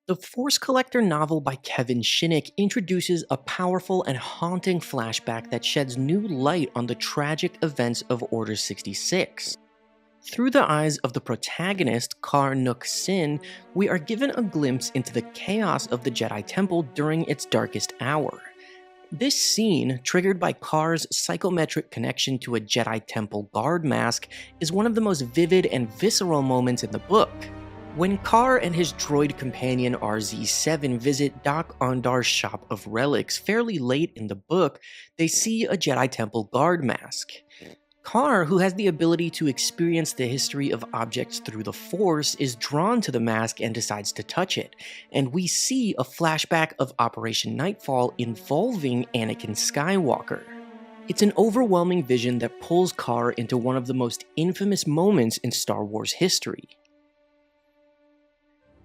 The Force Collector novel by Kevin Shinnick introduces a powerful and haunting flashback that sheds new light on the tragic events of Order 66. Through the eyes of the protagonist, Kar Nook Sin, we are given a glimpse into the chaos of the Jedi Temple during its darkest hour. This scene, triggered by Kar's psychometric connection to a Jedi Temple guard mask, is one of the most vivid and visceral moments in the book. When Kar and his droid companion RZ-7 visit Dak-Ondar's shop of relics fairly late in the book, they see a Jedi Temple guard mask. Kar, who has the ability to experience the history of objects through the Force, is drawn to the mask and decides to touch it, and we see a flashback of Operation Nightfall involving Anakin Skywalker. It's an overwhelming vision that pulls Kar into one of the most infamous moments in Star Wars history.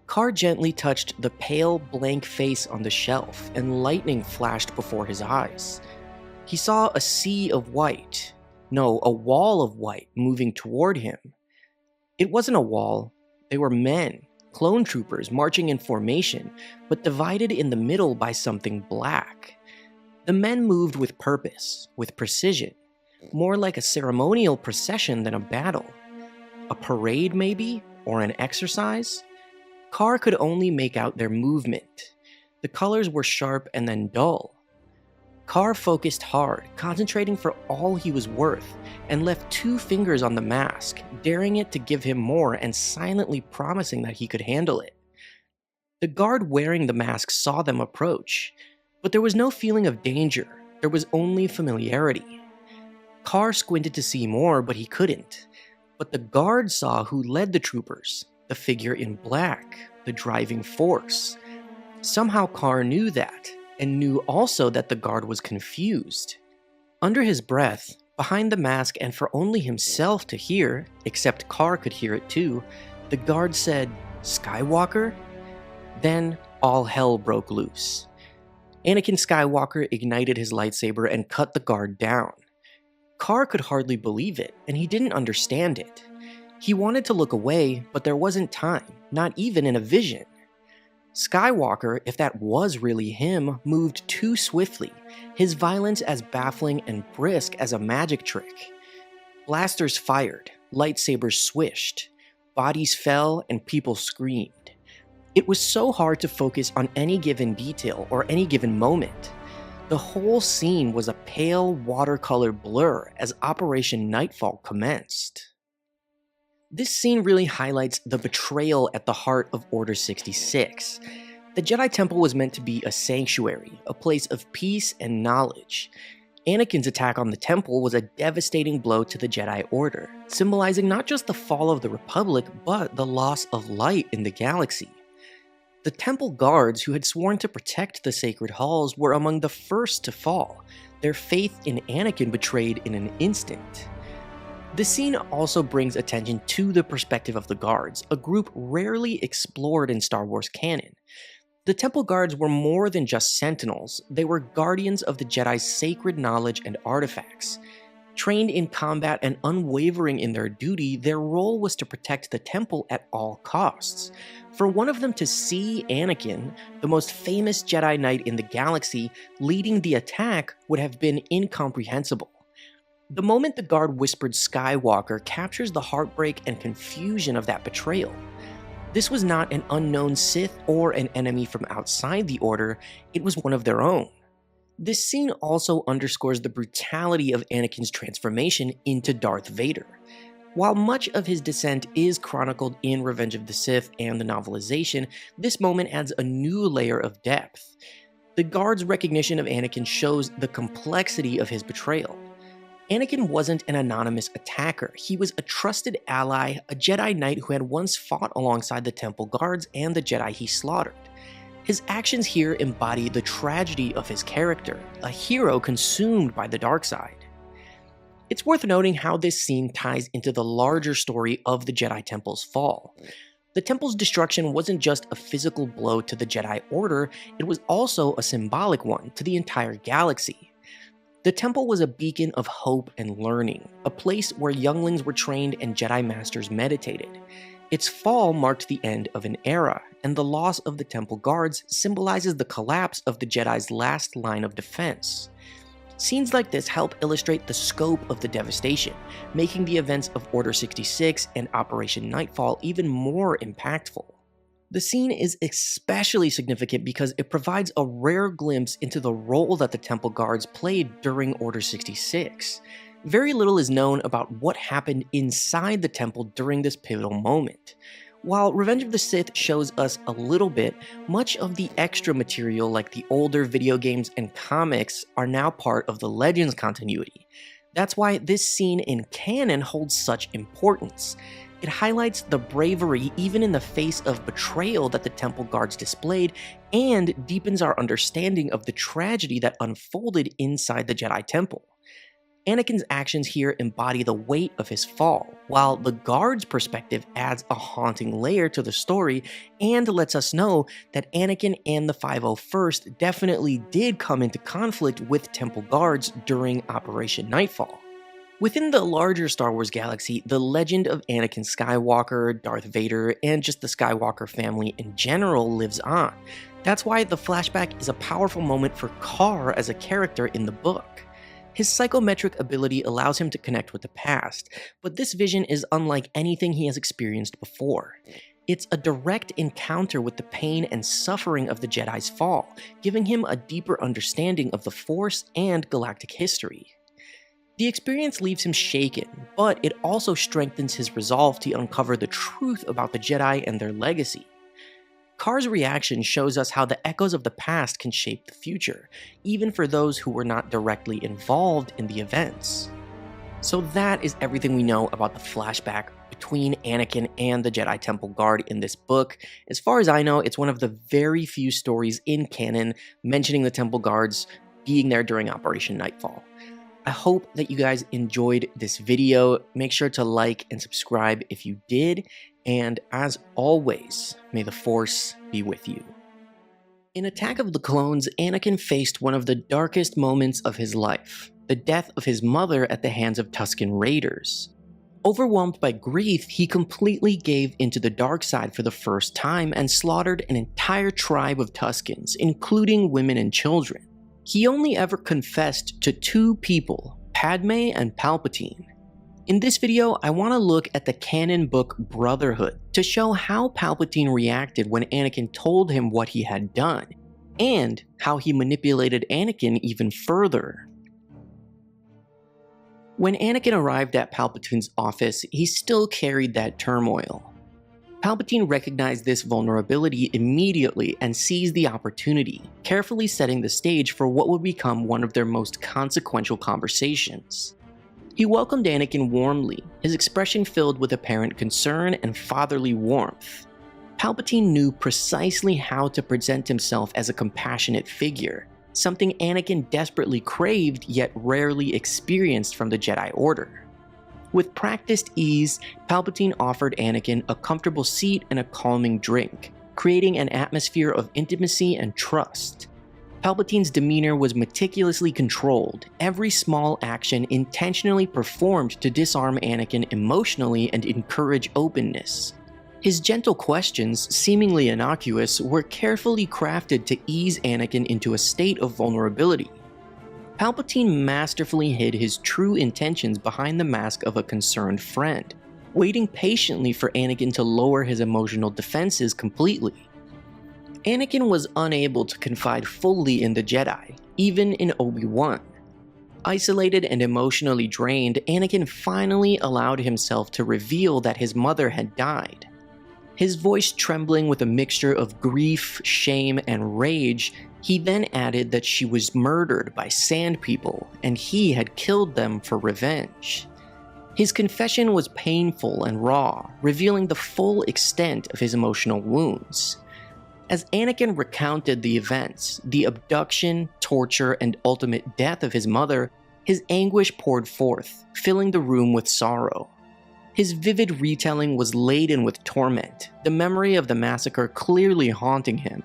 Kar gently touched the pale, blank face on the shelf, and lightning flashed before his eyes. He saw a sea of white. No, a wall of white moving toward him. It wasn't a wall. They were men, clone troopers marching in formation, but divided in the middle by something black. The men moved with purpose, with precision, more like a ceremonial procession than a battle. A parade, maybe? Or an exercise? Kar could only make out their movement. The colors were sharp and then dull. Kar focused hard, concentrating for all he was worth, and left 2 fingers on the mask, daring it to give him more and silently promising that he could handle it. The guard wearing the mask saw them approach, but there was no feeling of danger, there was only familiarity. Kar squinted to see more, but he couldn't. But the guard saw who led the troopers, the figure in black, the driving force. Somehow Kar knew that, and knew also that the guard was confused. Under his breath, behind the mask and for only himself to hear, except Kar could hear it too, the guard said, "Skywalker?" Then all hell broke loose. Anakin Skywalker ignited his lightsaber and cut the guard down. Kar could hardly believe it, and he didn't understand it. He wanted to look away, but there wasn't time, not even in a vision. Skywalker, if that was really him, moved too swiftly, his violence as baffling and brisk as a magic trick. Blasters fired, lightsabers swished, bodies fell, and people screamed. It was so hard to focus on any given detail or any given moment. The whole scene was a pale watercolor blur as Operation Nightfall commenced. This scene really highlights the betrayal at the heart of Order 66. The Jedi Temple was meant to be a sanctuary, a place of peace and knowledge. Anakin's attack on the temple was a devastating blow to the Jedi Order, symbolizing not just the fall of the Republic, but the loss of light in the galaxy. The temple guards who had sworn to protect the sacred halls were among the first to fall, their faith in Anakin betrayed in an instant. The scene also brings attention to the perspective of the guards, a group rarely explored in Star Wars canon. The Temple Guards were more than just sentinels, they were guardians of the Jedi's sacred knowledge and artifacts. Trained in combat and unwavering in their duty, their role was to protect the temple at all costs. For one of them to see Anakin, the most famous Jedi Knight in the galaxy, leading the attack would have been incomprehensible. The moment the guard whispered Skywalker captures the heartbreak and confusion of that betrayal. This was not an unknown Sith or an enemy from outside the Order, it was one of their own. This scene also underscores the brutality of Anakin's transformation into Darth Vader. While much of his descent is chronicled in Revenge of the Sith and the novelization, this moment adds a new layer of depth. The guard's recognition of Anakin shows the complexity of his betrayal. Anakin wasn't an anonymous attacker, he was a trusted ally, a Jedi Knight who had once fought alongside the Temple Guards and the Jedi he slaughtered. His actions here embody the tragedy of his character, a hero consumed by the dark side. It's worth noting how this scene ties into the larger story of the Jedi Temple's fall. The Temple's destruction wasn't just a physical blow to the Jedi Order, it was also a symbolic one to the entire galaxy. The temple was a beacon of hope and learning, a place where younglings were trained and Jedi Masters meditated. Its fall marked the end of an era, and the loss of the Temple Guards symbolizes the collapse of the Jedi's last line of defense. Scenes like this help illustrate the scope of the devastation, making the events of Order 66 and Operation Nightfall even more impactful. The scene is especially significant because it provides a rare glimpse into the role that the Temple Guards played during Order 66. Very little is known about what happened inside the temple during this pivotal moment. While Revenge of the Sith shows us a little bit, much of the extra material like the older video games and comics are now part of the Legends continuity. That's why this scene in canon holds such importance. It highlights the bravery even in the face of betrayal that the Temple Guards displayed, and deepens our understanding of the tragedy that unfolded inside the Jedi Temple. Anakin's actions here embody the weight of his fall, while the Guards' perspective adds a haunting layer to the story and lets us know that Anakin and the 501st definitely did come into conflict with Temple Guards during Operation Nightfall. Within the larger Star Wars galaxy, the legend of Anakin Skywalker, Darth Vader, and just the Skywalker family in general lives on. That's why the flashback is a powerful moment for Carr as a character in the book. His psychometric ability allows him to connect with the past, but this vision is unlike anything he has experienced before. It's a direct encounter with the pain and suffering of the Jedi's fall, giving him a deeper understanding of the Force and galactic history. The experience leaves him shaken, but it also strengthens his resolve to uncover the truth about the Jedi and their legacy. Carr's reaction shows us how the echoes of the past can shape the future, even for those who were not directly involved in the events. So that is everything we know about the flashback between Anakin and the Jedi Temple Guard in this book. As far as I know, it's one of the very few stories in canon mentioning the Temple Guards being there during Operation Nightfall. I hope that you guys enjoyed this video. Make sure to like and subscribe if you did, and as always, may the Force be with you. In Attack of the Clones, Anakin faced one of the darkest moments of his life, the death of his mother at the hands of Tusken Raiders. Overwhelmed by grief, he completely gave into the dark side for the first time and slaughtered an entire tribe of Tuskens, including women and children. He only ever confessed to two people, Padme and Palpatine. In this video, I want to look at the canon book Brotherhood to show how Palpatine reacted when Anakin told him what he had done, and how he manipulated Anakin even further. When Anakin arrived at Palpatine's office, he still carried that turmoil. Palpatine recognized this vulnerability immediately and seized the opportunity, carefully setting the stage for what would become one of their most consequential conversations. He welcomed Anakin warmly, his expression filled with apparent concern and fatherly warmth. Palpatine knew precisely how to present himself as a compassionate figure, something Anakin desperately craved yet rarely experienced from the Jedi Order. With practiced ease, Palpatine offered Anakin a comfortable seat and a calming drink, creating an atmosphere of intimacy and trust. Palpatine's demeanor was meticulously controlled, every small action intentionally performed to disarm Anakin emotionally and encourage openness. His gentle questions, seemingly innocuous, were carefully crafted to ease Anakin into a state of vulnerability. Palpatine masterfully hid his true intentions behind the mask of a concerned friend, waiting patiently for Anakin to lower his emotional defenses completely. Anakin was unable to confide fully in the Jedi, even in Obi-Wan. Isolated and emotionally drained, Anakin finally allowed himself to reveal that his mother had died. His voice trembling with a mixture of grief, shame, and rage, he then added that she was murdered by Sand People, and he had killed them for revenge. His confession was painful and raw, revealing the full extent of his emotional wounds. As Anakin recounted the events, the abduction, torture, and ultimate death of his mother, his anguish poured forth, filling the room with sorrow. His vivid retelling was laden with torment, the memory of the massacre clearly haunting him.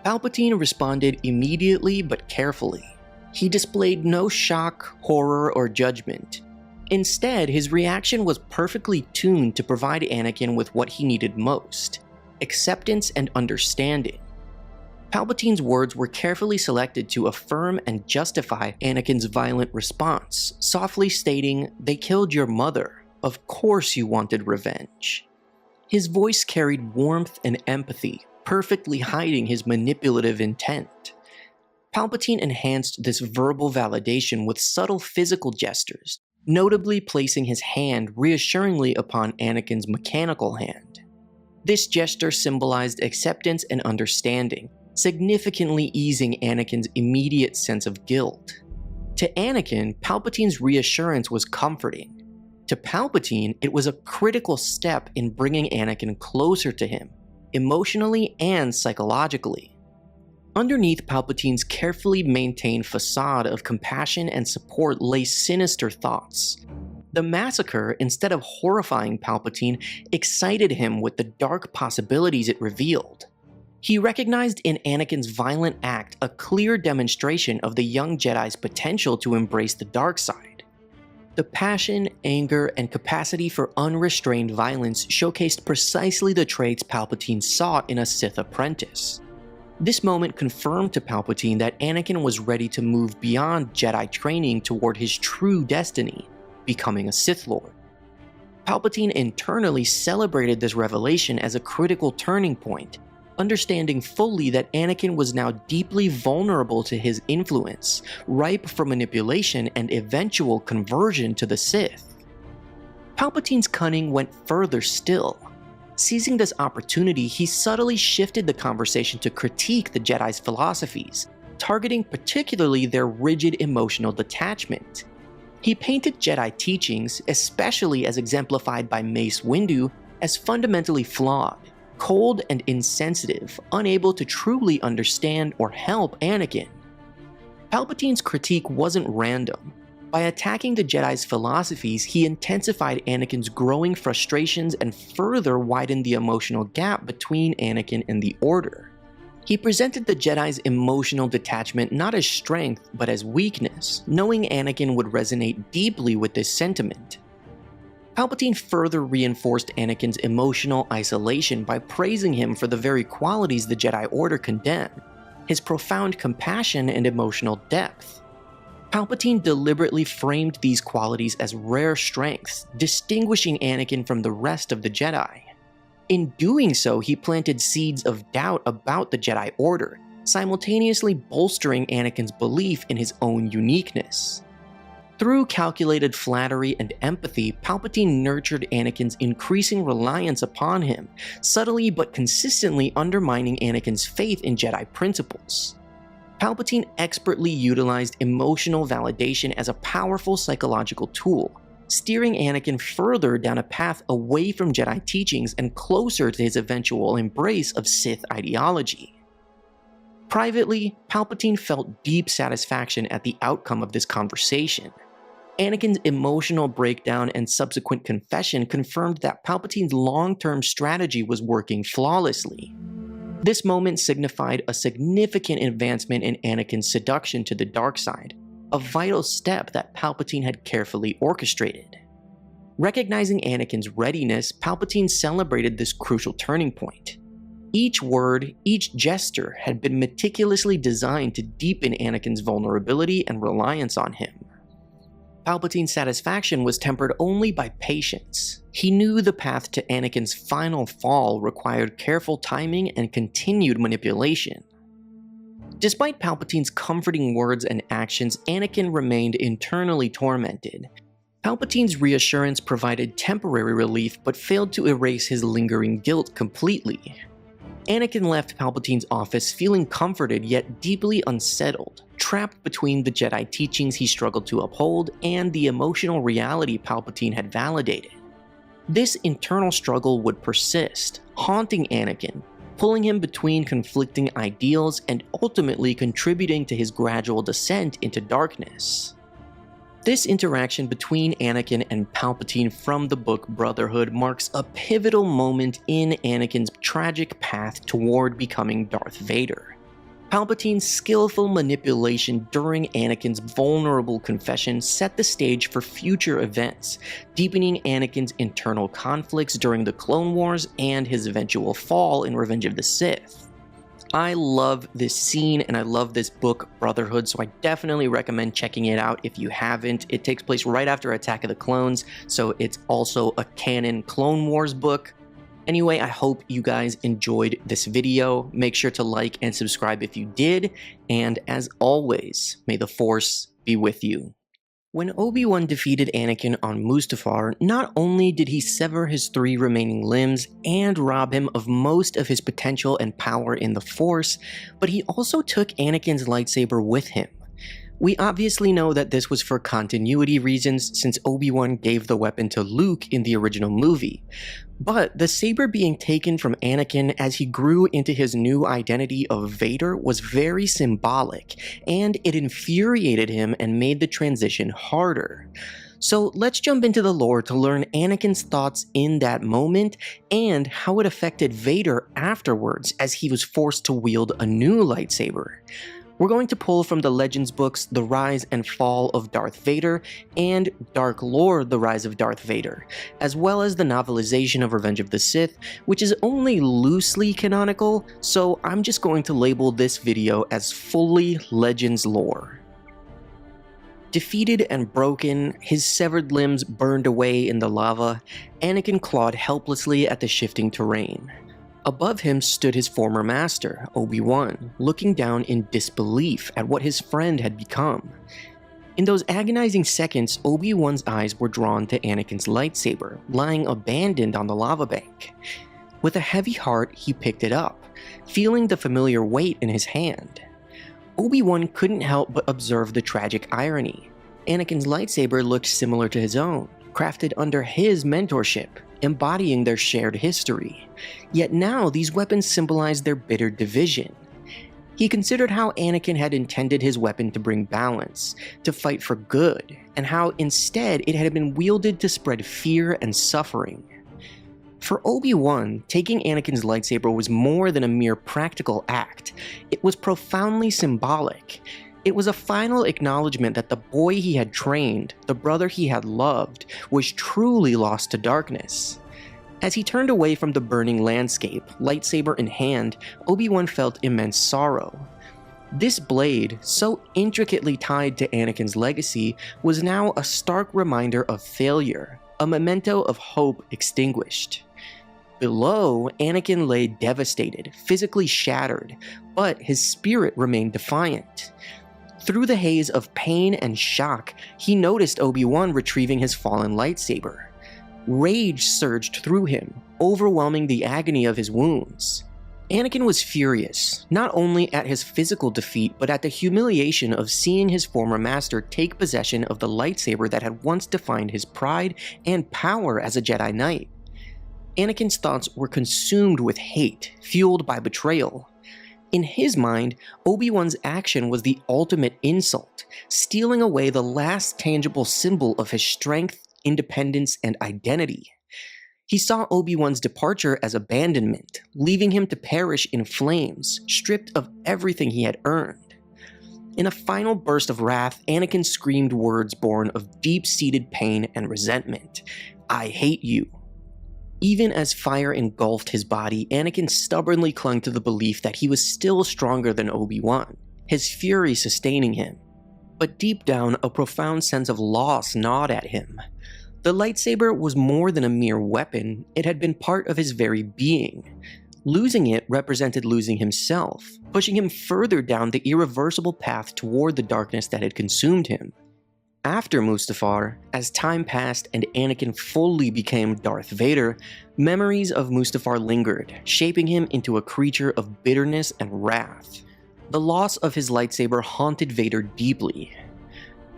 Palpatine responded immediately but carefully. He displayed no shock, horror, or judgment. Instead, his reaction was perfectly tuned to provide Anakin with what he needed most: acceptance and understanding. Palpatine's words were carefully selected to affirm and justify Anakin's violent response, softly stating, "They killed your mother. Of course you wanted revenge." His voice carried warmth and empathy, perfectly hiding his manipulative intent. Palpatine enhanced this verbal validation with subtle physical gestures, notably placing his hand reassuringly upon Anakin's mechanical hand. This gesture symbolized acceptance and understanding, significantly easing Anakin's immediate sense of guilt. To Anakin, Palpatine's reassurance was comforting. To Palpatine, it was a critical step in bringing Anakin closer to him, emotionally and psychologically. Underneath Palpatine's carefully maintained facade of compassion and support lay sinister thoughts. The massacre, instead of horrifying Palpatine, excited him with the dark possibilities it revealed. He recognized in Anakin's violent act a clear demonstration of the young Jedi's potential to embrace the dark side. The passion, anger, and capacity for unrestrained violence showcased precisely the traits Palpatine sought in a Sith apprentice. This moment confirmed to Palpatine that Anakin was ready to move beyond Jedi training toward his true destiny, becoming a Sith Lord. Palpatine internally celebrated this revelation as a critical turning point, understanding fully that Anakin was now deeply vulnerable to his influence, ripe for manipulation and eventual conversion to the Sith. Palpatine's cunning went further still. Seizing this opportunity, he subtly shifted the conversation to critique the Jedi's philosophies, targeting particularly their rigid emotional detachment. He painted Jedi teachings, especially as exemplified by Mace Windu, as fundamentally flawed, cold and insensitive, unable to truly understand or help Anakin. Palpatine's critique wasn't random. By attacking the Jedi's philosophies, he intensified Anakin's growing frustrations and further widened the emotional gap between Anakin and the Order. He presented the Jedi's emotional detachment not as strength, but as weakness, knowing Anakin would resonate deeply with this sentiment. Palpatine further reinforced Anakin's emotional isolation by praising him for the very qualities the Jedi Order condemned: his profound compassion and emotional depth. Palpatine deliberately framed these qualities as rare strengths, distinguishing Anakin from the rest of the Jedi. In doing so, he planted seeds of doubt about the Jedi Order, simultaneously bolstering Anakin's belief in his own uniqueness. Through calculated flattery and empathy, Palpatine nurtured Anakin's increasing reliance upon him, subtly but consistently undermining Anakin's faith in Jedi principles. Palpatine expertly utilized emotional validation as a powerful psychological tool, steering Anakin further down a path away from Jedi teachings and closer to his eventual embrace of Sith ideology. Privately, Palpatine felt deep satisfaction at the outcome of this conversation. Anakin's emotional breakdown and subsequent confession confirmed that Palpatine's long-term strategy was working flawlessly. This moment signified a significant advancement in Anakin's seduction to the dark side, a vital step that Palpatine had carefully orchestrated. Recognizing Anakin's readiness, Palpatine celebrated this crucial turning point. Each word, each gesture had been meticulously designed to deepen Anakin's vulnerability and reliance on him. Palpatine's satisfaction was tempered only by patience. He knew the path to Anakin's final fall required careful timing and continued manipulation. Despite Palpatine's comforting words and actions, Anakin remained internally tormented. Palpatine's reassurance provided temporary relief but failed to erase his lingering guilt completely. Anakin left Palpatine's office feeling comforted yet deeply unsettled, trapped between the Jedi teachings he struggled to uphold and the emotional reality Palpatine had validated. This internal struggle would persist, haunting Anakin, pulling him between conflicting ideals and ultimately contributing to his gradual descent into darkness. This interaction between Anakin and Palpatine from the book Brotherhood marks a pivotal moment in Anakin's tragic path toward becoming Darth Vader. Palpatine's skillful manipulation during Anakin's vulnerable confession set the stage for future events, deepening Anakin's internal conflicts during the Clone Wars and his eventual fall in Revenge of the Sith. I love this scene and I love this book, Brotherhood, so I definitely recommend checking it out if you haven't. It takes place right after Attack of the Clones, so it's also a canon Clone Wars book. Anyway, I hope you guys enjoyed this video. Make sure to like and subscribe if you did, and as always, may the Force be with you. When Obi-Wan defeated Anakin on Mustafar, not only did he sever his 3 remaining limbs and rob him of most of his potential and power in the Force, but he also took Anakin's lightsaber with him. We obviously know that this was for continuity reasons since Obi-Wan gave the weapon to Luke in the original movie. But the saber being taken from Anakin as he grew into his new identity of Vader was very symbolic, and it infuriated him and made the transition harder. So let's jump into the lore to learn Anakin's thoughts in that moment and how it affected Vader afterwards as he was forced to wield a new lightsaber. We're going to pull from the Legends books The Rise and Fall of Darth Vader and Dark Lore The Rise of Darth Vader, as well as the novelization of Revenge of the Sith, which is only loosely canonical, so I'm just going to label this video as fully Legends lore. Defeated and broken, his severed limbs burned away in the lava, Anakin clawed helplessly at the shifting terrain. Above him stood his former master, Obi-Wan, looking down in disbelief at what his friend had become. In those agonizing seconds, Obi-Wan's eyes were drawn to Anakin's lightsaber, lying abandoned on the lava bank. With a heavy heart, he picked it up, feeling the familiar weight in his hand. Obi-Wan couldn't help but observe the tragic irony. Anakin's lightsaber looked similar to his own, crafted under his mentorship, embodying their shared history. Yet now these weapons symbolized their bitter division. He considered how Anakin had intended his weapon to bring balance, to fight for good, and how instead it had been wielded to spread fear and suffering. For Obi-Wan, taking Anakin's lightsaber was more than a mere practical act. It was profoundly symbolic. It was a final acknowledgement that the boy he had trained, the brother he had loved, was truly lost to darkness. As he turned away from the burning landscape, lightsaber in hand, Obi-Wan felt immense sorrow. This blade, so intricately tied to Anakin's legacy, was now a stark reminder of failure, a memento of hope extinguished. Below, Anakin lay devastated, physically shattered, but his spirit remained defiant. Through the haze of pain and shock, he noticed Obi-Wan retrieving his fallen lightsaber. Rage surged through him, overwhelming the agony of his wounds. Anakin was furious, not only at his physical defeat, but at the humiliation of seeing his former master take possession of the lightsaber that had once defined his pride and power as a Jedi Knight. Anakin's thoughts were consumed with hate, fueled by betrayal. In his mind, Obi-Wan's action was the ultimate insult, stealing away the last tangible symbol of his strength, independence, and identity. He saw Obi-Wan's departure as abandonment, leaving him to perish in flames, stripped of everything he had earned. In a final burst of wrath, Anakin screamed words born of deep-seated pain and resentment. "I hate you." Even as fire engulfed his body, Anakin stubbornly clung to the belief that he was still stronger than Obi-Wan, his fury sustaining him. But deep down, a profound sense of loss gnawed at him. The lightsaber was more than a mere weapon, it had been part of his very being. Losing it represented losing himself, pushing him further down the irreversible path toward the darkness that had consumed him. After Mustafar, as time passed and Anakin fully became Darth Vader, memories of Mustafar lingered, shaping him into a creature of bitterness and wrath. The loss of his lightsaber haunted Vader deeply.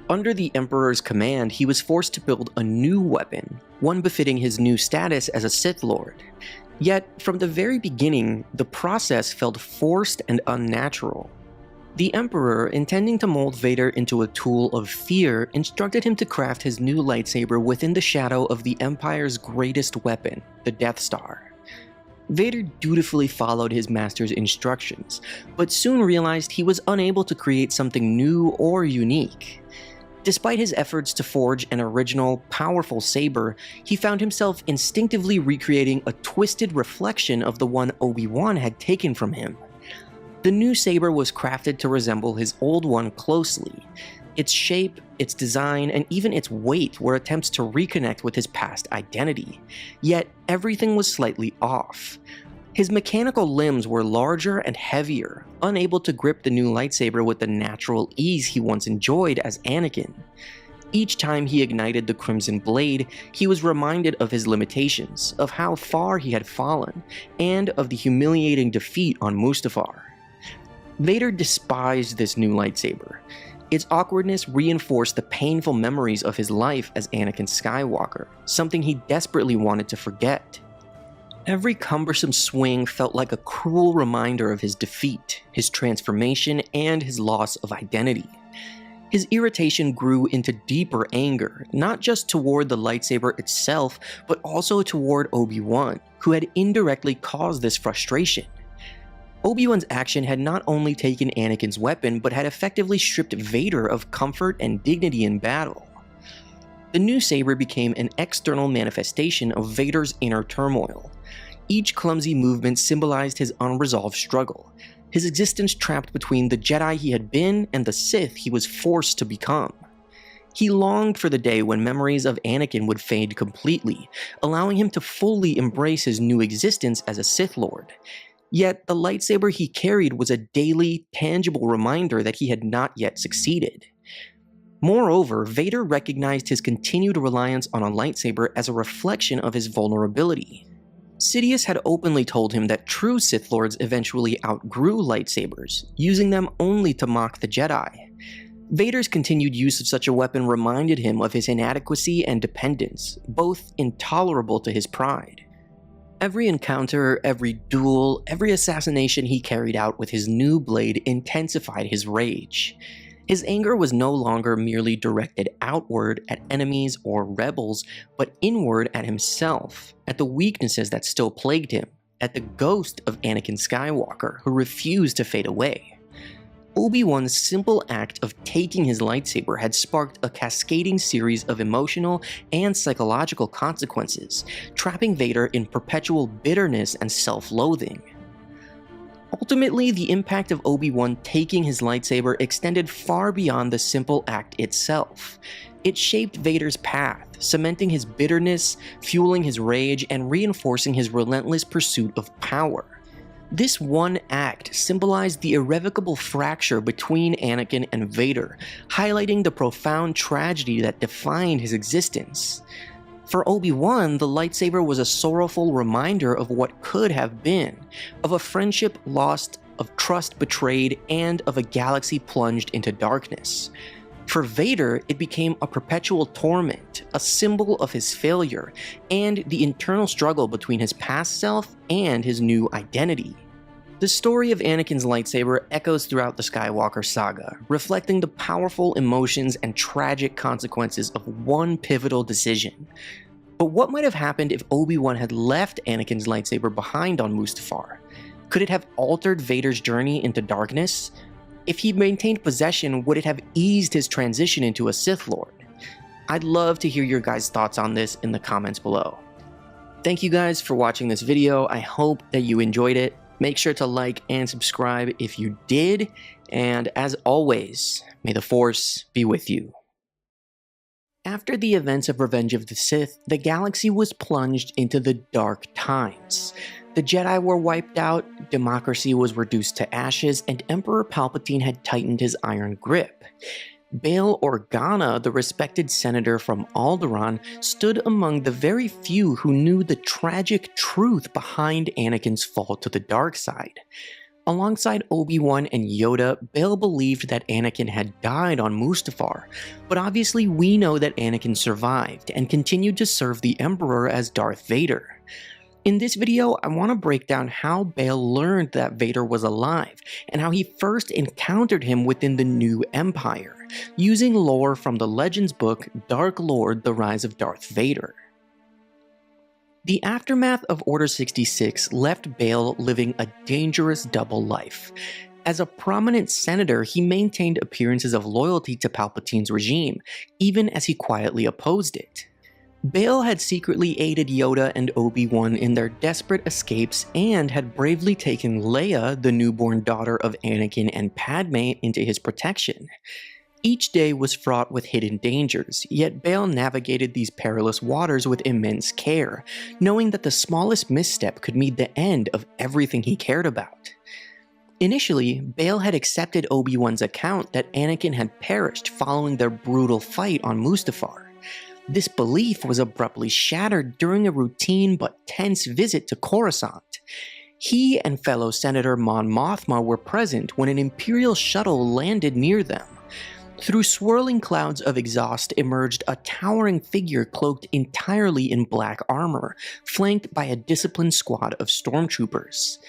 Under the Emperor's command, he was forced to build a new weapon, one befitting his new status as a Sith Lord. Yet, from the very beginning, the process felt forced and unnatural. The Emperor, intending to mold Vader into a tool of fear, instructed him to craft his new lightsaber within the shadow of the Empire's greatest weapon, the Death Star. Vader dutifully followed his master's instructions, but soon realized he was unable to create something new or unique. Despite his efforts to forge an original, powerful saber, he found himself instinctively recreating a twisted reflection of the one Obi-Wan had taken from him. The new saber was crafted to resemble his old one closely. Its shape, its design, and even its weight were attempts to reconnect with his past identity. Yet, everything was slightly off. His mechanical limbs were larger and heavier, unable to grip the new lightsaber with the natural ease he once enjoyed as Anakin. Each time he ignited the Crimson Blade, he was reminded of his limitations, of how far he had fallen, and of the humiliating defeat on Mustafar. Vader despised this new lightsaber. Its awkwardness reinforced the painful memories of his life as Anakin Skywalker, something he desperately wanted to forget. Every cumbersome swing felt like a cruel reminder of his defeat, his transformation, and his loss of identity. His irritation grew into deeper anger, not just toward the lightsaber itself, but also toward Obi-Wan, who had indirectly caused this frustration. Obi-Wan's action had not only taken Anakin's weapon, but had effectively stripped Vader of comfort and dignity in battle. The new saber became an external manifestation of Vader's inner turmoil. Each clumsy movement symbolized his unresolved struggle, his existence trapped between the Jedi he had been and the Sith he was forced to become. He longed for the day when memories of Anakin would fade completely, allowing him to fully embrace his new existence as a Sith Lord. Yet, the lightsaber he carried was a daily, tangible reminder that he had not yet succeeded. Moreover, Vader recognized his continued reliance on a lightsaber as a reflection of his vulnerability. Sidious had openly told him that true Sith Lords eventually outgrew lightsabers, using them only to mock the Jedi. Vader's continued use of such a weapon reminded him of his inadequacy and dependence, both intolerable to his pride. Every encounter, every duel, every assassination he carried out with his new blade intensified his rage. His anger was no longer merely directed outward at enemies or rebels, but inward at himself, at the weaknesses that still plagued him, at the ghost of Anakin Skywalker who refused to fade away. Obi-Wan's simple act of taking his lightsaber had sparked a cascading series of emotional and psychological consequences, trapping Vader in perpetual bitterness and self-loathing. Ultimately, the impact of Obi-Wan taking his lightsaber extended far beyond the simple act itself. It shaped Vader's path, cementing his bitterness, fueling his rage, and reinforcing his relentless pursuit of power. This one act symbolized the irrevocable fracture between Anakin and Vader, highlighting the profound tragedy that defined his existence. For Obi-Wan, the lightsaber was a sorrowful reminder of what could have been, of a friendship lost, of trust betrayed, and of a galaxy plunged into darkness. For Vader, it became a perpetual torment, a symbol of his failure, and the internal struggle between his past self and his new identity. The story of Anakin's lightsaber echoes throughout the Skywalker saga, reflecting the powerful emotions and tragic consequences of one pivotal decision. But what might have happened if Obi-Wan had left Anakin's lightsaber behind on Mustafar? Could it have altered Vader's journey into darkness? If he maintained possession, would it have eased his transition into a Sith Lord? I'd love to hear your guys' thoughts on this in the comments below. Thank you guys for watching this video. I hope that you enjoyed it. Make sure to like and subscribe if you did, and as always, may the Force be with you. After the events of Revenge of the Sith, the galaxy was plunged into the dark times. The Jedi were wiped out, democracy was reduced to ashes, and Emperor Palpatine had tightened his iron grip. Bale Organa, the respected senator from Alderaan, stood among the very few who knew the tragic truth behind Anakin's fall to the dark side. Alongside Obi-Wan and Yoda, Bale believed that Anakin had died on Mustafar, but obviously we know that Anakin survived and continued to serve the Emperor as Darth Vader. In this video, I want to break down how Bale learned that Vader was alive, and how he first encountered him within the New Empire, using lore from the Legends book Dark Lord: The Rise of Darth Vader. The aftermath of Order 66 left Bale living a dangerous double life. As a prominent senator, he maintained appearances of loyalty to Palpatine's regime, even as he quietly opposed it. Bale had secretly aided Yoda and Obi-Wan in their desperate escapes and had bravely taken Leia, the newborn daughter of Anakin and Padme, into his protection. Each day was fraught with hidden dangers, yet Bale navigated these perilous waters with immense care, knowing that the smallest misstep could mean the end of everything he cared about. Initially, Bale had accepted Obi-Wan's account that Anakin had perished following their brutal fight on Mustafar. This belief was abruptly shattered during a routine but tense visit to Coruscant. He and fellow Senator Mon Mothma were present when an Imperial shuttle landed near them. Through swirling clouds of exhaust emerged a towering figure cloaked entirely in black armor, flanked by a disciplined squad of stormtroopers.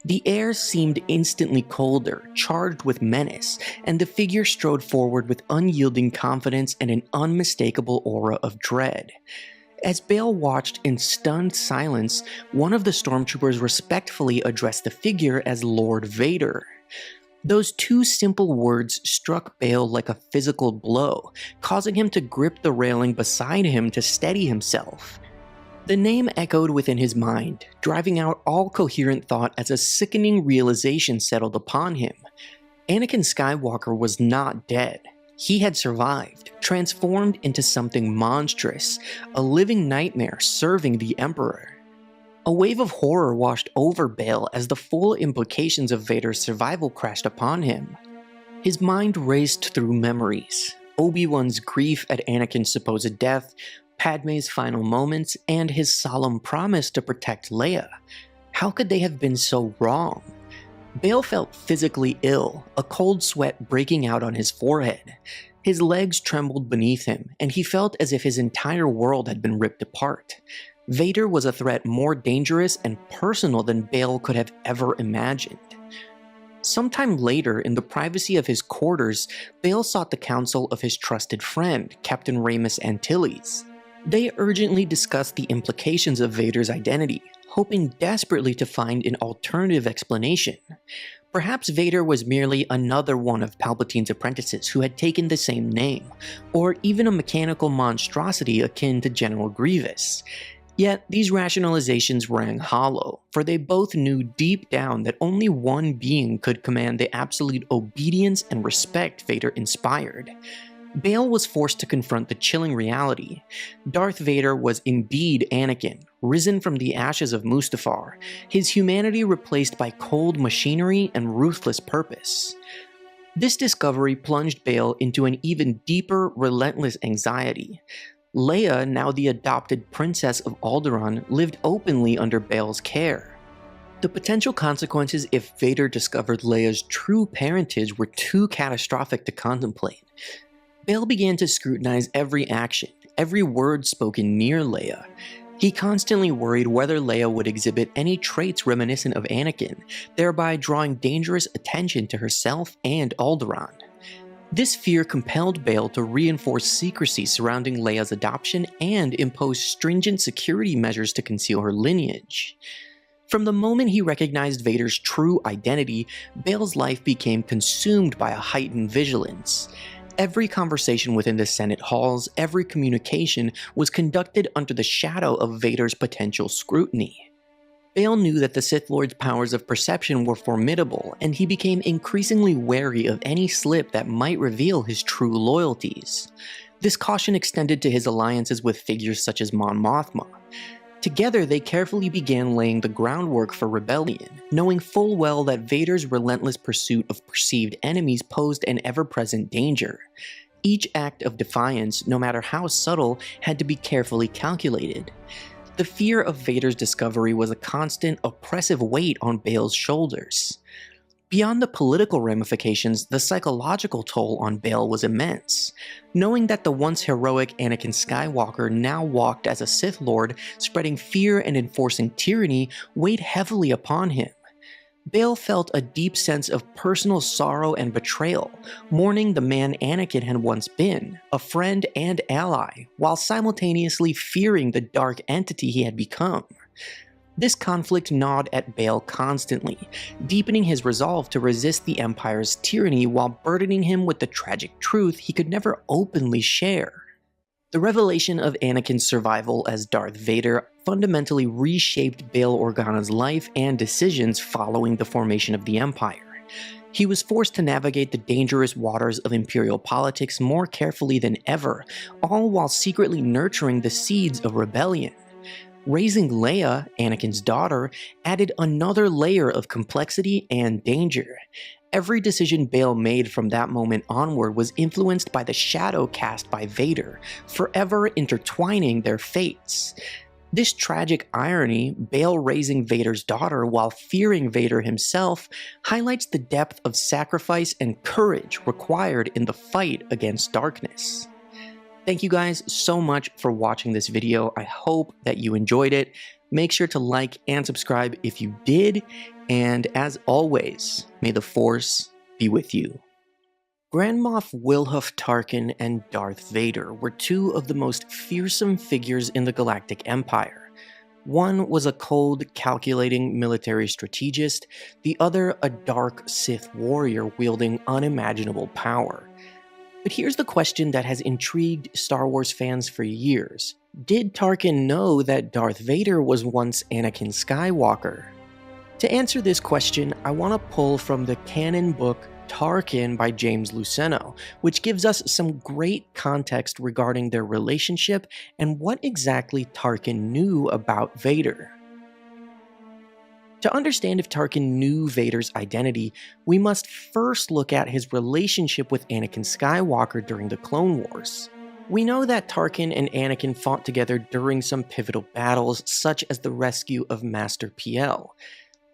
The air seemed instantly colder, charged with menace, and the figure strode forward with unyielding confidence and an unmistakable aura of dread. As Bale watched in stunned silence, one of the stormtroopers respectfully addressed the figure as Lord Vader. Those two simple words struck Bale like a physical blow, causing him to grip the railing beside him to steady himself. The name echoed within his mind, driving out all coherent thought as a sickening realization settled upon him. Anakin Skywalker was not dead. He had survived, transformed into something monstrous, a living nightmare serving the Emperor. A wave of horror washed over Bale as the full implications of Vader's survival crashed upon him. His mind raced through memories: Obi-Wan's grief at Anakin's supposed death, Padme's final moments, and his solemn promise to protect Leia. How could they have been so wrong? Bale felt physically ill, a cold sweat breaking out on his forehead. His legs trembled beneath him, and he felt as if his entire world had been ripped apart. Vader was a threat more dangerous and personal than Bale could have ever imagined. Sometime later, in the privacy of his quarters, Bale sought the counsel of his trusted friend, Captain Ramus Antilles. They urgently discussed the implications of Vader's identity, hoping desperately to find an alternative explanation. Perhaps Vader was merely another one of Palpatine's apprentices who had taken the same name, or even a mechanical monstrosity akin to General Grievous. Yet, these rationalizations rang hollow, for they both knew deep down that only one being could command the absolute obedience and respect Vader inspired. Bale was forced to confront the chilling reality. Darth Vader was indeed Anakin, risen from the ashes of Mustafar, his humanity replaced by cold machinery and ruthless purpose. This discovery plunged Bale into an even deeper, relentless anxiety. Leia, now the adopted princess of Alderaan, lived openly under Bale's care. The potential consequences if Vader discovered Leia's true parentage were too catastrophic to contemplate. Bale began to scrutinize every action, every word spoken near Leia. He constantly worried whether Leia would exhibit any traits reminiscent of Anakin, thereby drawing dangerous attention to herself and Alderaan. This fear compelled Bale to reinforce secrecy surrounding Leia's adoption and impose stringent security measures to conceal her lineage. From the moment he recognized Vader's true identity, Bale's life became consumed by a heightened vigilance. Every conversation within the Senate halls, every communication was conducted under the shadow of Vader's potential scrutiny. Bale knew that the Sith Lord's powers of perception were formidable, and he became increasingly wary of any slip that might reveal his true loyalties. This caution extended to his alliances with figures such as Mon Mothma. Together, they carefully began laying the groundwork for rebellion, knowing full well that Vader's relentless pursuit of perceived enemies posed an ever-present danger. Each act of defiance, no matter how subtle, had to be carefully calculated. The fear of Vader's discovery was a constant, oppressive weight on Bale's shoulders. Beyond the political ramifications, the psychological toll on Bale was immense. Knowing that the once heroic Anakin Skywalker now walked as a Sith Lord, spreading fear and enforcing tyranny, weighed heavily upon him. Bale felt a deep sense of personal sorrow and betrayal, mourning the man Anakin had once been, a friend and ally, while simultaneously fearing the dark entity he had become. This conflict gnawed at Bale constantly, deepening his resolve to resist the Empire's tyranny while burdening him with the tragic truth he could never openly share. The revelation of Anakin's survival as Darth Vader fundamentally reshaped Bale Organa's life and decisions following the formation of the Empire. He was forced to navigate the dangerous waters of Imperial politics more carefully than ever, all while secretly nurturing the seeds of rebellion. Raising Leia, Anakin's daughter, added another layer of complexity and danger. Every decision Bale made from that moment onward was influenced by the shadow cast by Vader, forever intertwining their fates. This tragic irony, Bale raising Vader's daughter while fearing Vader himself, highlights the depth of sacrifice and courage required in the fight against darkness. Thank you guys so much for watching this video. I hope that you enjoyed it. Make sure to like and subscribe if you did, and as always, may the Force be with you. Grand Moff Wilhuff Tarkin and Darth Vader were two of the most fearsome figures in the Galactic Empire. One was a cold, calculating military strategist, the other a dark Sith warrior wielding unimaginable power. But here's the question that has intrigued Star Wars fans for years. Did Tarkin know that Darth Vader was once Anakin Skywalker? To answer this question, I want to pull from the canon book Tarkin by James Luceno, which gives us some great context regarding their relationship and what exactly Tarkin knew about Vader. To understand if Tarkin knew Vader's identity, we must first look at his relationship with Anakin Skywalker during the Clone Wars. We know that Tarkin and Anakin fought together during some pivotal battles, such as the rescue of Master PL.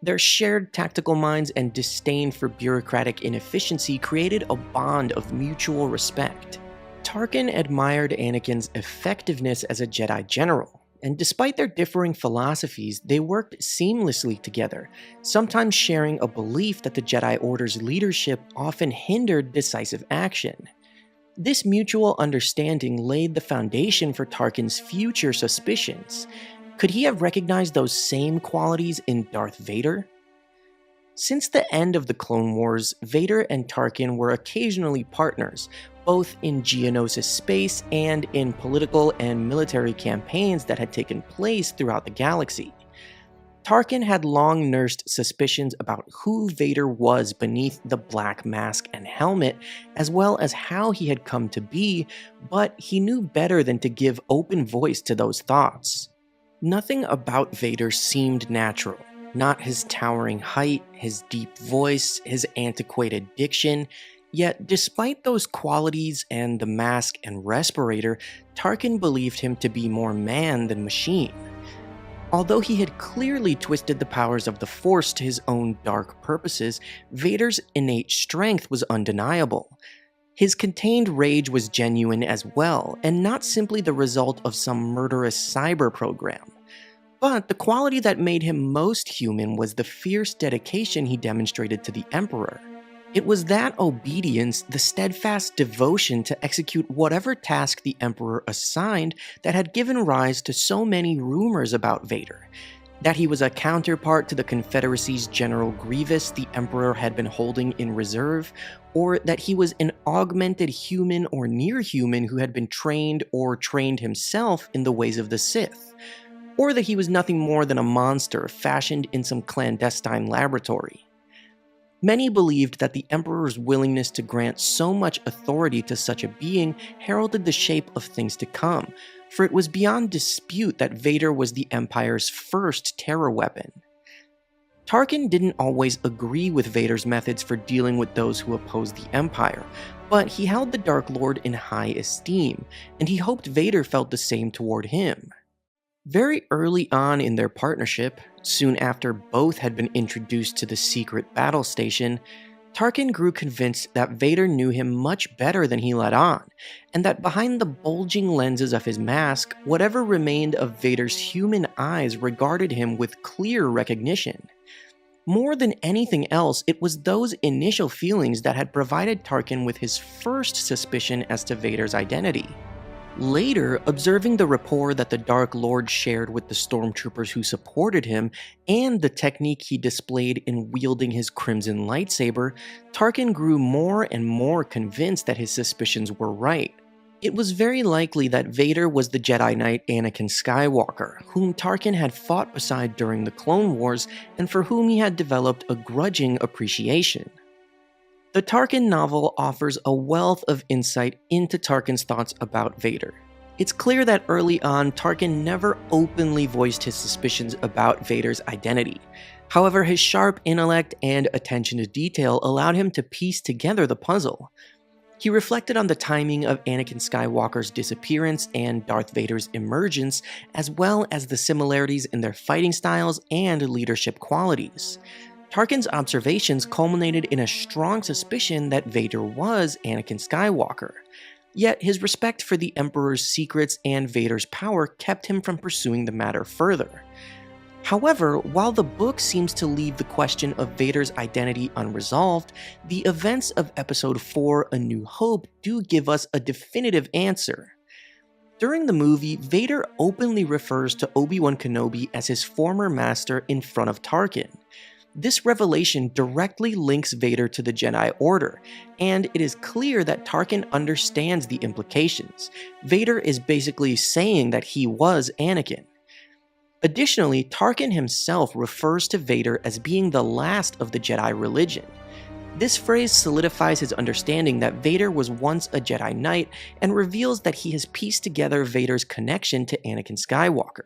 Their shared tactical minds and disdain for bureaucratic inefficiency created a bond of mutual respect. Tarkin admired Anakin's effectiveness as a Jedi general, and despite their differing philosophies, they worked seamlessly together, sometimes sharing a belief that the Jedi Order's leadership often hindered decisive action. This mutual understanding laid the foundation for Tarkin's future suspicions. Could he have recognized those same qualities in Darth Vader? Since the end of the Clone Wars, Vader and Tarkin were occasionally partners, both in Geonosis space and in political and military campaigns that had taken place throughout the galaxy. Tarkin had long nursed suspicions about who Vader was beneath the black mask and helmet, as well as how he had come to be, but he knew better than to give open voice to those thoughts. Nothing about Vader seemed natural. Not his towering height, his deep voice, his antiquated diction. Yet, despite those qualities and the mask and respirator, Tarkin believed him to be more man than machine. Although he had clearly twisted the powers of the Force to his own dark purposes, Vader's innate strength was undeniable. His contained rage was genuine as well, and not simply the result of some murderous cyber program. But the quality that made him most human was the fierce dedication he demonstrated to the Emperor. It was that obedience, the steadfast devotion to execute whatever task the Emperor assigned, that had given rise to so many rumors about Vader. That he was a counterpart to the Confederacy's General Grievous the Emperor had been holding in reserve, or that he was an augmented human or near-human who had been trained or trained himself in the ways of the Sith, or that he was nothing more than a monster fashioned in some clandestine laboratory. Many believed that the Emperor's willingness to grant so much authority to such a being heralded the shape of things to come, for it was beyond dispute that Vader was the Empire's first terror weapon. Tarkin didn't always agree with Vader's methods for dealing with those who opposed the Empire, but he held the Dark Lord in high esteem, and he hoped Vader felt the same toward him. Very early on in their partnership, soon after both had been introduced to the secret battle station, Tarkin grew convinced that Vader knew him much better than he let on, and that behind the bulging lenses of his mask, whatever remained of Vader's human eyes regarded him with clear recognition. More than anything else, it was those initial feelings that had provided Tarkin with his first suspicion as to Vader's identity. Later, observing the rapport that the Dark Lord shared with the stormtroopers who supported him and the technique he displayed in wielding his crimson lightsaber, Tarkin grew more and more convinced that his suspicions were right. It was very likely that Vader was the Jedi Knight Anakin Skywalker, whom Tarkin had fought beside during the Clone Wars and for whom he had developed a grudging appreciation. The Tarkin novel offers a wealth of insight into Tarkin's thoughts about Vader. It's clear that early on, Tarkin never openly voiced his suspicions about Vader's identity. However, his sharp intellect and attention to detail allowed him to piece together the puzzle. He reflected on the timing of Anakin Skywalker's disappearance and Darth Vader's emergence, as well as the similarities in their fighting styles and leadership qualities. Tarkin's observations culminated in a strong suspicion that Vader was Anakin Skywalker. Yet his respect for the Emperor's secrets and Vader's power kept him from pursuing the matter further. However, while the book seems to leave the question of Vader's identity unresolved, the events of Episode 4, A New Hope, do give us a definitive answer. During the movie, Vader openly refers to Obi-Wan Kenobi as his former master in front of Tarkin. This revelation directly links Vader to the Jedi Order, and it is clear that Tarkin understands the implications. Vader is basically saying that he was Anakin. Additionally, Tarkin himself refers to Vader as being the last of the Jedi religion. This phrase solidifies his understanding that Vader was once a Jedi Knight and reveals that he has pieced together Vader's connection to Anakin Skywalker.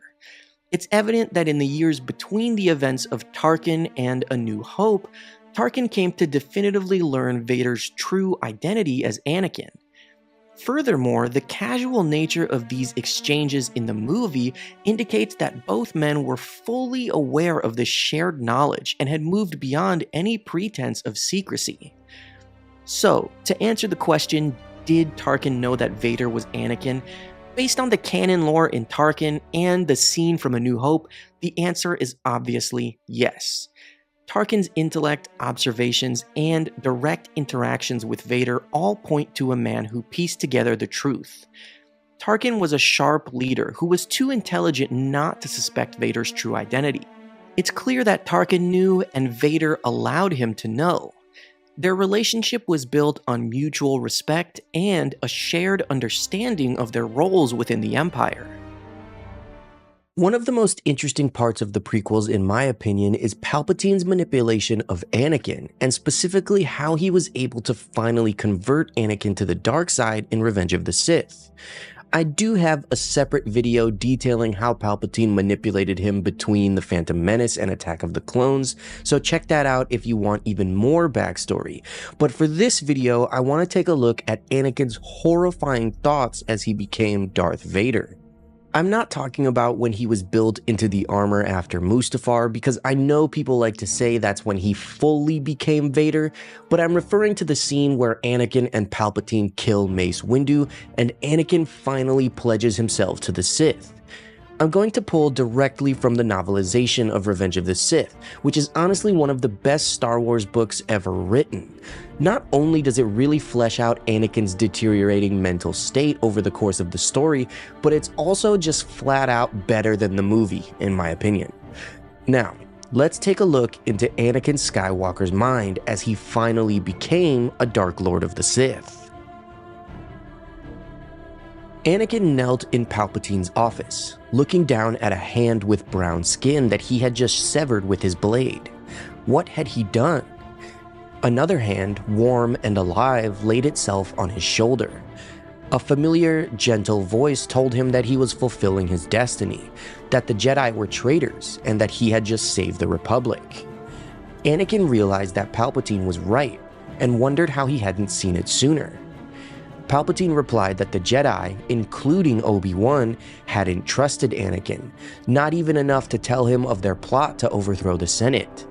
It's evident that in the years between the events of Tarkin and A New Hope, Tarkin came to definitively learn Vader's true identity as Anakin. Furthermore, the casual nature of these exchanges in the movie indicates that both men were fully aware of this shared knowledge and had moved beyond any pretense of secrecy. So, to answer the question, did Tarkin know that Vader was Anakin? Based on the canon lore in Tarkin and the scene from A New Hope, the answer is obviously yes. Tarkin's intellect, observations, and direct interactions with Vader all point to a man who pieced together the truth. Tarkin was a sharp leader who was too intelligent not to suspect Vader's true identity. It's clear that Tarkin knew and Vader allowed him to know. Their relationship was built on mutual respect and a shared understanding of their roles within the Empire. One of the most interesting parts of the prequels, in my opinion, is Palpatine's manipulation of Anakin, and specifically how he was able to finally convert Anakin to the dark side in Revenge of the Sith. I do have a separate video detailing how Palpatine manipulated him between The Phantom Menace and Attack of the Clones, so check that out if you want even more backstory. But for this video, I want to take a look at Anakin's horrifying thoughts as he became Darth Vader. I'm not talking about when he was built into the armor after Mustafar, because I know people like to say that's when he fully became Vader, but I'm referring to the scene where Anakin and Palpatine kill Mace Windu, and Anakin finally pledges himself to the Sith. I'm going to pull directly from the novelization of Revenge of the Sith, which is honestly one of the best Star Wars books ever written. Not only does it really flesh out Anakin's deteriorating mental state over the course of the story, but it's also just flat out better than the movie, in my opinion. Now, let's take a look into Anakin Skywalker's mind as he finally became a Dark Lord of the Sith. Anakin knelt in Palpatine's office, looking down at a hand with brown skin that he had just severed with his blade. What had he done? Another hand, warm and alive, laid itself on his shoulder. A familiar, gentle voice told him that he was fulfilling his destiny, that the Jedi were traitors, and that he had just saved the Republic. Anakin realized that Palpatine was right, and wondered how he hadn't seen it sooner. Palpatine replied that the Jedi, including Obi-Wan, hadn't trusted Anakin, not even enough to tell him of their plot to overthrow the Senate.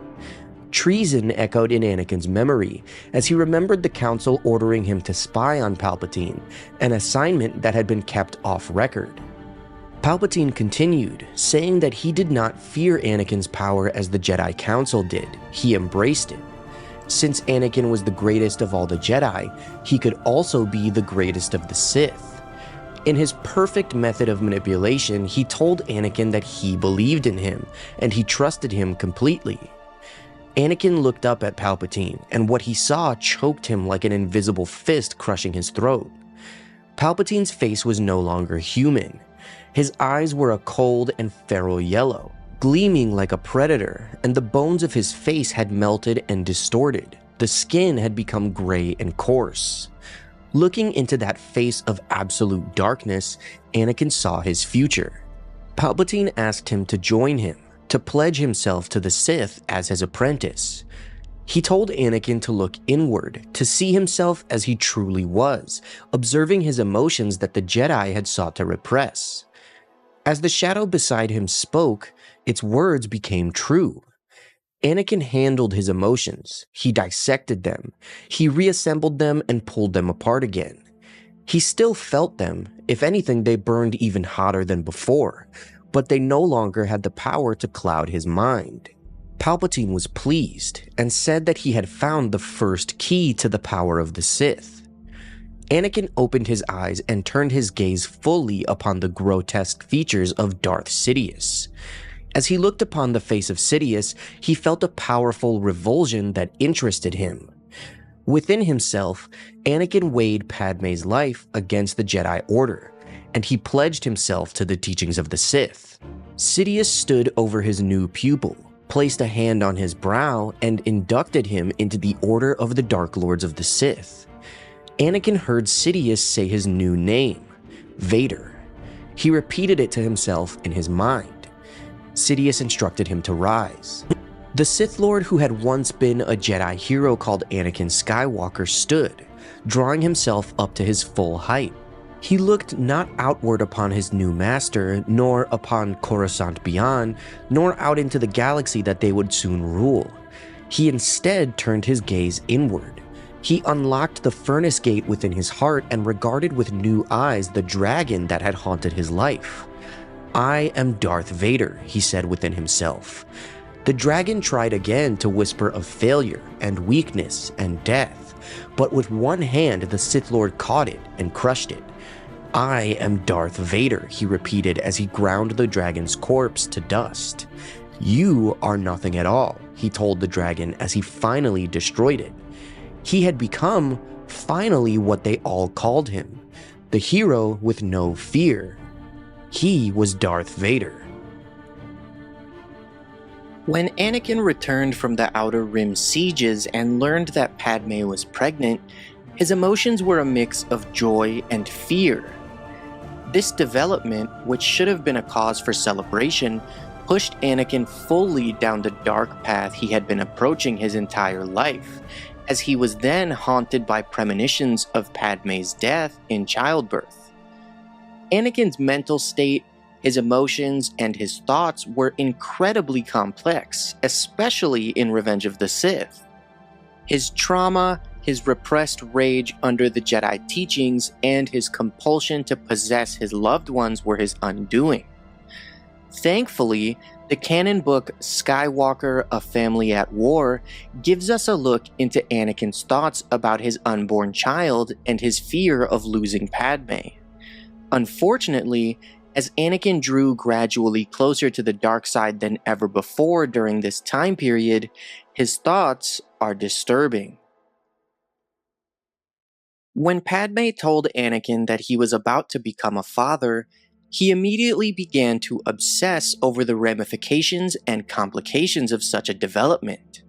Treason echoed in Anakin's memory, as he remembered the Council ordering him to spy on Palpatine, an assignment that had been kept off record. Palpatine continued, saying that he did not fear Anakin's power as the Jedi Council did. He embraced it. Since Anakin was the greatest of all the Jedi, he could also be the greatest of the Sith. In his perfect method of manipulation, he told Anakin that he believed in him, and he trusted him completely. Anakin looked up at Palpatine, and what he saw choked him like an invisible fist crushing his throat. Palpatine's face was no longer human. His eyes were a cold and feral yellow, gleaming like a predator, and the bones of his face had melted and distorted. The skin had become gray and coarse. Looking into that face of absolute darkness, Anakin saw his future. Palpatine asked him to join him, to pledge himself to the Sith as his apprentice. He told Anakin to look inward, to see himself as he truly was, observing his emotions that the Jedi had sought to repress. As the shadow beside him spoke, its words became true. Anakin handled his emotions. He dissected them. He reassembled them and pulled them apart again. He still felt them. If anything, they burned even hotter than before, but they no longer had the power to cloud his mind. Palpatine was pleased and said that he had found the first key to the power of the Sith. Anakin opened his eyes and turned his gaze fully upon the grotesque features of Darth Sidious. As he looked upon the face of Sidious, he felt a powerful revulsion that interested him. Within himself, Anakin weighed Padme's life against the Jedi Order, and he pledged himself to the teachings of the Sith. Sidious stood over his new pupil, placed a hand on his brow, and inducted him into the Order of the Dark Lords of the Sith. Anakin heard Sidious say his new name, Vader. He repeated it to himself in his mind. Sidious instructed him to rise. The Sith Lord who had once been a Jedi hero called Anakin Skywalker stood, drawing himself up to his full height. He looked not outward upon his new master, nor upon Coruscant beyond, nor out into the galaxy that they would soon rule. He instead turned his gaze inward. He unlocked the furnace gate within his heart and regarded with new eyes the dragon that had haunted his life. "I am Darth Vader," he said within himself. The dragon tried again to whisper of failure and weakness and death, but with one hand the Sith Lord caught it and crushed it. "I am Darth Vader," he repeated as he ground the dragon's corpse to dust. "You are nothing at all," he told the dragon as he finally destroyed it. He had become, finally, what they all called him, the hero with no fear. He was Darth Vader. When Anakin returned from the Outer Rim sieges and learned that Padme was pregnant, his emotions were a mix of joy and fear. This development, which should have been a cause for celebration, pushed Anakin fully down the dark path he had been approaching his entire life, as he was then haunted by premonitions of Padme's death in childbirth. Anakin's mental state, his emotions, and his thoughts were incredibly complex, especially in Revenge of the Sith. His trauma, his repressed rage under the Jedi teachings, and his compulsion to possess his loved ones were his undoing. Thankfully, the canon book Skywalker: A Family at War gives us a look into Anakin's thoughts about his unborn child and his fear of losing Padme. Unfortunately, as Anakin drew gradually closer to the dark side than ever before during this time period, his thoughts are disturbing. When Padme told Anakin that he was about to become a father, he immediately began to obsess over the ramifications and complications of such a development.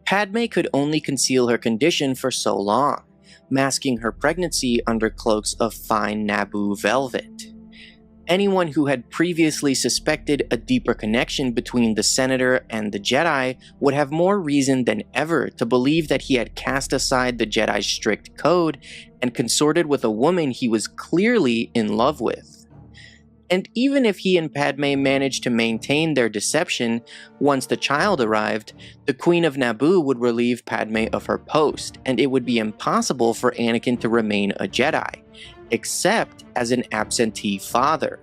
Padme could only conceal her condition for so long, masking her pregnancy under cloaks of fine Naboo velvet. Anyone who had previously suspected a deeper connection between the Senator and the Jedi would have more reason than ever to believe that he had cast aside the Jedi's strict code and consorted with a woman he was clearly in love with. And even if he and Padme managed to maintain their deception, once the child arrived, the Queen of Naboo would relieve Padme of her post, and it would be impossible for Anakin to remain a Jedi, except as an absentee father.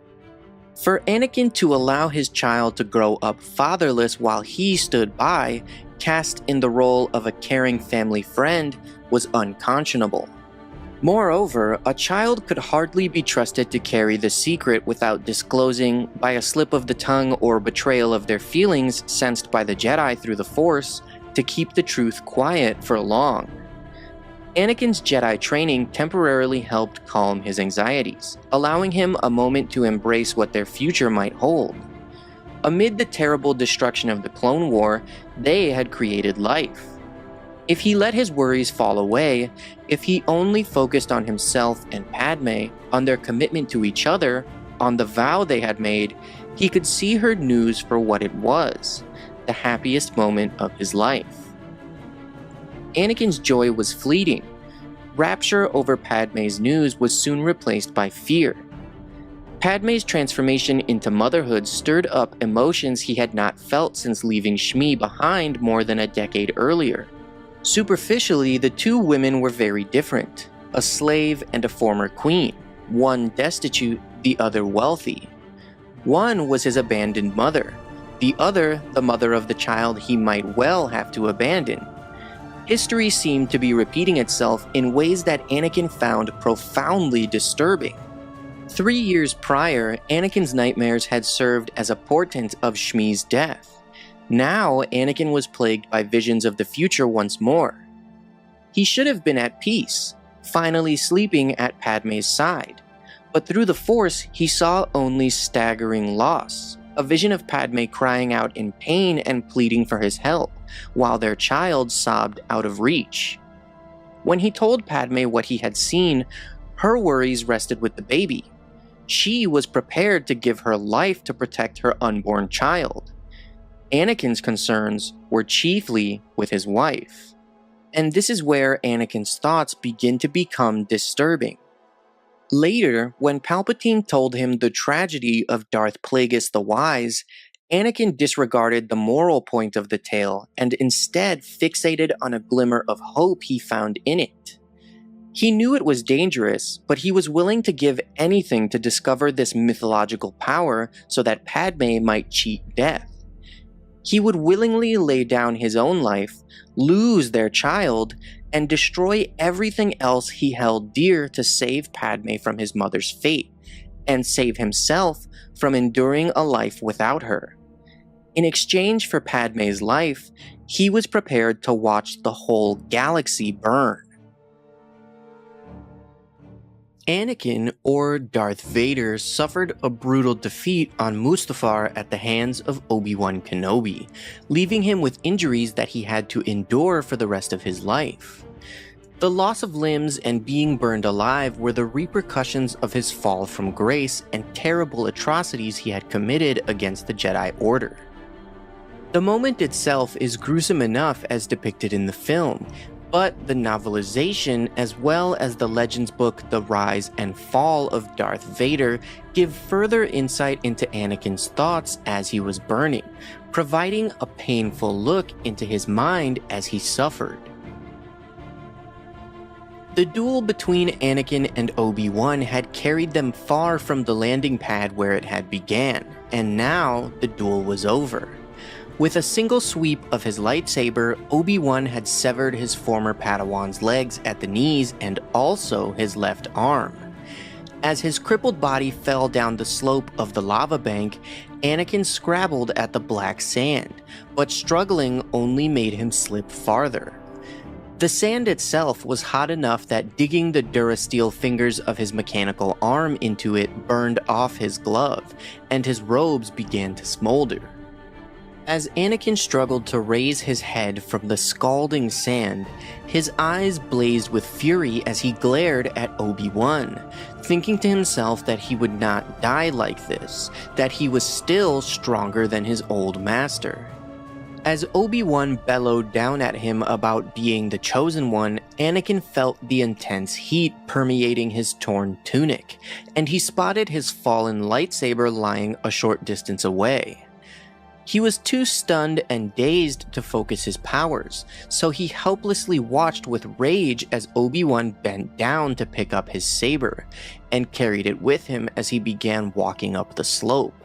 For Anakin to allow his child to grow up fatherless while he stood by, cast in the role of a caring family friend, was unconscionable. Moreover, a child could hardly be trusted to carry the secret without disclosing, by a slip of the tongue or betrayal of their feelings sensed by the Jedi through the Force, to keep the truth quiet for long. Anakin's Jedi training temporarily helped calm his anxieties, allowing him a moment to embrace what their future might hold. Amid the terrible destruction of the Clone War, they had created life. If he let his worries fall away, if he only focused on himself and Padme, on their commitment to each other, on the vow they had made, he could see her news for what it was, the happiest moment of his life. Anakin's joy was fleeting. Rapture over Padme's news was soon replaced by fear. Padme's transformation into motherhood stirred up emotions he had not felt since leaving Shmi behind more than a decade earlier. Superficially, the two women were very different, a slave and a former queen, one destitute, the other wealthy. One was his abandoned mother, the other the mother of the child he might well have to abandon. History seemed to be repeating itself in ways that Anakin found profoundly disturbing. 3 years prior, Anakin's nightmares had served as a portent of Shmi's death. Now, Anakin was plagued by visions of the future once more. He should have been at peace, finally sleeping at Padme's side. But through the Force, he saw only staggering loss, a vision of Padme crying out in pain and pleading for his help, while their child sobbed out of reach. When he told Padme what he had seen, her worries rested with the baby. She was prepared to give her life to protect her unborn child. Anakin's concerns were chiefly with his wife. And this is where Anakin's thoughts begin to become disturbing. Later, when Palpatine told him the tragedy of Darth Plagueis the Wise, Anakin disregarded the moral point of the tale and instead fixated on a glimmer of hope he found in it. He knew it was dangerous, but he was willing to give anything to discover this mythological power so that Padme might cheat death. He would willingly lay down his own life, lose their child, and destroy everything else he held dear to save Padme from his mother's fate, and save himself from enduring a life without her. In exchange for Padme's life, he was prepared to watch the whole galaxy burn. Anakin, or Darth Vader, suffered a brutal defeat on Mustafar at the hands of Obi-Wan Kenobi, leaving him with injuries that he had to endure for the rest of his life. The loss of limbs and being burned alive were the repercussions of his fall from grace and terrible atrocities he had committed against the Jedi Order. The moment itself is gruesome enough as depicted in the film, but the novelization, as well as the Legends book The Rise and Fall of Darth Vader, give further insight into Anakin's thoughts as he was burning, providing a painful look into his mind as he suffered. The duel between Anakin and Obi-Wan had carried them far from the landing pad where it had began, and now the duel was over. With a single sweep of his lightsaber, Obi-Wan had severed his former Padawan's legs at the knees and also his left arm. As his crippled body fell down the slope of the lava bank, Anakin scrabbled at the black sand, but struggling only made him slip farther. The sand itself was hot enough that digging the durasteel fingers of his mechanical arm into it burned off his glove, and his robes began to smolder. As Anakin struggled to raise his head from the scalding sand, his eyes blazed with fury as he glared at Obi-Wan, thinking to himself that he would not die like this, that he was still stronger than his old master. As Obi-Wan bellowed down at him about being the chosen one, Anakin felt the intense heat permeating his torn tunic, and he spotted his fallen lightsaber lying a short distance away. He was too stunned and dazed to focus his powers, so he helplessly watched with rage as Obi-Wan bent down to pick up his saber, and carried it with him as he began walking up the slope.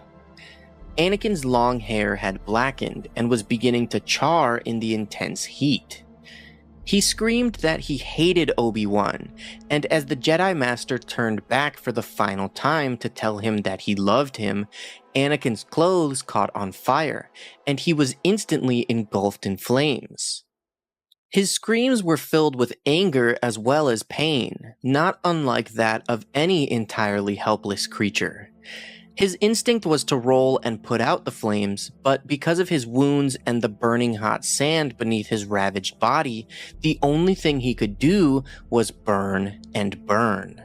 Anakin's long hair had blackened and was beginning to char in the intense heat. He screamed that he hated Obi-Wan, and as the Jedi Master turned back for the final time to tell him that he loved him, Anakin's clothes caught on fire, and he was instantly engulfed in flames. His screams were filled with anger as well as pain, not unlike that of any entirely helpless creature. His instinct was to roll and put out the flames, but because of his wounds and the burning hot sand beneath his ravaged body, the only thing he could do was burn and burn.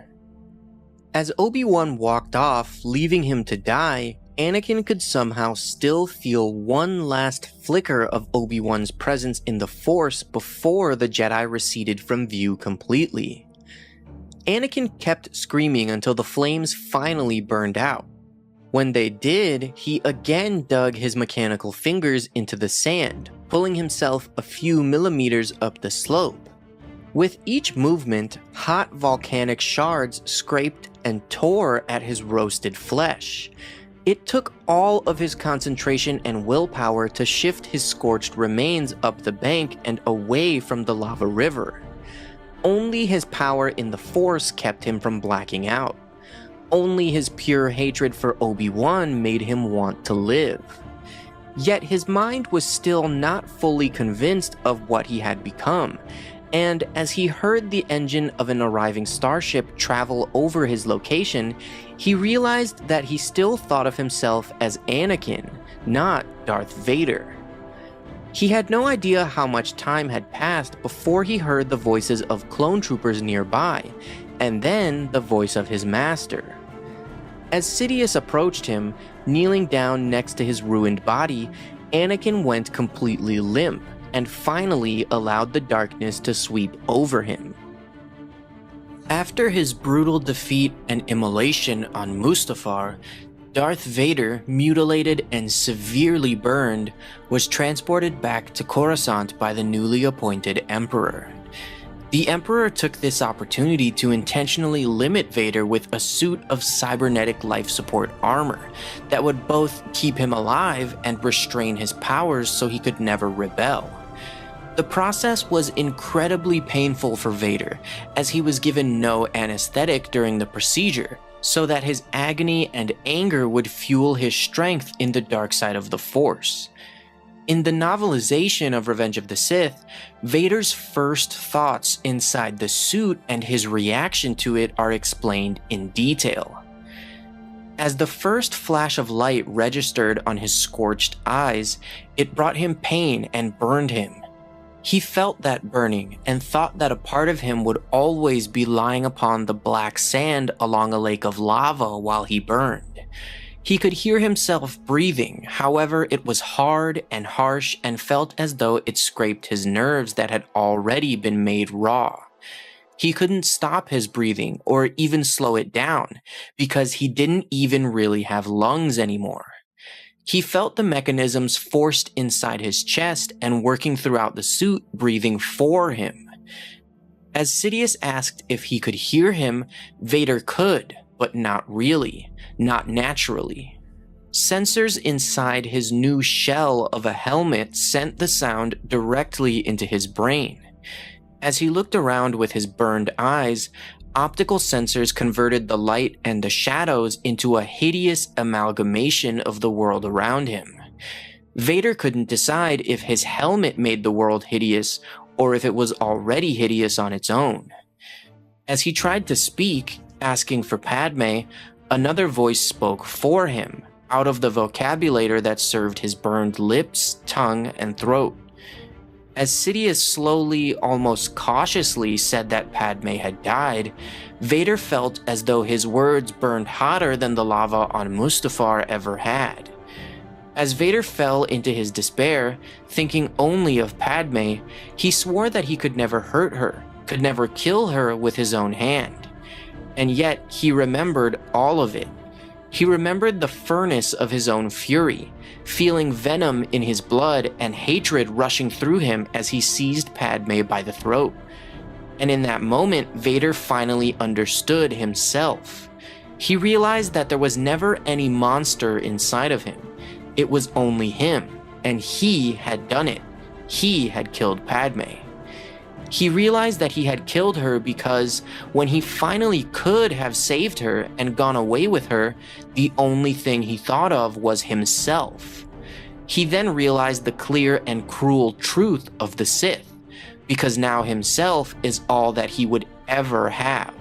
As Obi-Wan walked off, leaving him to die, Anakin could somehow still feel one last flicker of Obi-Wan's presence in the Force before the Jedi receded from view completely. Anakin kept screaming until the flames finally burned out. When they did, he again dug his mechanical fingers into the sand, pulling himself a few millimeters up the slope. With each movement, hot volcanic shards scraped and tore at his roasted flesh. It took all of his concentration and willpower to shift his scorched remains up the bank and away from the lava river. Only his power in the Force kept him from blacking out. Only his pure hatred for Obi-Wan made him want to live. Yet his mind was still not fully convinced of what he had become, and as he heard the engine of an arriving starship travel over his location, he realized that he still thought of himself as Anakin, not Darth Vader. He had no idea how much time had passed before he heard the voices of clone troopers nearby, and then the voice of his master. As Sidious approached him, kneeling down next to his ruined body, Anakin went completely limp and finally allowed the darkness to sweep over him. After his brutal defeat and immolation on Mustafar, Darth Vader, mutilated and severely burned, was transported back to Coruscant by the newly appointed Emperor. The Emperor took this opportunity to intentionally limit Vader with a suit of cybernetic life support armor that would both keep him alive and restrain his powers so he could never rebel. The process was incredibly painful for Vader, as he was given no anesthetic during the procedure, so that his agony and anger would fuel his strength in the dark side of the Force. In the novelization of Revenge of the Sith, Vader's first thoughts inside the suit and his reaction to it are explained in detail. As the first flash of light registered on his scorched eyes, it brought him pain and burned him. He felt that burning and thought that a part of him would always be lying upon the black sand along a lake of lava while he burned. He could hear himself breathing, however it was hard and harsh and felt as though it scraped his nerves that had already been made raw. He couldn't stop his breathing or even slow it down because he didn't even really have lungs anymore. He felt the mechanisms forced inside his chest and working throughout the suit, breathing for him. As Sidious asked if he could hear him, Vader could, but not really, not naturally. Sensors inside his new shell of a helmet sent the sound directly into his brain. As he looked around with his burned eyes, optical sensors converted the light and the shadows into a hideous amalgamation of the world around him. Vader couldn't decide if his helmet made the world hideous or if it was already hideous on its own. As he tried to speak, asking for Padme, another voice spoke for him, out of the vocabulator that served his burned lips, tongue, and throat. As Sidious slowly, almost cautiously said that Padme had died, Vader felt as though his words burned hotter than the lava on Mustafar ever had. As Vader fell into his despair, thinking only of Padme, he swore that he could never hurt her, could never kill her with his own hand. And yet, he remembered all of it. He remembered the furnace of his own fury, feeling venom in his blood and hatred rushing through him as he seized Padme by the throat. And in that moment, Vader finally understood himself. He realized that there was never any monster inside of him. It was only him, and he had done it. He had killed Padme. He realized that he had killed her because when he finally could have saved her and gone away with her, the only thing he thought of was himself. He then realized the clear and cruel truth of the Sith, because now himself is all that he would ever have.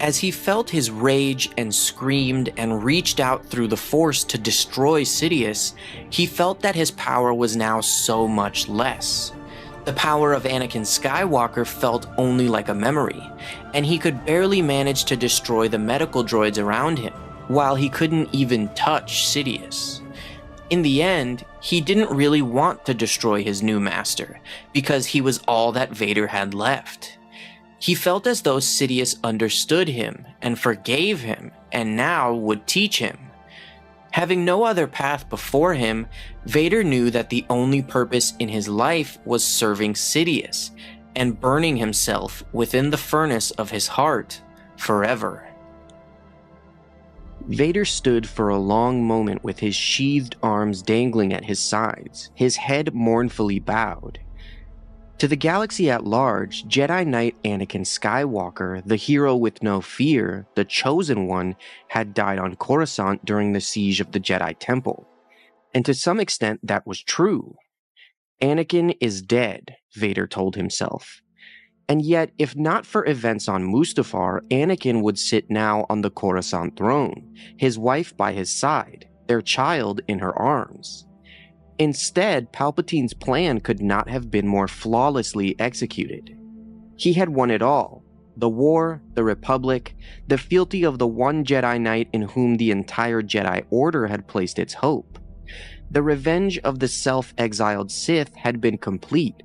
As he felt his rage and screamed and reached out through the Force to destroy Sidious, he felt that his power was now so much less. The power of Anakin Skywalker felt only like a memory, and he could barely manage to destroy the medical droids around him, while he couldn't even touch Sidious. In the end, he didn't really want to destroy his new master, because he was all that Vader had left. He felt as though Sidious understood him and forgave him, and now would teach him. Having no other path before him, Vader knew that the only purpose in his life was serving Sidious and burning himself within the furnace of his heart forever. Vader stood for a long moment with his sheathed arms dangling at his sides, his head mournfully bowed. To the galaxy at large, Jedi Knight Anakin Skywalker, the hero with no fear, the chosen one, had died on Coruscant during the siege of the Jedi Temple. And to some extent that was true. Anakin is dead, Vader told himself. And yet, if not for events on Mustafar, Anakin would sit now on the Coruscant throne, his wife by his side, their child in her arms. Instead, Palpatine's plan could not have been more flawlessly executed. He had won it all: the war, the Republic, the fealty of the one Jedi Knight in whom the entire Jedi Order had placed its hope. The revenge of the self-exiled Sith had been complete,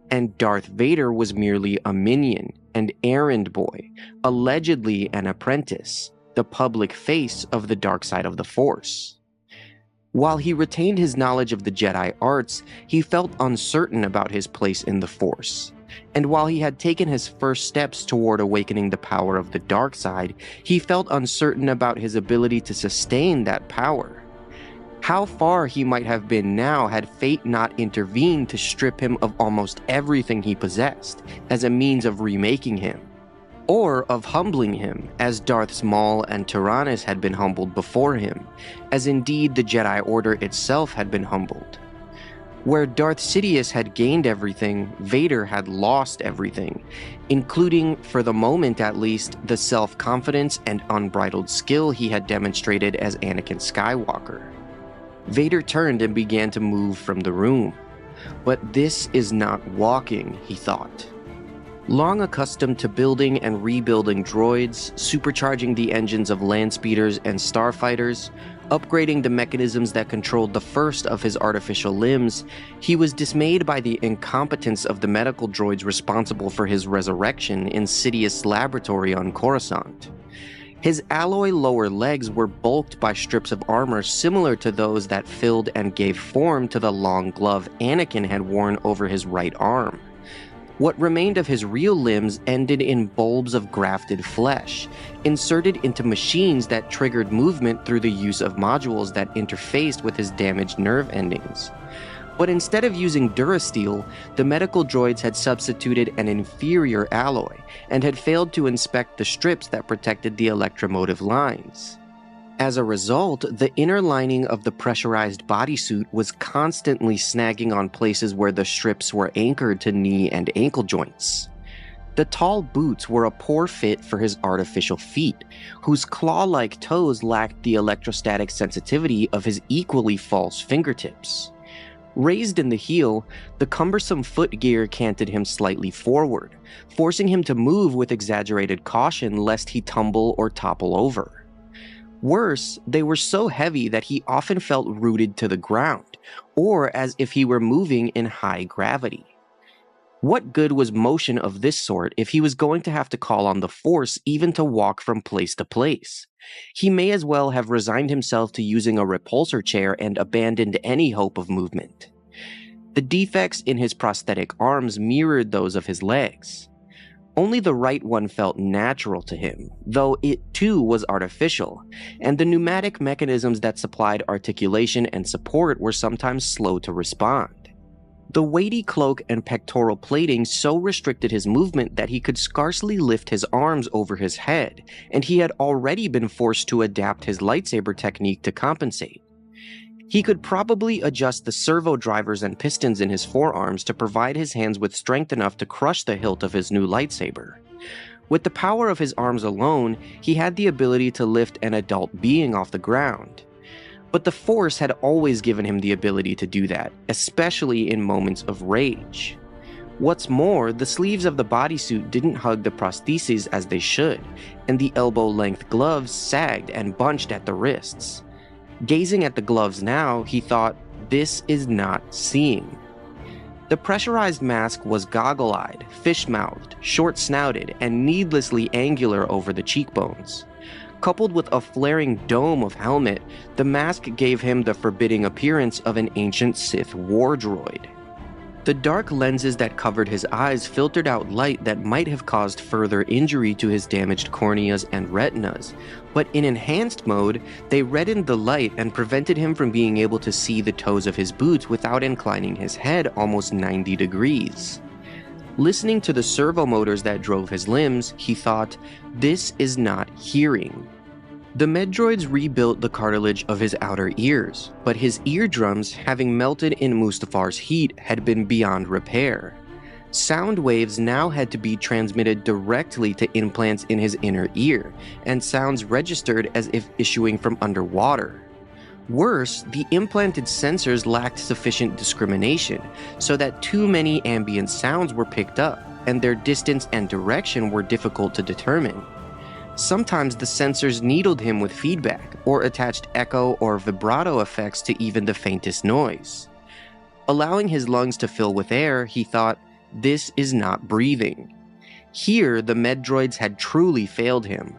and Darth Vader was merely a minion, an errand boy, allegedly an apprentice, the public face of the dark side of the Force. While he retained his knowledge of the Jedi arts, he felt uncertain about his place in the Force. And while he had taken his first steps toward awakening the power of the dark side, he felt uncertain about his ability to sustain that power. How far he might have been now had fate not intervened to strip him of almost everything he possessed, as a means of remaking him. Or of humbling him, as Darth Maul and Tyrannus had been humbled before him, as indeed the Jedi Order itself had been humbled. Where Darth Sidious had gained everything, Vader had lost everything, including, for the moment at least, the self-confidence and unbridled skill he had demonstrated as Anakin Skywalker. Vader turned and began to move from the room. But this is not walking, he thought. Long accustomed to building and rebuilding droids, supercharging the engines of land speeders and starfighters, upgrading the mechanisms that controlled the first of his artificial limbs, he was dismayed by the incompetence of the medical droids responsible for his resurrection in Sidious' laboratory on Coruscant. His alloy lower legs were bulked by strips of armor similar to those that filled and gave form to the long glove Anakin had worn over his right arm. What remained of his real limbs ended in bulbs of grafted flesh, inserted into machines that triggered movement through the use of modules that interfaced with his damaged nerve endings. But instead of using Durasteel, the medical droids had substituted an inferior alloy, and had failed to inspect the strips that protected the electromotive lines. As a result, the inner lining of the pressurized bodysuit was constantly snagging on places where the strips were anchored to knee and ankle joints. The tall boots were a poor fit for his artificial feet, whose claw-like toes lacked the electrostatic sensitivity of his equally false fingertips. Raised in the heel, the cumbersome footgear canted him slightly forward, forcing him to move with exaggerated caution lest he tumble or topple over. Worse, they were so heavy that he often felt rooted to the ground, or as if he were moving in high gravity. What good was motion of this sort if he was going to have to call on the Force even to walk from place to place? He may as well have resigned himself to using a repulsor chair and abandoned any hope of movement. The defects in his prosthetic arms mirrored those of his legs. Only the right one felt natural to him, though it too was artificial, and the pneumatic mechanisms that supplied articulation and support were sometimes slow to respond. The weighty cloak and pectoral plating so restricted his movement that he could scarcely lift his arms over his head, and he had already been forced to adapt his lightsaber technique to compensate. He could probably adjust the servo drivers and pistons in his forearms to provide his hands with strength enough to crush the hilt of his new lightsaber. With the power of his arms alone, he had the ability to lift an adult being off the ground. But the Force had always given him the ability to do that, especially in moments of rage. What's more, the sleeves of the bodysuit didn't hug the prostheses as they should, and the elbow-length gloves sagged and bunched at the wrists. Gazing at the gloves now, he thought, this is not seeing. The pressurized mask was goggle-eyed, fish-mouthed, short-snouted, and needlessly angular over the cheekbones. Coupled with a flaring dome of helmet, the mask gave him the forbidding appearance of an ancient Sith war droid. The dark lenses that covered his eyes filtered out light that might have caused further injury to his damaged corneas and retinas, but in enhanced mode, they reddened the light and prevented him from being able to see the toes of his boots without inclining his head almost 90 degrees. Listening to the servo motors that drove his limbs, he thought, this is not hearing. The Medroids rebuilt the cartilage of his outer ears, but his eardrums, having melted in Mustafar's heat, had been beyond repair. Sound waves now had to be transmitted directly to implants in his inner ear, and sounds registered as if issuing from underwater. Worse, the implanted sensors lacked sufficient discrimination, so that too many ambient sounds were picked up, and their distance and direction were difficult to determine. Sometimes the sensors needled him with feedback, or attached echo or vibrato effects to even the faintest noise. Allowing his lungs to fill with air, he thought, this is not breathing. Here, the Medroids had truly failed him.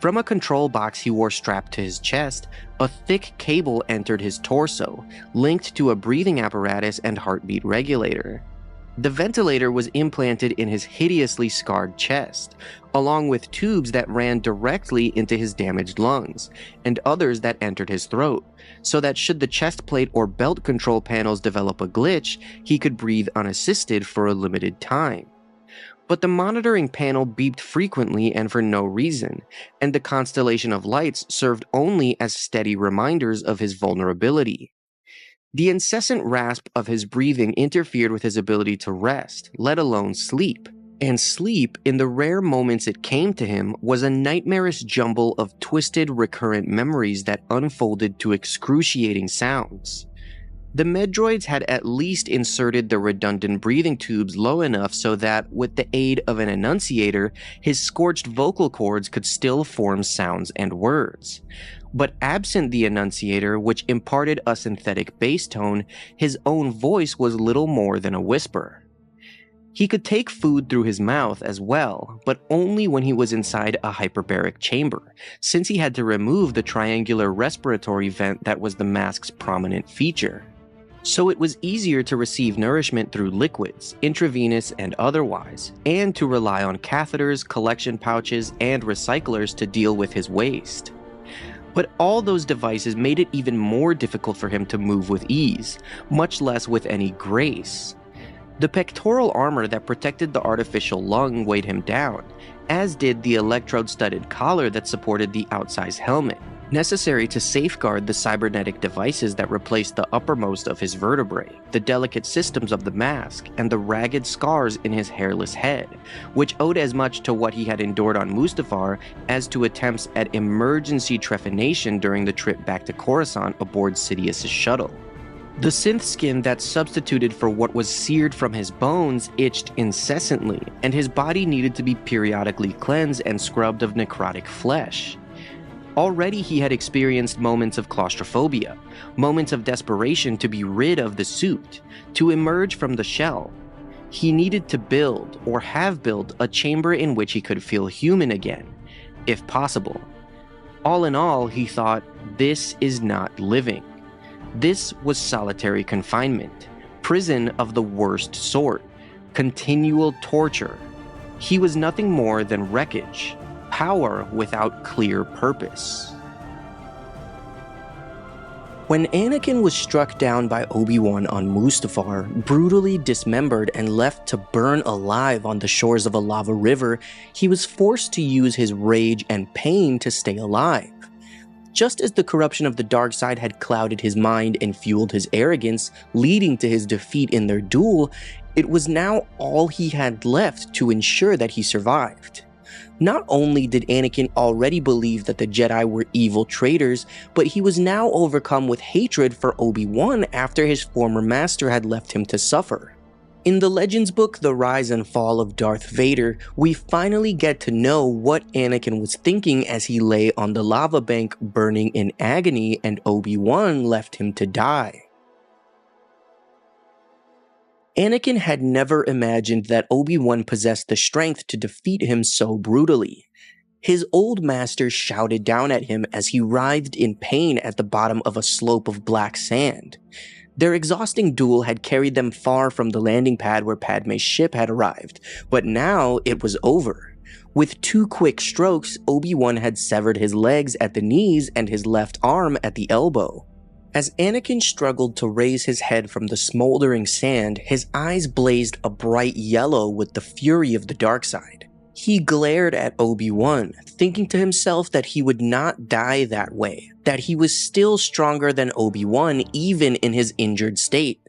From a control box he wore strapped to his chest, a thick cable entered his torso, linked to a breathing apparatus and heartbeat regulator. The ventilator was implanted in his hideously scarred chest, along with tubes that ran directly into his damaged lungs, and others that entered his throat, so that should the chest plate or belt control panels develop a glitch, he could breathe unassisted for a limited time. But the monitoring panel beeped frequently and for no reason, and the constellation of lights served only as steady reminders of his vulnerability. The incessant rasp of his breathing interfered with his ability to rest, let alone sleep. And sleep, in the rare moments it came to him, was a nightmarish jumble of twisted, recurrent memories that unfolded to excruciating sounds. The Medroids had at least inserted the redundant breathing tubes low enough so that, with the aid of an enunciator, his scorched vocal cords could still form sounds and words. But absent the enunciator, which imparted a synthetic bass tone, his own voice was little more than a whisper. He could take food through his mouth as well, but only when he was inside a hyperbaric chamber, since he had to remove the triangular respiratory vent that was the mask's prominent feature. So it was easier to receive nourishment through liquids, intravenous and otherwise, and to rely on catheters, collection pouches, and recyclers to deal with his waste. But all those devices made it even more difficult for him to move with ease, much less with any grace. The pectoral armor that protected the artificial lung weighed him down, as did the electrode-studded collar that supported the outsized helmet, necessary to safeguard the cybernetic devices that replaced the uppermost of his vertebrae, the delicate systems of the mask, and the ragged scars in his hairless head, which owed as much to what he had endured on Mustafar as to attempts at emergency trephination during the trip back to Coruscant aboard Sidious's shuttle. The synth skin that substituted for what was seared from his bones itched incessantly, and his body needed to be periodically cleansed and scrubbed of necrotic flesh. Already he had experienced moments of claustrophobia, moments of desperation to be rid of the suit, to emerge from the shell. He needed to build, or have built, a chamber in which he could feel human again, if possible. All in all, he thought, this is not living. This was solitary confinement, prison of the worst sort, continual torture. He was nothing more than wreckage, power without clear purpose. When Anakin was struck down by Obi-Wan on Mustafar, brutally dismembered and left to burn alive on the shores of a lava river, he was forced to use his rage and pain to stay alive. Just as the corruption of the dark side had clouded his mind and fueled his arrogance, leading to his defeat in their duel, it was now all he had left to ensure that he survived. Not only did Anakin already believe that the Jedi were evil traitors, but he was now overcome with hatred for Obi-Wan after his former master had left him to suffer. In the Legends book The Rise and Fall of Darth Vader, we finally get to know what Anakin was thinking as he lay on the lava bank burning in agony and Obi-Wan left him to die. Anakin had never imagined that Obi-Wan possessed the strength to defeat him so brutally. His old master shouted down at him as he writhed in pain at the bottom of a slope of black sand. Their exhausting duel had carried them far from the landing pad where Padme's ship had arrived, but now it was over. With 2 quick strokes, Obi-Wan had severed his legs at the knees and his left arm at the elbow. As Anakin struggled to raise his head from the smoldering sand, his eyes blazed a bright yellow with the fury of the dark side. He glared at Obi-Wan, thinking to himself that he would not die that way, that he was still stronger than Obi-Wan even in his injured state.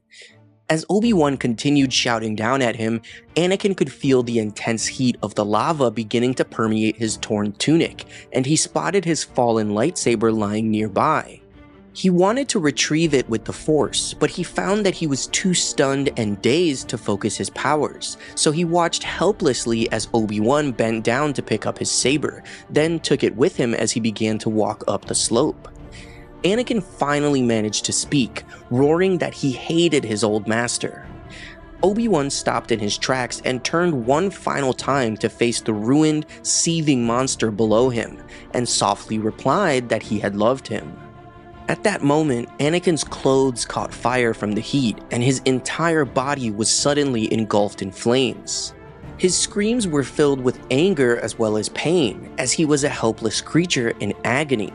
As Obi-Wan continued shouting down at him, Anakin could feel the intense heat of the lava beginning to permeate his torn tunic, and he spotted his fallen lightsaber lying nearby. He wanted to retrieve it with the Force, but he found that he was too stunned and dazed to focus his powers, so he watched helplessly as Obi-Wan bent down to pick up his saber, then took it with him as he began to walk up the slope. Anakin finally managed to speak, roaring that he hated his old master. Obi-Wan stopped in his tracks and turned one final time to face the ruined, seething monster below him, and softly replied that he had loved him. At that moment, Anakin's clothes caught fire from the heat, and his entire body was suddenly engulfed in flames. His screams were filled with anger as well as pain, as he was a helpless creature in agony.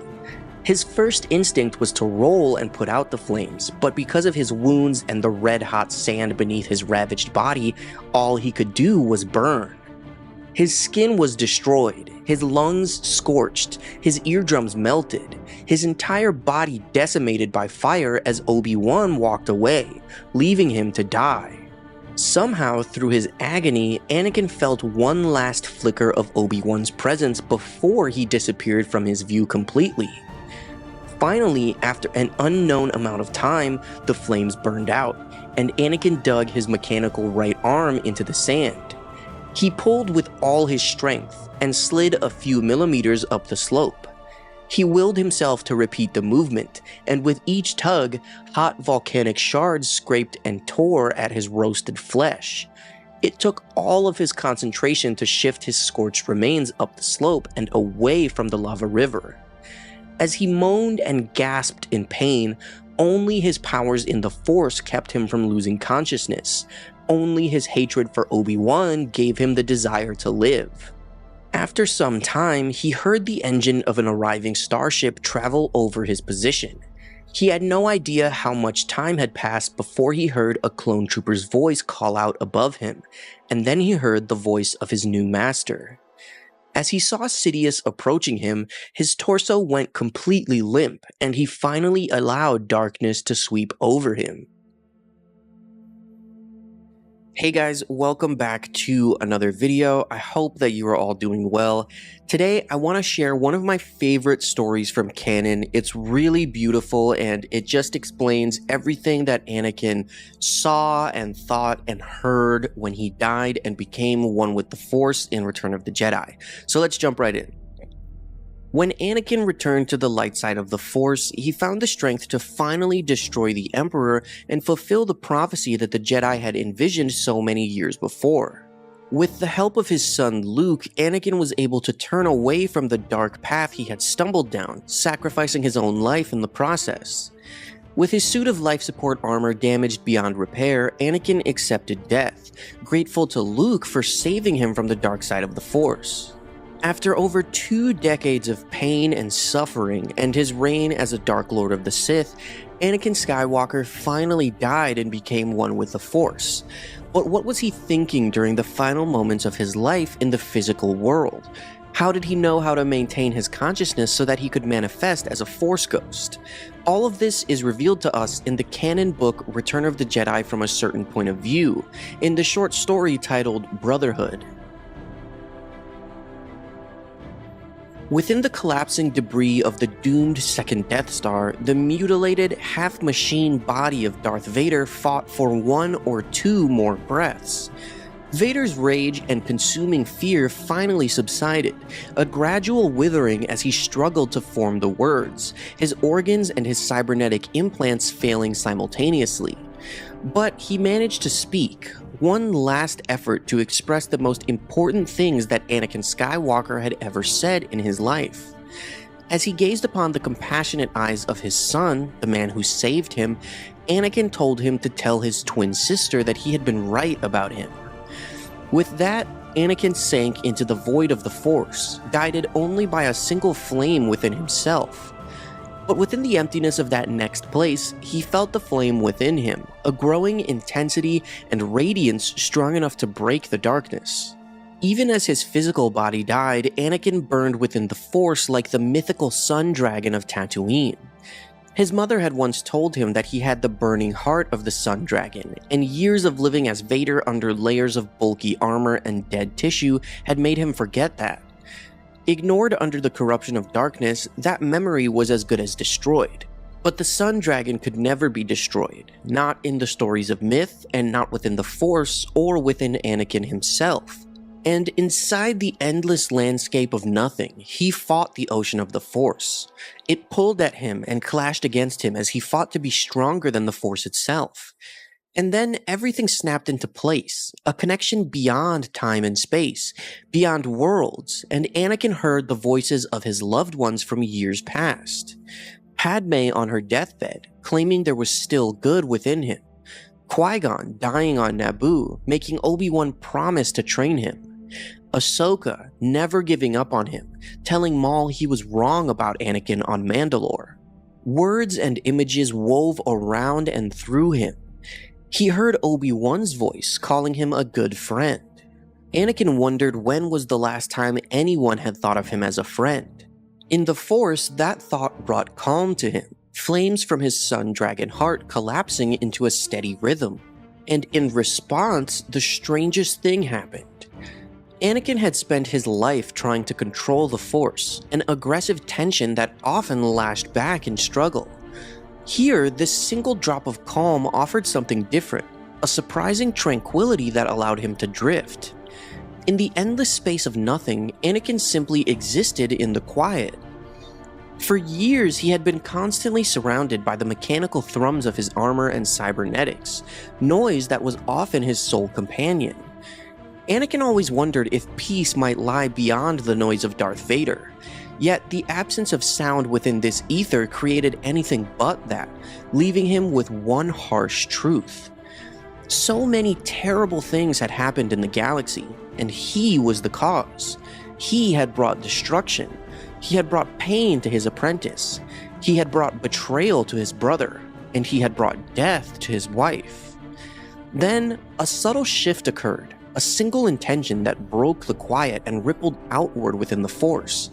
His first instinct was to roll and put out the flames, but because of his wounds and the red-hot sand beneath his ravaged body, all he could do was burn. His skin was destroyed, his lungs scorched, his eardrums melted, his entire body decimated by fire as Obi-Wan walked away, leaving him to die. Somehow, through his agony, Anakin felt one last flicker of Obi-Wan's presence before he disappeared from his view completely. Finally, after an unknown amount of time, the flames burned out, and Anakin dug his mechanical right arm into the sand. He pulled with all his strength and slid a few millimeters up the slope. He willed himself to repeat the movement, and with each tug, hot volcanic shards scraped and tore at his roasted flesh. It took all of his concentration to shift his scorched remains up the slope and away from the lava river. As he moaned and gasped in pain, only his powers in the Force kept him from losing consciousness. Only his hatred for Obi-Wan gave him the desire to live. After some time, he heard the engine of an arriving starship travel over his position. He had no idea how much time had passed before he heard a clone trooper's voice call out above him, and then he heard the voice of his new master. As he saw Sidious approaching him, his torso went completely limp, and he finally allowed darkness to sweep over him. Hey guys, welcome back to another video. I hope that you are all doing well. Today, I want to share one of my favorite stories from Canon. It's really beautiful and it just explains everything that Anakin saw and thought and heard when he died and became one with the Force in Return of the Jedi. So let's jump right in. When Anakin returned to the light side of the Force, he found the strength to finally destroy the Emperor and fulfill the prophecy that the Jedi had envisioned so many years before. With the help of his son Luke, Anakin was able to turn away from the dark path he had stumbled down, sacrificing his own life in the process. With his suit of life support armor damaged beyond repair, Anakin accepted death, grateful to Luke for saving him from the dark side of the Force. After over 2 decades of pain and suffering and his reign as a Dark Lord of the Sith, Anakin Skywalker finally died and became one with the Force. But what was he thinking during the final moments of his life in the physical world? How did he know how to maintain his consciousness so that he could manifest as a Force ghost? All of this is revealed to us in the canon book Return of the Jedi from a Certain Point of View, in the short story titled Brotherhood. Within the collapsing debris of the doomed second Death Star, the mutilated, half-machine body of Darth Vader fought for 1 or 2 more breaths. Vader's rage and consuming fear finally subsided, a gradual withering as he struggled to form the words, his organs and his cybernetic implants failing simultaneously. But he managed to speak, one last effort to express the most important things that Anakin Skywalker had ever said in his life. As he gazed upon the compassionate eyes of his son, the man who saved him, Anakin told him to tell his twin sister that he had been right about him. With that, Anakin sank into the void of the Force, guided only by a single flame within himself. But within the emptiness of that next place, he felt the flame within him, a growing intensity and radiance strong enough to break the darkness. Even as his physical body died, Anakin burned within the Force like the mythical sun dragon of Tatooine. His mother had once told him that he had the burning heart of the sun dragon, and years of living as Vader under layers of bulky armor and dead tissue had made him forget that. Ignored under the corruption of darkness, that memory was as good as destroyed. But the Sun Dragon could never be destroyed, not in the stories of myth, and not within the Force, or within Anakin himself. And inside the endless landscape of nothing, he fought the ocean of the Force. It pulled at him and clashed against him as he fought to be stronger than the Force itself. And then everything snapped into place, a connection beyond time and space, beyond worlds, and Anakin heard the voices of his loved ones from years past. Padme on her deathbed, claiming there was still good within him. Qui-Gon dying on Naboo, making Obi-Wan promise to train him. Ahsoka never giving up on him, telling Maul he was wrong about Anakin on Mandalore. Words and images wove around and through him. He heard Obi-Wan's voice calling him a good friend. Anakin wondered when was the last time anyone had thought of him as a friend. In the Force, that thought brought calm to him, flames from his sun dragon heart collapsing into a steady rhythm. And in response, the strangest thing happened. Anakin had spent his life trying to control the Force, an aggressive tension that often lashed back in struggle. Here, this single drop of calm offered something different, a surprising tranquility that allowed him to drift. In the endless space of nothing, Anakin simply existed in the quiet. For years, he had been constantly surrounded by the mechanical thrums of his armor and cybernetics, noise that was often his sole companion. Anakin always wondered if peace might lie beyond the noise of Darth Vader. Yet the absence of sound within this ether created anything but that, leaving him with one harsh truth. So many terrible things had happened in the galaxy, and he was the cause. He had brought destruction. He had brought pain to his apprentice. He had brought betrayal to his brother, and he had brought death to his wife. Then, a subtle shift occurred, a single intention that broke the quiet and rippled outward within the Force.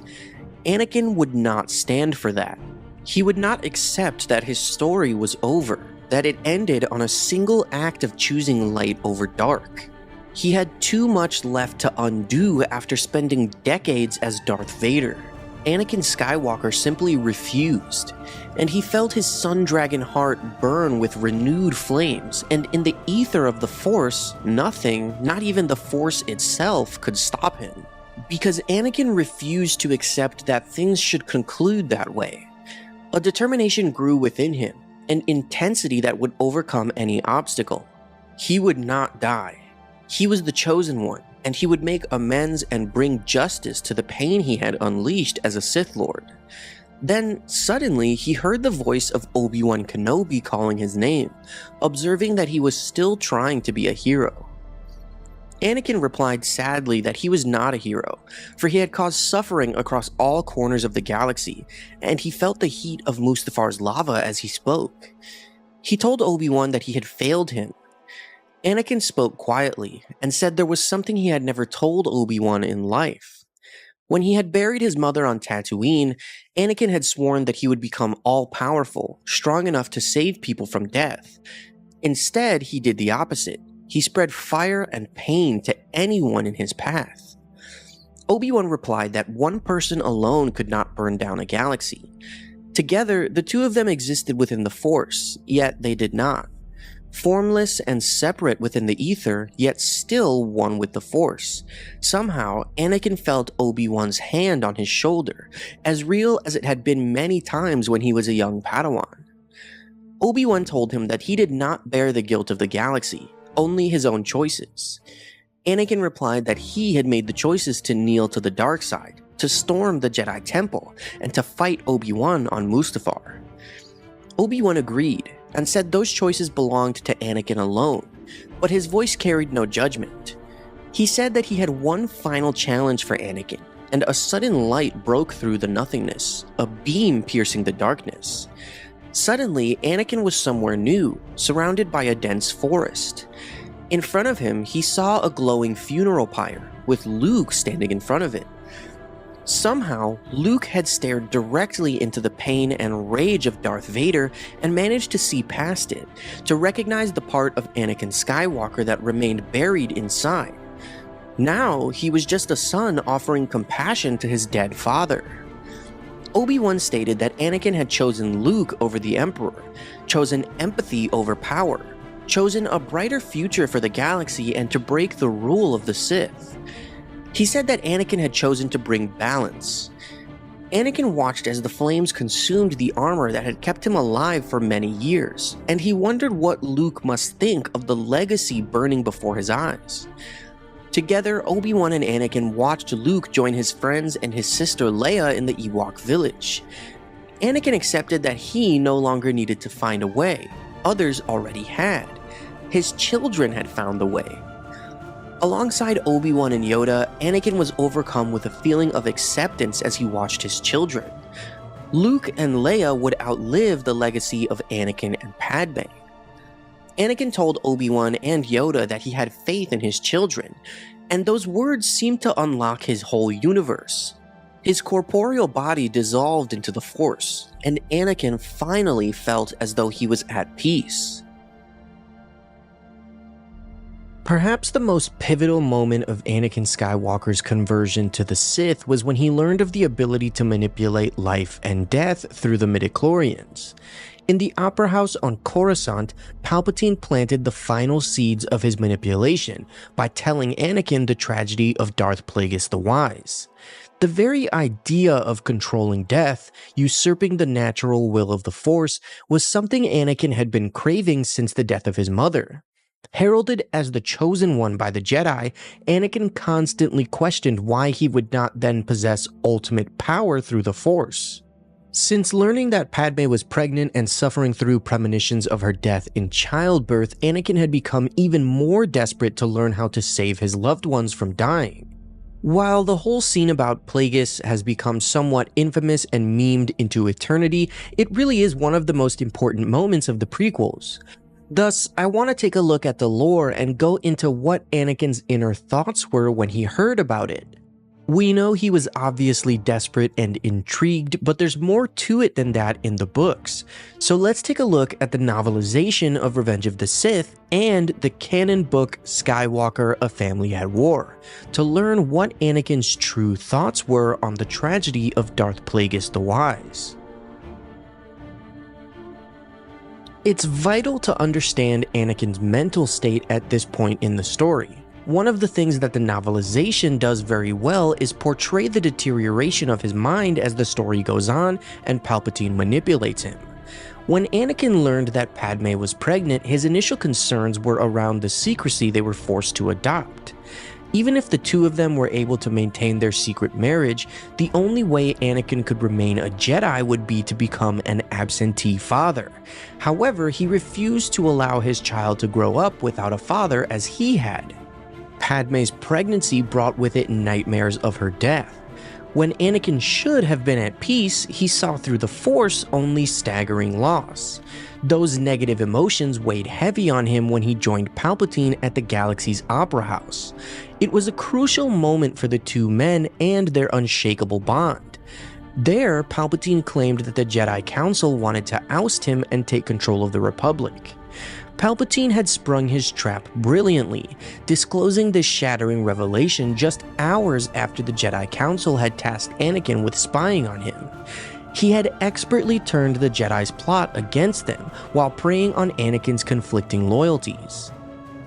Anakin would not stand for that. He would not accept that his story was over, that it ended on a single act of choosing light over dark. He had too much left to undo after spending decades as Darth Vader. Anakin Skywalker simply refused, and he felt his sun dragon heart burn with renewed flames, and in the ether of the Force, nothing, not even the Force itself, could stop him. because Anakin refused to accept that things should conclude that way. A determination grew within him, an intensity that would overcome any obstacle. He would not die. He was the chosen one, and he would make amends and bring justice to the pain he had unleashed as a Sith Lord. Then, suddenly, he heard the voice of Obi-Wan Kenobi calling his name, observing that he was still trying to be a hero. Anakin replied sadly that he was not a hero, for he had caused suffering across all corners of the galaxy, and he felt the heat of Mustafar's lava as he spoke. He told Obi-Wan that he had failed him. Anakin spoke quietly, and said there was something he had never told Obi-Wan in life. When he had buried his mother on Tatooine, Anakin had sworn that he would become all-powerful, strong enough to save people from death. Instead, he did the opposite. He spread fire and pain to anyone in his path. Obi-Wan replied that one person alone could not burn down a galaxy. Together, the two of them existed within the Force, yet they did not. Formless and separate within the ether, yet still one with the Force. Somehow, Anakin felt Obi-Wan's hand on his shoulder, as real as it had been many times when he was a young Padawan. Obi-Wan told him that he did not bear the guilt of the galaxy, only his own choices. Anakin replied that he had made the choices to kneel to the dark side, to storm the Jedi Temple, and to fight Obi-Wan on Mustafar. Obi-Wan agreed, and said those choices belonged to Anakin alone, but his voice carried no judgment. He said that he had one final challenge for Anakin, and a sudden light broke through the nothingness, a beam piercing the darkness. Suddenly, Anakin was somewhere new, surrounded by a dense forest. In front of him, he saw a glowing funeral pyre, with Luke standing in front of it. Somehow, Luke had stared directly into the pain and rage of Darth Vader and managed to see past it, to recognize the part of Anakin Skywalker that remained buried inside. Now, he was just a son offering compassion to his dead father. Obi-Wan stated that Anakin had chosen Luke over the Emperor, chosen empathy over power, chosen a brighter future for the galaxy and to break the rule of the Sith. He said that Anakin had chosen to bring balance. Anakin watched as the flames consumed the armor that had kept him alive for many years, and he wondered what Luke must think of the legacy burning before his eyes. Together, Obi-Wan and Anakin watched Luke join his friends and his sister Leia in the Ewok village. Anakin accepted that he no longer needed to find a way. Others already had. His children had found the way. Alongside Obi-Wan and Yoda, Anakin was overcome with a feeling of acceptance as he watched his children. Luke and Leia would outlive the legacy of Anakin and Padme. Anakin told Obi-Wan and Yoda that he had faith in his children, and those words seemed to unlock his whole universe. His corporeal body dissolved into the Force, and Anakin finally felt as though he was at peace. Perhaps the most pivotal moment of Anakin Skywalker's conversion to the Sith was when he learned of the ability to manipulate life and death through the midichlorians. In the Opera House on Coruscant, Palpatine planted the final seeds of his manipulation by telling Anakin the tragedy of Darth Plagueis the Wise. The very idea of controlling death, usurping the natural will of the Force, was something Anakin had been craving since the death of his mother. Heralded as the chosen one by the Jedi, Anakin constantly questioned why he would not then possess ultimate power through the Force. Since learning that Padme was pregnant and suffering through premonitions of her death in childbirth, Anakin had become even more desperate to learn how to save his loved ones from dying. While the whole scene about Plagueis has become somewhat infamous and memed into eternity, it really is one of the most important moments of the prequels. Thus, I want to take a look at the lore and go into what Anakin's inner thoughts were when he heard about it. We know he was obviously desperate and intrigued, but there's more to it than that in the books. So let's take a look at the novelization of Revenge of the Sith and the canon book Skywalker: A Family at War, to learn what Anakin's true thoughts were on the tragedy of Darth Plagueis the Wise. It's vital to understand Anakin's mental state at this point in the story. One of the things that the novelization does very well is portray the deterioration of his mind as the story goes on and Palpatine manipulates him. When Anakin learned that Padme was pregnant, his initial concerns were around the secrecy they were forced to adopt. Even if the two of them were able to maintain their secret marriage, the only way Anakin could remain a Jedi would be to become an absentee father. However, he refused to allow his child to grow up without a father as he had. Padme's pregnancy brought with it nightmares of her death. When Anakin should have been at peace, he saw through the Force only staggering loss. Those negative emotions weighed heavy on him when he joined Palpatine at the galaxy's Opera House. It was a crucial moment for the two men and their unshakable bond. There, Palpatine claimed that the Jedi Council wanted to oust him and take control of the Republic. Palpatine had sprung his trap brilliantly, disclosing this shattering revelation just hours after the Jedi Council had tasked Anakin with spying on him. He had expertly turned the Jedi's plot against them while preying on Anakin's conflicting loyalties.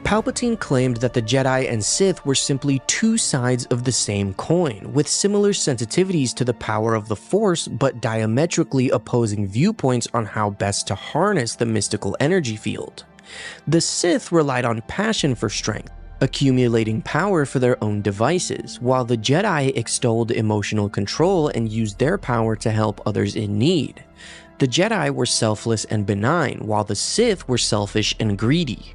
Palpatine claimed that the Jedi and Sith were simply two sides of the same coin, with similar sensitivities to the power of the Force but diametrically opposing viewpoints on how best to harness the mystical energy field. The Sith relied on passion for strength, accumulating power for their own devices, while the Jedi extolled emotional control and used their power to help others in need. The Jedi were selfless and benign, while the Sith were selfish and greedy.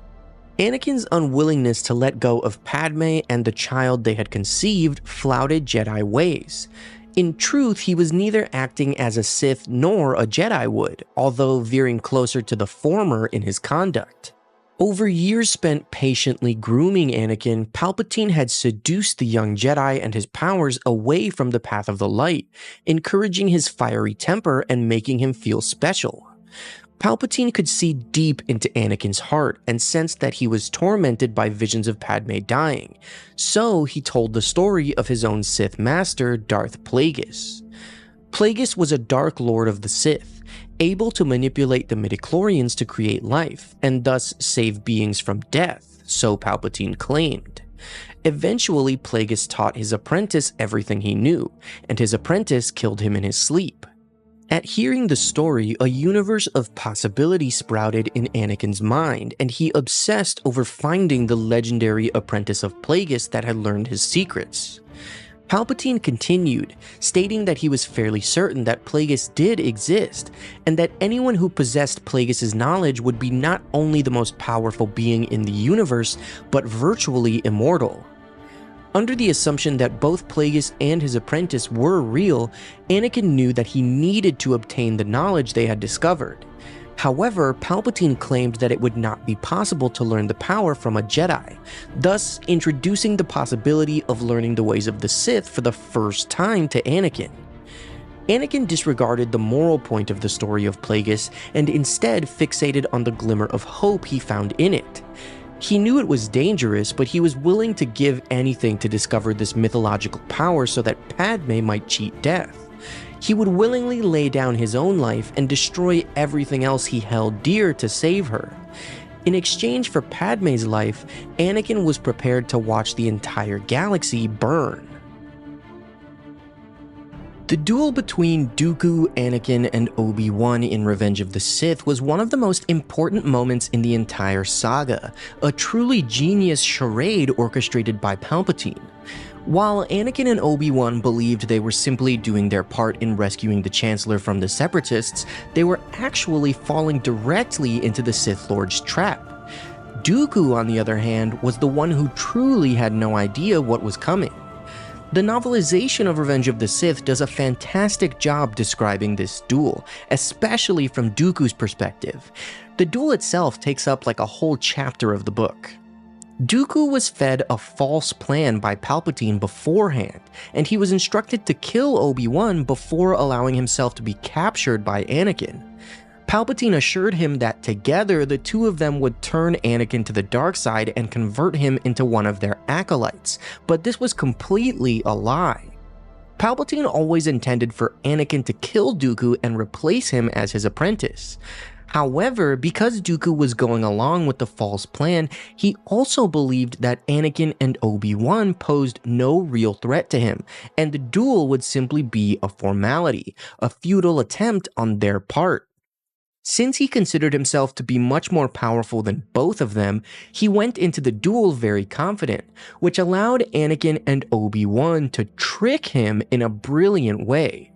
Anakin's unwillingness to let go of Padme and the child they had conceived flouted Jedi ways. In truth, he was neither acting as a Sith nor a Jedi would, although veering closer to the former in his conduct. Over years spent patiently grooming Anakin, Palpatine had seduced the young Jedi and his powers away from the path of the light, encouraging his fiery temper and making him feel special. Palpatine could see deep into Anakin's heart and sensed that he was tormented by visions of Padme dying, so he told the story of his own Sith master, Darth Plagueis. Plagueis was a Dark Lord of the Sith, able to manipulate the midichlorians to create life, and thus save beings from death, so Palpatine claimed. Eventually, Plagueis taught his apprentice everything he knew, and his apprentice killed him in his sleep. At hearing the story, a universe of possibility sprouted in Anakin's mind, and he obsessed over finding the legendary apprentice of Plagueis that had learned his secrets. Palpatine continued, stating that he was fairly certain that Plagueis did exist, and that anyone who possessed Plagueis' knowledge would be not only the most powerful being in the universe, but virtually immortal. Under the assumption that both Plagueis and his apprentice were real, Anakin knew that he needed to obtain the knowledge they had discovered. However, Palpatine claimed that it would not be possible to learn the power from a Jedi, thus introducing the possibility of learning the ways of the Sith for the first time to Anakin. Anakin disregarded the moral point of the story of Plagueis and instead fixated on the glimmer of hope he found in it. He knew it was dangerous, but he was willing to give anything to discover this mythological power so that Padme might cheat death. He would willingly lay down his own life and destroy everything else he held dear to save her. In exchange for Padme's life, Anakin was prepared to watch the entire galaxy burn. The duel between Dooku, Anakin, and Obi-Wan in Revenge of the Sith was one of the most important moments in the entire saga, a truly genius charade orchestrated by Palpatine. While Anakin and Obi-Wan believed they were simply doing their part in rescuing the Chancellor from the Separatists, they were actually falling directly into the Sith Lord's trap. Dooku, on the other hand, was the one who truly had no idea what was coming. The novelization of Revenge of the Sith does a fantastic job describing this duel, especially from Dooku's perspective. The duel itself takes up like a whole chapter of the book. Dooku was fed a false plan by Palpatine beforehand, and he was instructed to kill Obi-Wan before allowing himself to be captured by Anakin. Palpatine assured him that together the two of them would turn Anakin to the dark side and convert him into one of their acolytes, but this was completely a lie. Palpatine always intended for Anakin to kill Dooku and replace him as his apprentice. However, because Dooku was going along with the false plan, he also believed that Anakin and Obi-Wan posed no real threat to him, and the duel would simply be a formality, a futile attempt on their part. Since he considered himself to be much more powerful than both of them, he went into the duel very confident, which allowed Anakin and Obi-Wan to trick him in a brilliant way.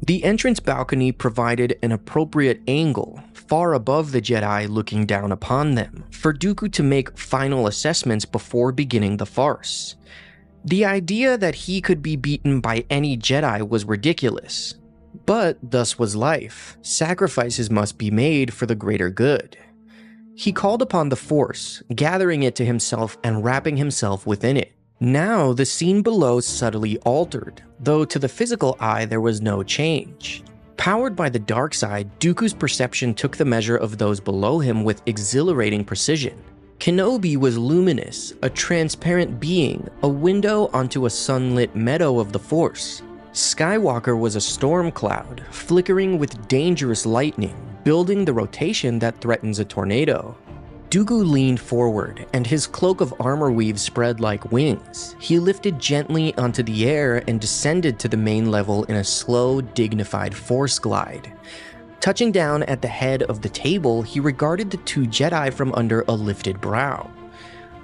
The entrance balcony provided an appropriate angle, far above the Jedi looking down upon them, for Dooku to make final assessments before beginning the farce. The idea that he could be beaten by any Jedi was ridiculous. But thus was life. Sacrifices must be made for the greater good. He called upon the Force, gathering it to himself and wrapping himself within it. Now, the scene below subtly altered, though to the physical eye there was no change. Powered by the dark side, Dooku's perception took the measure of those below him with exhilarating precision. Kenobi was luminous, a transparent being, a window onto a sunlit meadow of the Force. Skywalker was a storm cloud, flickering with dangerous lightning, building the rotation that threatens a tornado. Dooku leaned forward, and his cloak of armor weave spread like wings. He lifted gently onto the air and descended to the main level in a slow, dignified force glide. Touching down at the head of the table, he regarded the two Jedi from under a lifted brow.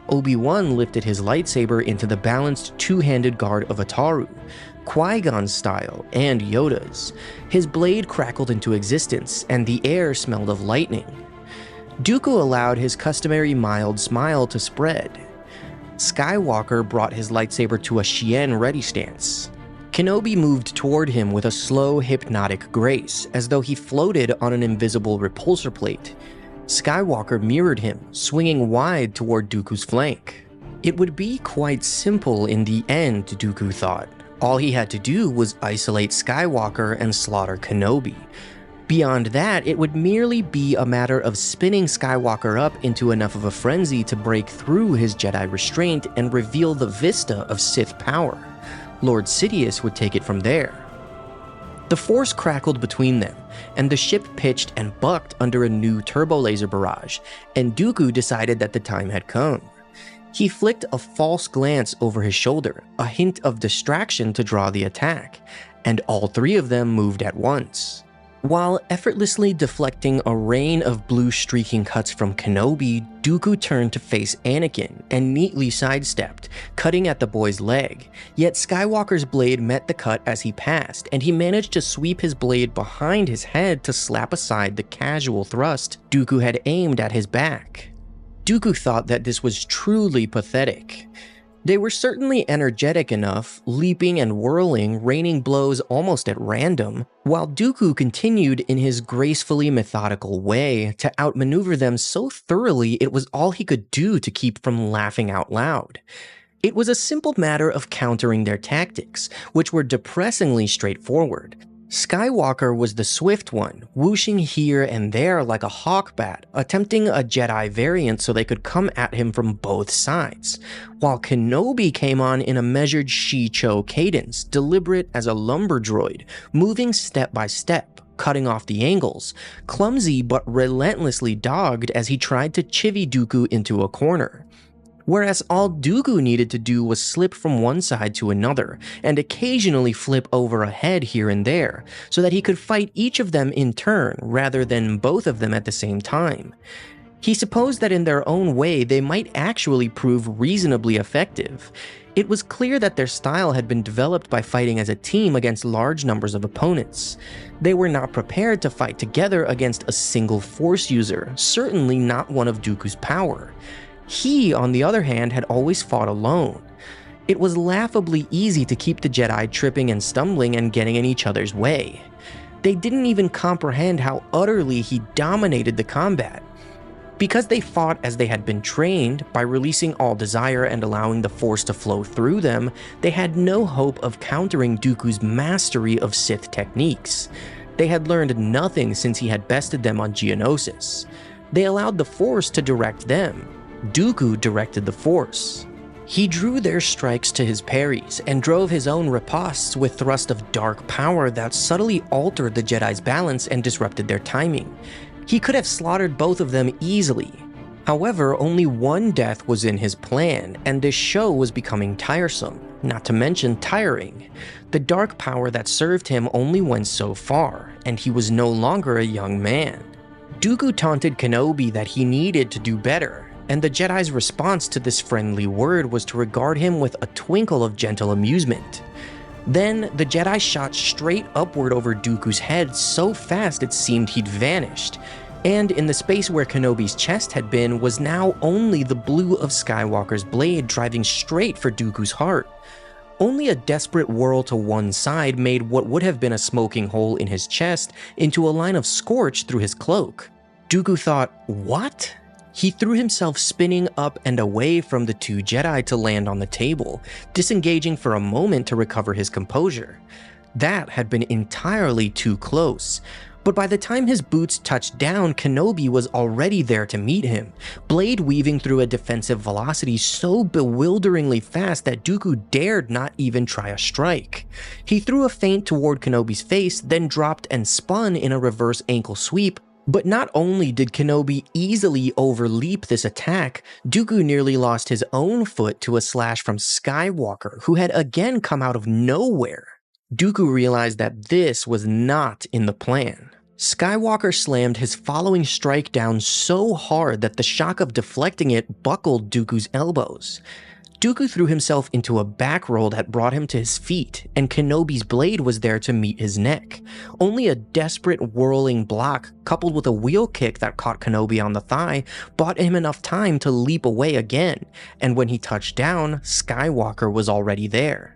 Obi-Wan lifted his lightsaber into the balanced two-handed guard of Ataru, Qui-Gon style and Yoda's. His blade crackled into existence, and the air smelled of lightning. Dooku allowed his customary mild smile to spread. Skywalker brought his lightsaber to a Shien ready stance. Kenobi moved toward him with a slow, hypnotic grace, as though he floated on an invisible repulsor plate. Skywalker mirrored him, swinging wide toward Dooku's flank. It would be quite simple in the end, Dooku thought. All he had to do was isolate Skywalker and slaughter Kenobi. Beyond that, it would merely be a matter of spinning Skywalker up into enough of a frenzy to break through his Jedi restraint and reveal the vista of Sith power. Lord Sidious would take it from there. The Force crackled between them, and the ship pitched and bucked under a new turbo laser barrage, and Dooku decided that the time had come. He flicked a false glance over his shoulder, a hint of distraction to draw the attack, and all three of them moved at once. While effortlessly deflecting a rain of blue streaking cuts from Kenobi, Dooku turned to face Anakin and neatly sidestepped, cutting at the boy's leg. Yet Skywalker's blade met the cut as he passed, and he managed to sweep his blade behind his head to slap aside the casual thrust Dooku had aimed at his back. Dooku thought that this was truly pathetic. They were certainly energetic enough, leaping and whirling, raining blows almost at random, while Dooku continued in his gracefully methodical way to outmaneuver them so thoroughly it was all he could do to keep from laughing out loud. It was a simple matter of countering their tactics, which were depressingly straightforward. Skywalker was the swift one, whooshing here and there like a hawk bat, attempting a Jedi variant so they could come at him from both sides, while Kenobi came on in a measured Shi-Cho cadence, deliberate as a lumber droid, moving step by step, cutting off the angles, clumsy but relentlessly dogged as he tried to chivvy Dooku into a corner. Whereas all Dooku needed to do was slip from one side to another, and occasionally flip over a head here and there, so that he could fight each of them in turn rather than both of them at the same time. He supposed that in their own way they might actually prove reasonably effective. It was clear that their style had been developed by fighting as a team against large numbers of opponents. They were not prepared to fight together against a single Force user, certainly not one of Dooku's power. He, on the other hand, had always fought alone. It was laughably easy to keep the Jedi tripping and stumbling and getting in each other's way. They didn't even comprehend how utterly he dominated the combat. Because they fought as they had been trained, by releasing all desire and allowing the Force to flow through them, they had no hope of countering Dooku's mastery of Sith techniques. They had learned nothing since he had bested them on Geonosis. They allowed the Force to direct them. Dooku directed the Force. He drew their strikes to his parries and drove his own ripostes with thrust of dark power that subtly altered the Jedi's balance and disrupted their timing. He could have slaughtered both of them easily. However, only one death was in his plan, and this show was becoming tiresome, not to mention tiring. The dark power that served him only went so far, and he was no longer a young man. Dooku taunted Kenobi that he needed to do better, and the Jedi's response to this friendly word was to regard him with a twinkle of gentle amusement. Then, the Jedi shot straight upward over Dooku's head so fast it seemed he'd vanished, and in the space where Kenobi's chest had been was now only the blue of Skywalker's blade driving straight for Dooku's heart. Only a desperate whirl to one side made what would have been a smoking hole in his chest into a line of scorch through his cloak. Dooku thought, "What?" He threw himself spinning up and away from the two Jedi to land on the table, disengaging for a moment to recover his composure. That had been entirely too close. But by the time his boots touched down, Kenobi was already there to meet him, blade weaving through a defensive velocity so bewilderingly fast that Dooku dared not even try a strike. He threw a feint toward Kenobi's face, then dropped and spun in a reverse ankle sweep. But not only did Kenobi easily overleap this attack, Dooku nearly lost his own foot to a slash from Skywalker, who had again come out of nowhere. Dooku realized that this was not in the plan. Skywalker slammed his following strike down so hard that the shock of deflecting it buckled Dooku's elbows. Dooku threw himself into a back roll that brought him to his feet, and Kenobi's blade was there to meet his neck. Only a desperate whirling block, coupled with a wheel kick that caught Kenobi on the thigh, bought him enough time to leap away again, and when he touched down, Skywalker was already there.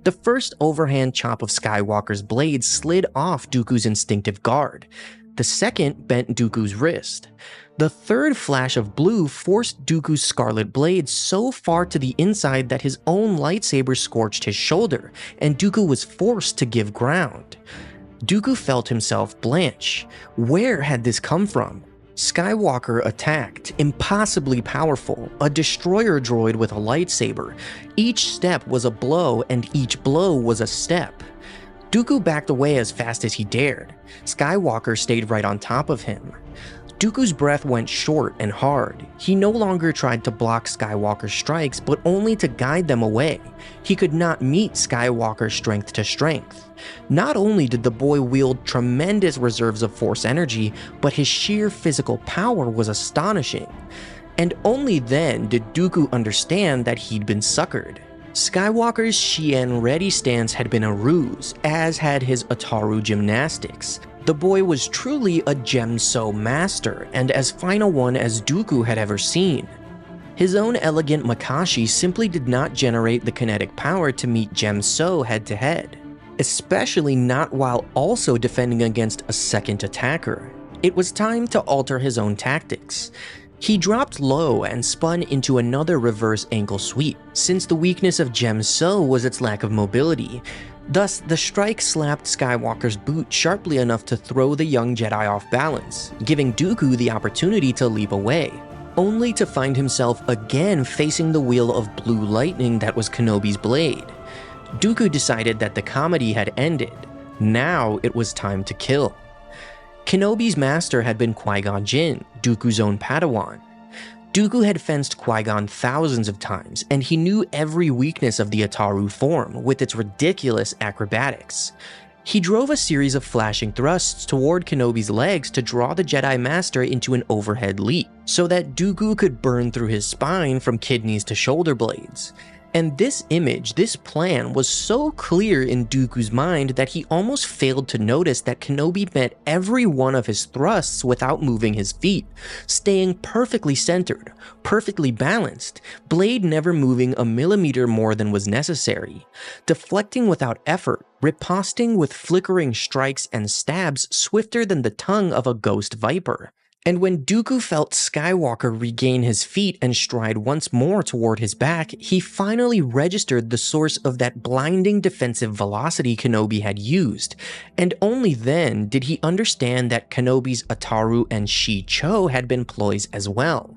The first overhand chop of Skywalker's blade slid off Dooku's instinctive guard. The second bent Dooku's wrist. The third flash of blue forced Dooku's scarlet blade so far to the inside that his own lightsaber scorched his shoulder, and Dooku was forced to give ground. Dooku felt himself blanch. Where had this come from? Skywalker attacked, impossibly powerful, a destroyer droid with a lightsaber. Each step was a blow, and each blow was a step. Dooku backed away as fast as he dared. Skywalker stayed right on top of him. Dooku's breath went short and hard. He no longer tried to block Skywalker's strikes, but only to guide them away. He could not meet Skywalker's strength to strength. Not only did the boy wield tremendous reserves of force energy, but his sheer physical power was astonishing. And only then did Dooku understand that he'd been suckered. Skywalker's Shien ready stance had been a ruse, as had his Ataru gymnastics. The boy was truly a Gemso master, and as fine a one as Dooku had ever seen. His own elegant Makashi simply did not generate the kinetic power to meet Gemso head-to-head, especially not while also defending against a second attacker. It was time to alter his own tactics. He dropped low and spun into another reverse ankle sweep, since the weakness of Gemso was its lack of mobility. Thus, the strike slapped Skywalker's boot sharply enough to throw the young Jedi off balance, giving Dooku the opportunity to leap away, only to find himself again facing the wheel of blue lightning that was Kenobi's blade. Dooku decided that the comedy had ended. Now it was time to kill. Kenobi's master had been Qui-Gon Jinn, Dooku's own Padawan. Dooku had fenced Qui-Gon thousands of times, and he knew every weakness of the Ataru form, with its ridiculous acrobatics. He drove a series of flashing thrusts toward Kenobi's legs to draw the Jedi Master into an overhead leap, so that Dooku could burn through his spine from kidneys to shoulder blades. And this image, this plan, was so clear in Dooku's mind that he almost failed to notice that Kenobi met every one of his thrusts without moving his feet, staying perfectly centered, perfectly balanced, blade never moving a millimeter more than was necessary, deflecting without effort, riposting with flickering strikes and stabs swifter than the tongue of a ghost viper. And when Dooku felt Skywalker regain his feet and stride once more toward his back, he finally registered the source of that blinding defensive velocity Kenobi had used, and only then did he understand that Kenobi's Ataru and Shi-Cho had been ploys as well.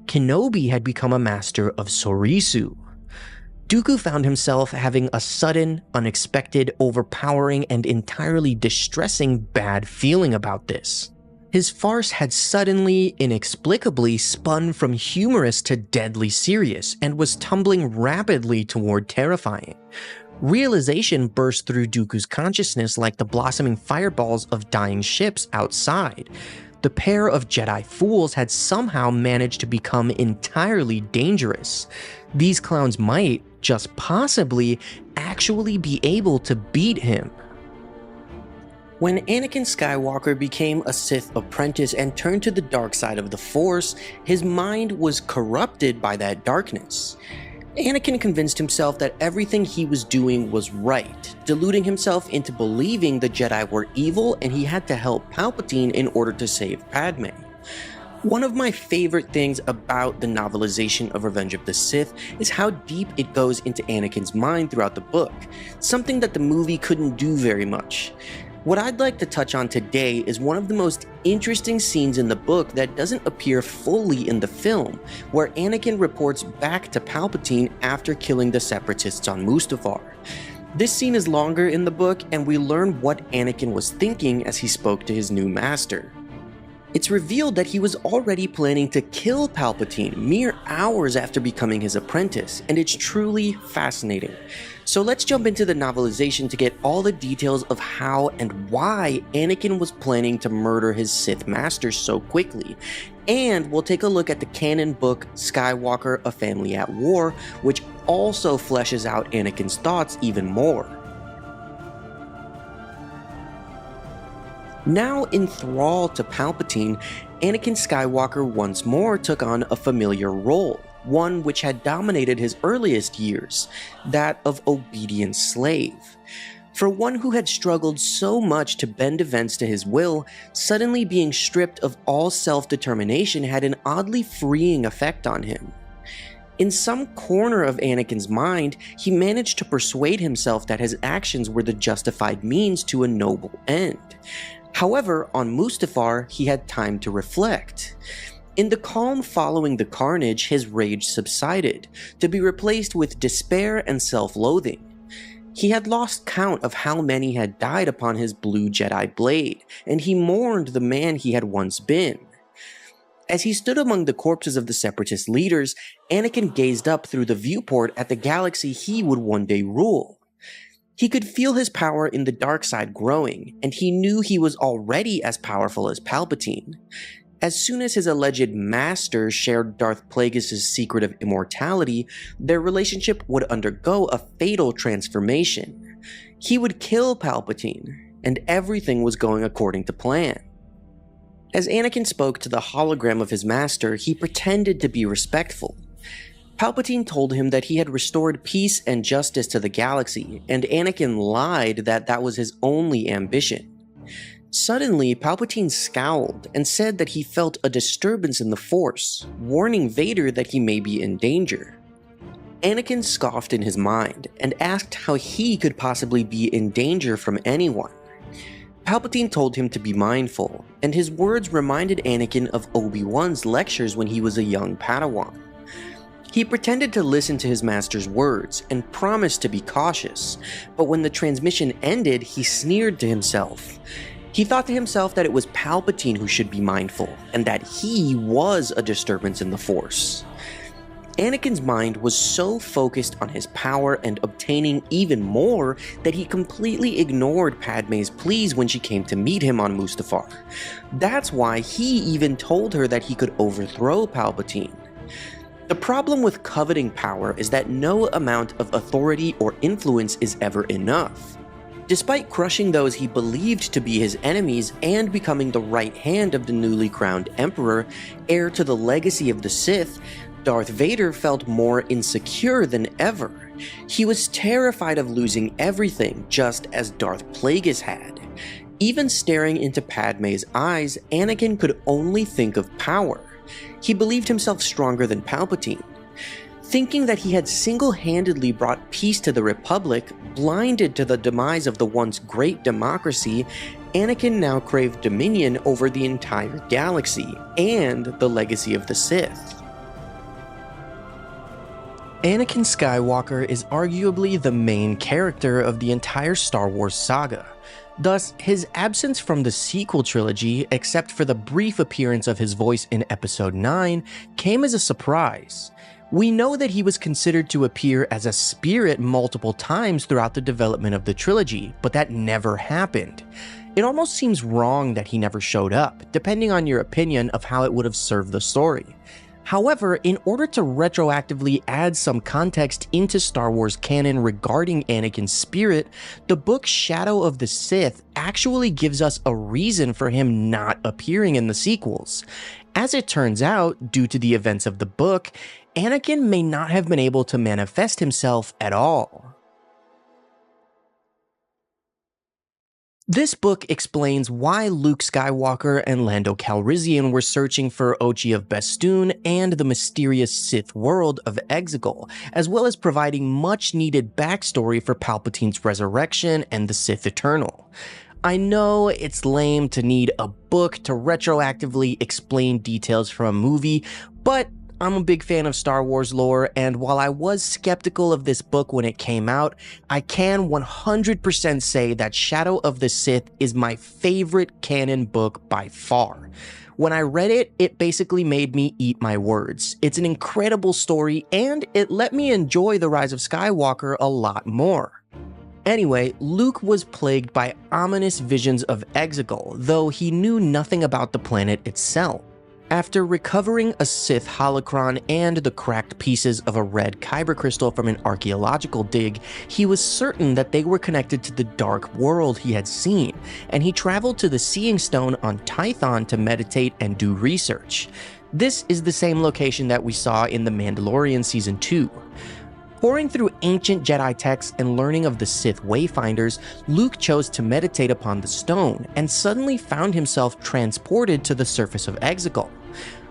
Kenobi had become a master of Sorisu. Dooku found himself having a sudden, unexpected, overpowering, and entirely distressing bad feeling about this. His farce had suddenly, inexplicably spun from humorous to deadly serious and was tumbling rapidly toward terrifying. Realization burst through Dooku's consciousness like the blossoming fireballs of dying ships outside. The pair of Jedi fools had somehow managed to become entirely dangerous. These clowns might, just possibly, actually be able to beat him. When Anakin Skywalker became a Sith apprentice and turned to the dark side of the Force, his mind was corrupted by that darkness. Anakin convinced himself that everything he was doing was right, deluding himself into believing the Jedi were evil and he had to help Palpatine in order to save Padme. One of my favorite things about the novelization of Revenge of the Sith is how deep it goes into Anakin's mind throughout the book, something that the movie couldn't do very much. What I'd like to touch on today is one of the most interesting scenes in the book that doesn't appear fully in the film, where Anakin reports back to Palpatine after killing the Separatists on Mustafar. This scene is longer in the book, and we learn what Anakin was thinking as he spoke to his new master. It's revealed that he was already planning to kill Palpatine mere hours after becoming his apprentice, and it's truly fascinating. So let's jump into the novelization to get all the details of how and why Anakin was planning to murder his Sith master so quickly. And we'll take a look at the canon book Skywalker: A Family at War, which also fleshes out Anakin's thoughts even more. Now enthralled to Palpatine, Anakin Skywalker once more took on a familiar role, one which had dominated his earliest years, that of obedient slave. For one who had struggled so much to bend events to his will, suddenly being stripped of all self-determination had an oddly freeing effect on him. In some corner of Anakin's mind, he managed to persuade himself that his actions were the justified means to a noble end. However, on Mustafar, he had time to reflect. In the calm following the carnage, his rage subsided, to be replaced with despair and self-loathing. He had lost count of how many had died upon his blue Jedi blade, and he mourned the man he had once been. As he stood among the corpses of the Separatist leaders, Anakin gazed up through the viewport at the galaxy he would one day rule. He could feel his power in the dark side growing, and he knew he was already as powerful as Palpatine. As soon as his alleged master shared Darth Plagueis' secret of immortality, their relationship would undergo a fatal transformation. He would kill Palpatine, and everything was going according to plan. As Anakin spoke to the hologram of his master, he pretended to be respectful. Palpatine told him that he had restored peace and justice to the galaxy, and Anakin lied that that was his only ambition. Suddenly, Palpatine scowled and said that he felt a disturbance in the Force, warning Vader that he may be in danger. Anakin scoffed in his mind and asked how he could possibly be in danger from anyone. Palpatine told him to be mindful, and his words reminded Anakin of Obi-Wan's lectures when he was a young Padawan. He pretended to listen to his master's words and promised to be cautious, but when the transmission ended, he sneered to himself. He thought to himself that it was Palpatine who should be mindful, and that he was a disturbance in the Force. Anakin's mind was so focused on his power and obtaining even more that he completely ignored Padme's pleas when she came to meet him on Mustafar. That's why he even told her that he could overthrow Palpatine. The problem with coveting power is that no amount of authority or influence is ever enough. Despite crushing those he believed to be his enemies and becoming the right hand of the newly crowned Emperor, heir to the legacy of the Sith, Darth Vader felt more insecure than ever. He was terrified of losing everything, just as Darth Plagueis had. Even staring into Padme's eyes, Anakin could only think of power. He believed himself stronger than Palpatine. Thinking that he had single-handedly brought peace to the Republic, blinded to the demise of the once great democracy, Anakin now craved dominion over the entire galaxy and the legacy of the Sith. Anakin Skywalker is arguably the main character of the entire Star Wars saga. Thus, his absence from the sequel trilogy, except for the brief appearance of his voice in Episode 9, came as a surprise. We know that he was considered to appear as a spirit multiple times throughout the development of the trilogy, but that never happened. It almost seems wrong that he never showed up, depending on your opinion of how it would have served the story. However, in order to retroactively add some context into Star Wars canon regarding Anakin's spirit, the book Shadow of the Sith actually gives us a reason for him not appearing in the sequels. As it turns out, due to the events of the book, Anakin may not have been able to manifest himself at all. This book explains why Luke Skywalker and Lando Calrissian were searching for Ochi of Bestoon and the mysterious Sith world of Exegol, as well as providing much-needed backstory for Palpatine's resurrection and the Sith Eternal. I know it's lame to need a book to retroactively explain details from a movie, but I'm a big fan of Star Wars lore, and while I was skeptical of this book when it came out, I can 100% say that Shadow of the Sith is my favorite canon book by far. When I read it, it basically made me eat my words. It's an incredible story, and it let me enjoy The Rise of Skywalker a lot more. Anyway, Luke was plagued by ominous visions of Exegol, though he knew nothing about the planet itself. After recovering a Sith holocron and the cracked pieces of a red kyber crystal from an archaeological dig, he was certain that they were connected to the dark world he had seen, and he traveled to the Seeing Stone on Tython to meditate and do research. This is the same location that we saw in The Mandalorian Season 2. Pouring through ancient Jedi texts and learning of the Sith Wayfinders, Luke chose to meditate upon the stone and suddenly found himself transported to the surface of Exegol.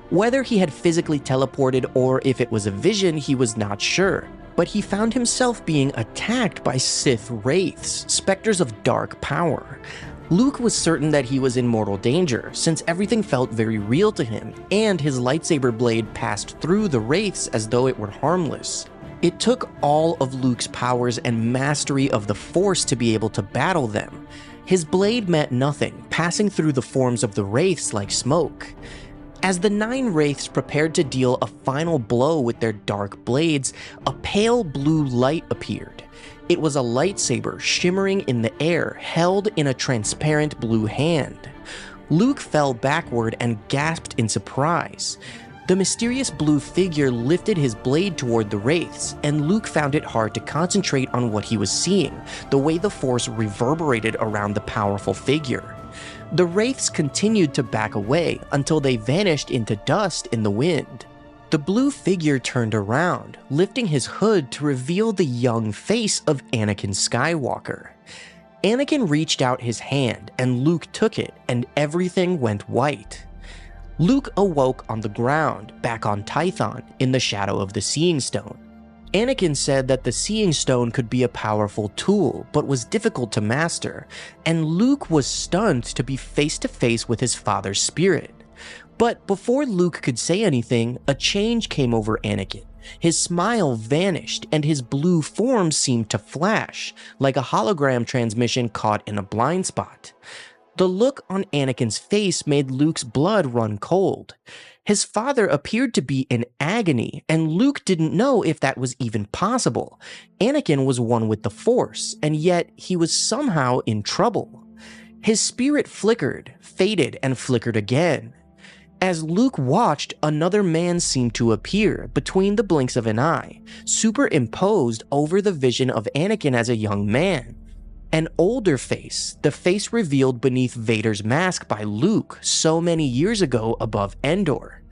Whether he had physically teleported or if it was a vision, he was not sure, but he found himself being attacked by Sith wraiths, specters of dark power. Luke was certain that he was in mortal danger, since everything felt very real to him, and his lightsaber blade passed through the wraiths as though it were harmless. It took all of Luke's powers and mastery of the Force to be able to battle them. His blade meant nothing, passing through the forms of the wraiths like smoke. As the 9 wraiths prepared to deal a final blow with their dark blades, a pale blue light appeared. It was a lightsaber shimmering in the air, held in a transparent blue hand. Luke fell backward and gasped in surprise. The mysterious blue figure lifted his blade toward the wraiths, and Luke found it hard to concentrate on what he was seeing, the way the Force reverberated around the powerful figure. The wraiths continued to back away until they vanished into dust in the wind. The blue figure turned around, lifting his hood to reveal the young face of Anakin Skywalker. Anakin reached out his hand, and Luke took it, and everything went white. Luke awoke on the ground, back on Tython, in the shadow of the Seeing Stone. Anakin said that the Seeing Stone could be a powerful tool, but was difficult to master, and Luke was stunned to be face to face with his father's spirit. But before Luke could say anything, a change came over Anakin. His smile vanished, and his blue form seemed to flash, like a hologram transmission caught in a blind spot. The look on Anakin's face made Luke's blood run cold. His father appeared to be in agony, and Luke didn't know if that was even possible. Anakin was one with the Force, and yet he was somehow in trouble. His spirit flickered, faded, and flickered again. As Luke watched, another man seemed to appear between the blinks of an eye, superimposed over the vision of Anakin as a young man. An older face, the face revealed beneath Vader's mask by Luke so many years ago above Endor.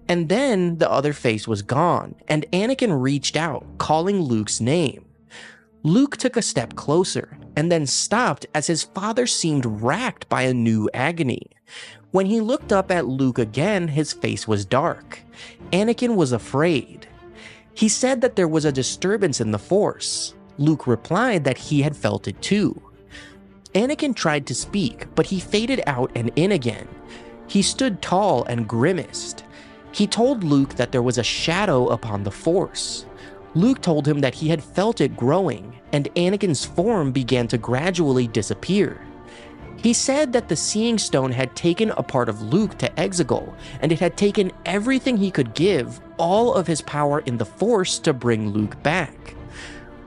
And then the other face was gone, and Anakin reached out, calling Luke's name. Luke took a step closer, and then stopped as his father seemed racked by a new agony. When he looked up at Luke again, his face was dark. Anakin was afraid. He said that there was a disturbance in the Force. Luke replied that he had felt it too. Anakin tried to speak, but he faded out and in again. He stood tall and grimaced. He told Luke that there was a shadow upon the Force. Luke told him that he had felt it growing, and Anakin's form began to gradually disappear. He said that the Seeing Stone had taken a part of Luke to Exegol, and it had taken everything he could give, all of his power in the Force, to bring Luke back.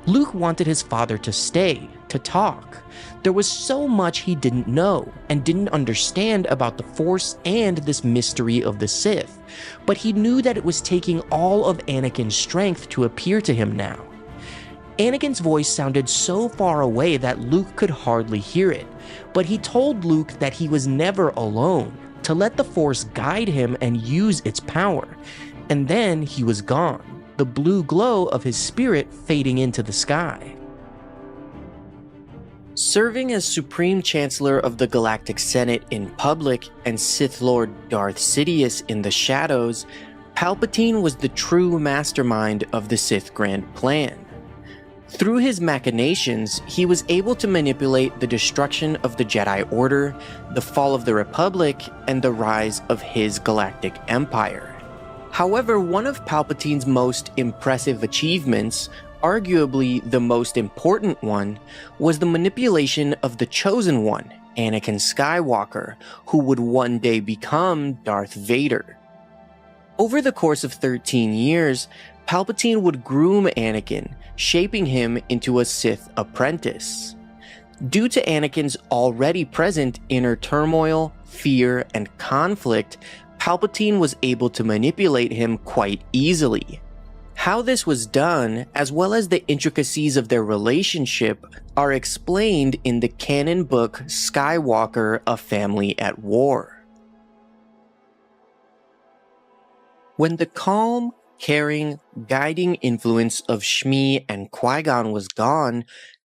Luke wanted his father to stay, to talk. There was so much he didn't know and didn't understand about the Force and this mystery of the Sith, but he knew that it was taking all of Anakin's strength to appear to him now. Anakin's voice sounded so far away that Luke could hardly hear it, but he told Luke that he was never alone, to let the Force guide him and use its power. And then he was gone, the blue glow of his spirit fading into the sky. Serving as Supreme Chancellor of the Galactic Senate in public and Sith Lord Darth Sidious in the shadows, Palpatine was the true mastermind of the Sith Grand Plan. Through his machinations, he was able to manipulate the destruction of the Jedi Order, the fall of the Republic, and the rise of his galactic empire. However, one of Palpatine's most impressive achievements, arguably the most important one, was the manipulation of the Chosen One, Anakin Skywalker, who would one day become Darth Vader. Over the course of 13 years, Palpatine would groom Anakin, shaping him into a Sith apprentice. Due to Anakin's already present inner turmoil, fear, and conflict, Palpatine was able to manipulate him quite easily. How this was done, as well as the intricacies of their relationship, are explained in the canon book Skywalker: A Family at War. When the calm, caring, guiding influence of Shmi and Qui-Gon was gone,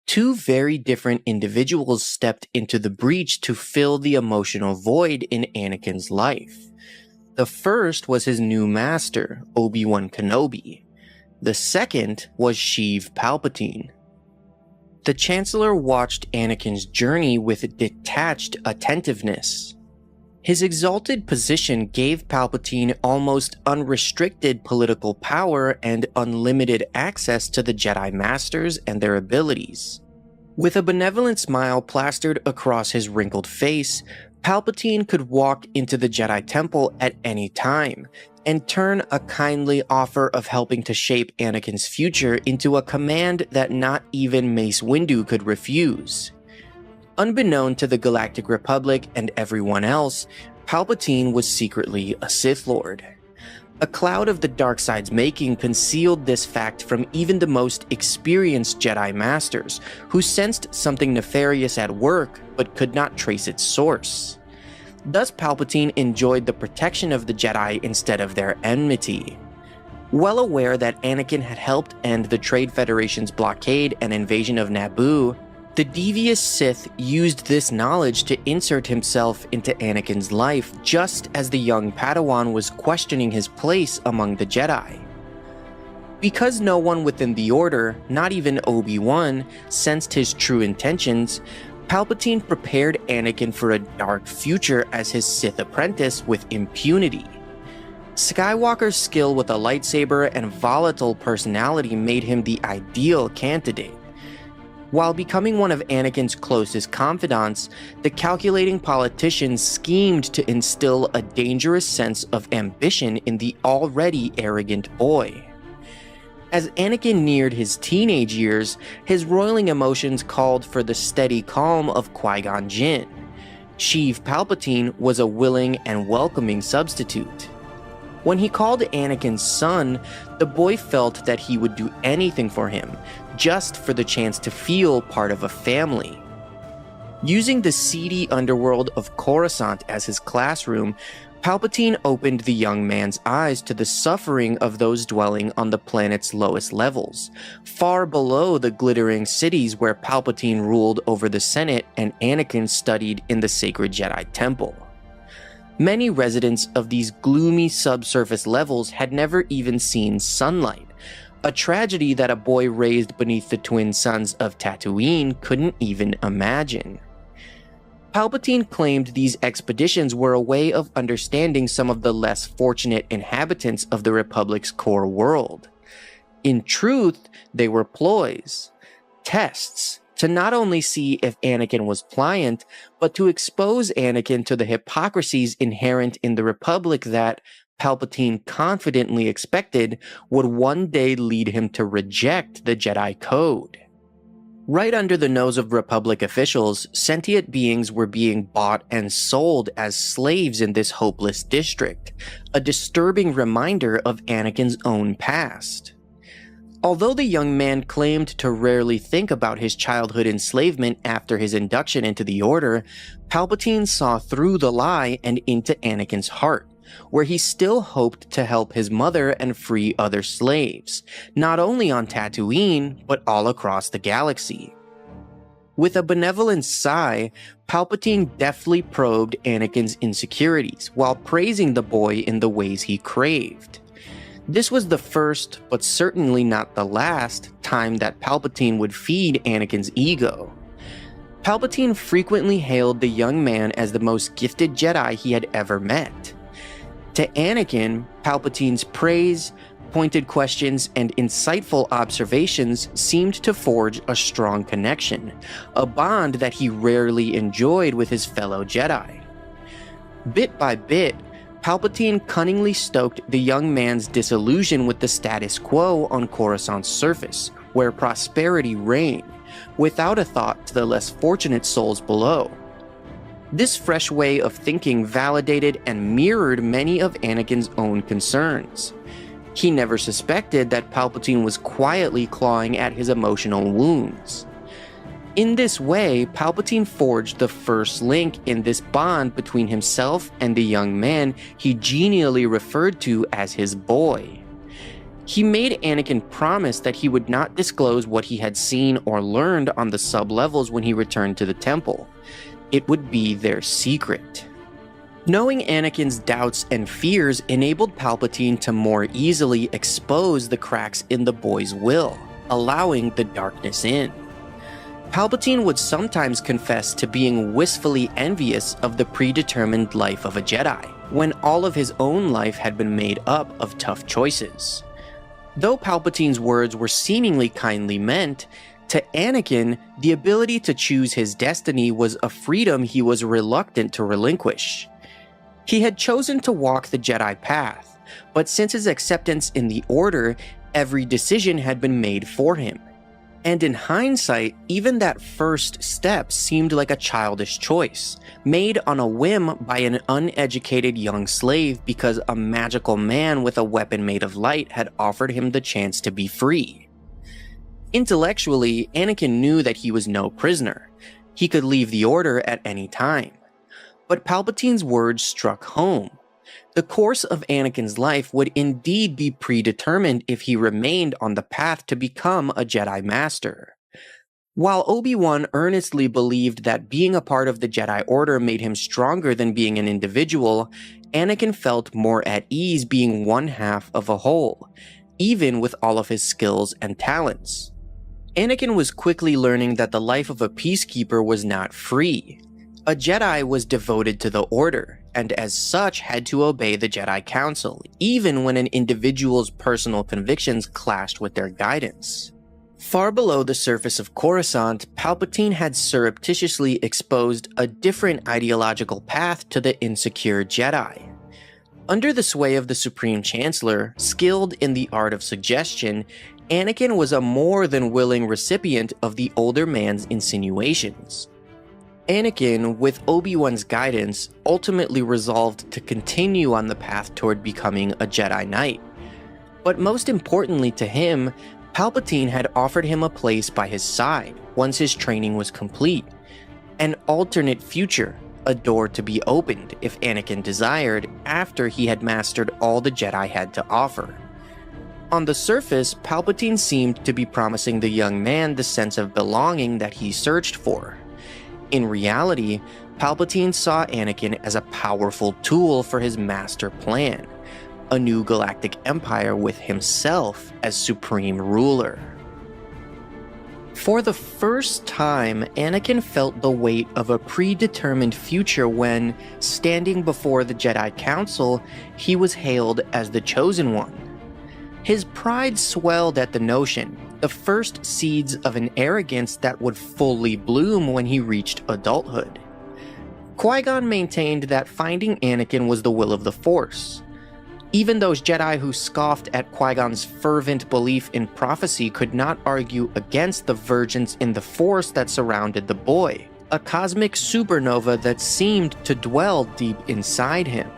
two very different individuals stepped into the breach to fill the emotional void in Anakin's life. The first was his new master, Obi-Wan Kenobi. The second was Sheev Palpatine. The Chancellor watched Anakin's journey with detached attentiveness. His exalted position gave Palpatine almost unrestricted political power and unlimited access to the Jedi Masters and their abilities. With a benevolent smile plastered across his wrinkled face, Palpatine could walk into the Jedi Temple at any time and turn a kindly offer of helping to shape Anakin's future into a command that not even Mace Windu could refuse. Unbeknown to the Galactic Republic and everyone else, Palpatine was secretly a Sith Lord. A cloud of the dark side's making concealed this fact from even the most experienced Jedi Masters, who sensed something nefarious at work but could not trace its source. Thus, Palpatine enjoyed the protection of the Jedi instead of their enmity. Well aware that Anakin had helped end the Trade Federation's blockade and invasion of Naboo, the devious Sith used this knowledge to insert himself into Anakin's life just as the young Padawan was questioning his place among the Jedi. Because no one within the Order, not even Obi-Wan, sensed his true intentions, Palpatine prepared Anakin for a dark future as his Sith apprentice with impunity. Skywalker's skill with a lightsaber and volatile personality made him the ideal candidate. While becoming one of Anakin's closest confidants, the calculating politician schemed to instill a dangerous sense of ambition in the already arrogant boy. As Anakin neared his teenage years, his roiling emotions called for the steady calm of Qui-Gon Jinn. Sheev Palpatine was a willing and welcoming substitute. When he called Anakin's son, the boy felt that he would do anything for him, just for the chance to feel part of a family. Using the seedy underworld of Coruscant as his classroom, Palpatine opened the young man's eyes to the suffering of those dwelling on the planet's lowest levels, far below the glittering cities where Palpatine ruled over the Senate and Anakin studied in the sacred Jedi Temple. Many residents of these gloomy subsurface levels had never even seen sunlight, a tragedy that a boy raised beneath the twin suns of Tatooine couldn't even imagine. Palpatine claimed these expeditions were a way of understanding some of the less fortunate inhabitants of the Republic's core world. In truth, they were ploys, tests, to not only see if Anakin was pliant, but to expose Anakin to the hypocrisies inherent in the Republic that Palpatine confidently expected would one day lead him to reject the Jedi Code. Right under the nose of Republic officials, sentient beings were being bought and sold as slaves in this hopeless district, a disturbing reminder of Anakin's own past. Although the young man claimed to rarely think about his childhood enslavement after his induction into the Order, Palpatine saw through the lie and into Anakin's heart, where he still hoped to help his mother and free other slaves, not only on Tatooine, but all across the galaxy. With a benevolent sigh, Palpatine deftly probed Anakin's insecurities while praising the boy in the ways he craved. This was the first, but certainly not the last, time that Palpatine would feed Anakin's ego. Palpatine frequently hailed the young man as the most gifted Jedi he had ever met. To Anakin, Palpatine's praise, pointed questions, and insightful observations seemed to forge a strong connection, a bond that he rarely enjoyed with his fellow Jedi. Bit by bit, Palpatine cunningly stoked the young man's disillusion with the status quo on Coruscant's surface, where prosperity reigned, without a thought to the less fortunate souls below. This fresh way of thinking validated and mirrored many of Anakin's own concerns. He never suspected that Palpatine was quietly clawing at his emotional wounds. In this way, Palpatine forged the first link in this bond between himself and the young man he genially referred to as his boy. He made Anakin promise that he would not disclose what he had seen or learned on the sub-levels when he returned to the temple. It would be their secret. Knowing Anakin's doubts and fears enabled Palpatine to more easily expose the cracks in the boy's will, allowing the darkness in. Palpatine would sometimes confess to being wistfully envious of the predetermined life of a Jedi, when all of his own life had been made up of tough choices. Though Palpatine's words were seemingly kindly meant, to Anakin, the ability to choose his destiny was a freedom he was reluctant to relinquish. He had chosen to walk the Jedi path, but since his acceptance in the Order, every decision had been made for him. And in hindsight, even that first step seemed like a childish choice, made on a whim by an uneducated young slave because a magical man with a weapon made of light had offered him the chance to be free. Intellectually, Anakin knew that he was no prisoner. He could leave the Order at any time. But Palpatine's words struck home. The course of Anakin's life would indeed be predetermined if he remained on the path to become a Jedi Master. While Obi-Wan earnestly believed that being a part of the Jedi Order made him stronger than being an individual, Anakin felt more at ease being one half of a whole, even with all of his skills and talents. Anakin was quickly learning that the life of a peacekeeper was not free. A Jedi was devoted to the Order, and as such had to obey the Jedi Council, even when an individual's personal convictions clashed with their guidance. Far below the surface of Coruscant, Palpatine had surreptitiously exposed a different ideological path to the insecure Jedi. Under the sway of the Supreme Chancellor, skilled in the art of suggestion, Anakin was a more than willing recipient of the older man's insinuations. Anakin, with Obi-Wan's guidance, ultimately resolved to continue on the path toward becoming a Jedi Knight. But most importantly to him, Palpatine had offered him a place by his side once his training was complete. An alternate future, a door to be opened if Anakin desired after he had mastered all the Jedi had to offer. On the surface, Palpatine seemed to be promising the young man the sense of belonging that he searched for. In reality, Palpatine saw Anakin as a powerful tool for his master plan, a new galactic empire with himself as supreme ruler. For the first time, Anakin felt the weight of a predetermined future when, standing before the Jedi Council, he was hailed as the Chosen One. His pride swelled at the notion, the first seeds of an arrogance that would fully bloom when he reached adulthood. Qui-Gon maintained that finding Anakin was the will of the Force. Even those Jedi who scoffed at Qui-Gon's fervent belief in prophecy could not argue against the vergence in the Force that surrounded the boy, a cosmic supernova that seemed to dwell deep inside him.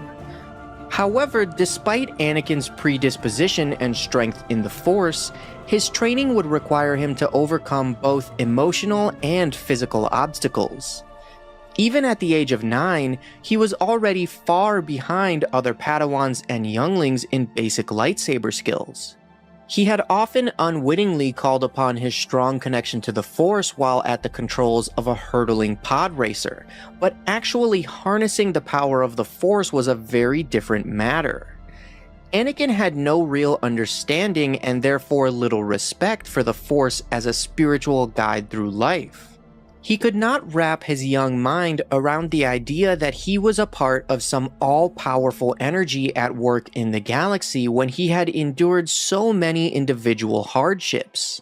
However, despite Anakin's predisposition and strength in the Force, his training would require him to overcome both emotional and physical obstacles. Even at the age of 9, he was already far behind other Padawans and younglings in basic lightsaber skills. He had often unwittingly called upon his strong connection to the Force while at the controls of a hurtling pod racer, but actually harnessing the power of the Force was a very different matter. Anakin had no real understanding and therefore little respect for the Force as a spiritual guide through life. He could not wrap his young mind around the idea that he was a part of some all-powerful energy at work in the galaxy when he had endured so many individual hardships.